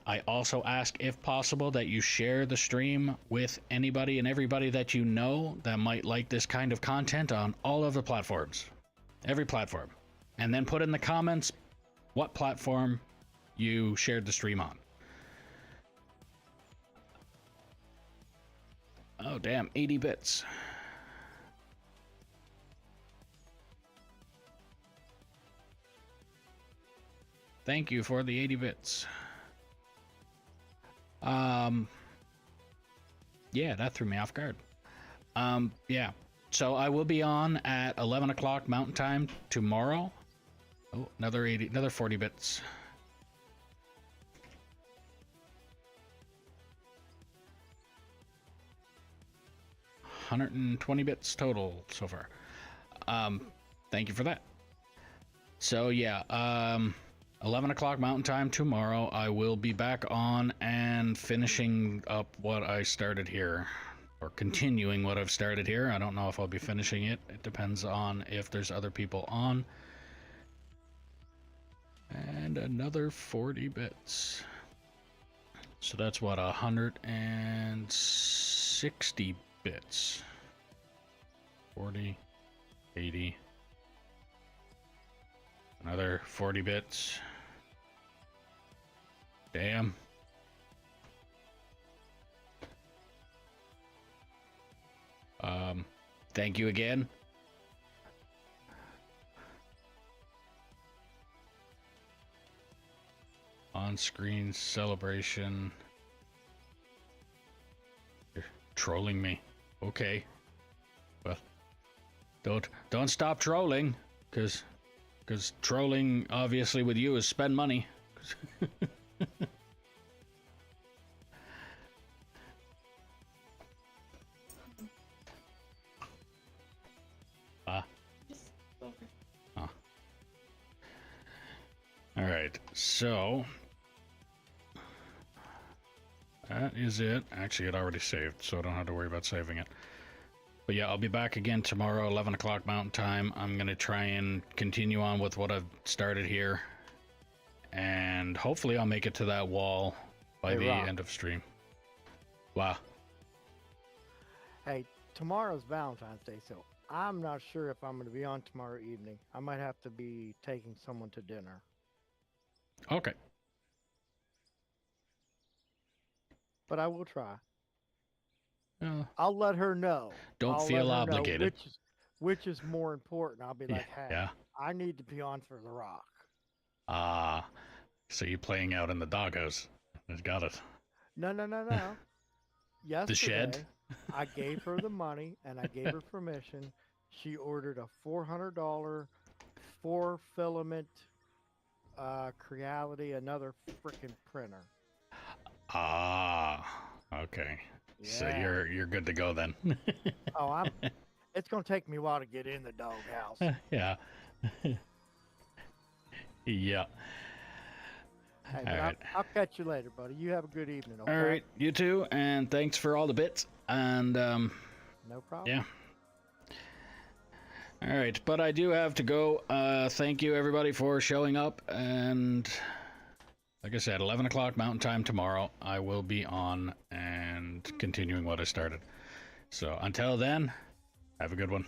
I also ask, if possible, that you share the stream with anybody and everybody that you know that might like this kind of content on all of the platforms. Every platform. And then put in the comments what platform you shared the stream on. Oh, damn, 80 bits. Thank you for the 80 bits. Yeah, that threw me off guard. Yeah. So I will be on at 11 o'clock Mountain Time tomorrow. Oh, another 40 bits. $120 bits total so far. Thank you for that. So yeah, 11 o'clock Mountain Time tomorrow, I will be back on and finishing up what I started here. Or continuing what I've started here. I don't know if I'll be finishing it. It depends on if there's other people on. And another 40 bits. So that's what, 160 bits. 40, 80. Another 40 bits. Damn. Thank you again. On-screen celebration. You're trolling me. Okay. Well, don't stop trolling, because trolling obviously with you is spend money. All right, so that is it. Actually, it already saved, so I don't have to worry about saving it. But yeah, I'll be back again tomorrow, 11 o'clock Mountain Time. I'm going to try and continue on with what I've started here. And hopefully I'll make it to that wall by Hey, the Rob. end of stream. Wow. Hey, tomorrow's Valentine's Day, so I'm not sure if I'm going to be on tomorrow evening. I might have to be taking someone to dinner. Okay. But I will try. Well, I'll let her know. don't I'll let feel her know obligated. which is more important. I'll be like, hey, Yeah. I need to be on for The Rock. Ah, so you're playing out in the doghouse. I got it. No. Yesterday, The shed? I gave her the money and I gave her permission. She ordered a $400 4-filament Creality, another freaking printer. Ah, okay. So Yeah. you're good to go then. Oh, it's gonna take me a while to get in the doghouse. Yeah. Yeah. Hey, but All right. I'll catch you later, buddy. You have a good evening. Okay? All right, you too, and thanks for all the bits. And No problem. yeah. All right, but I do have to go. Thank you everybody for showing up, and like I said, 11 o'clock Mountain Time tomorrow, I will be on and continuing what I started. So until then, have a good one.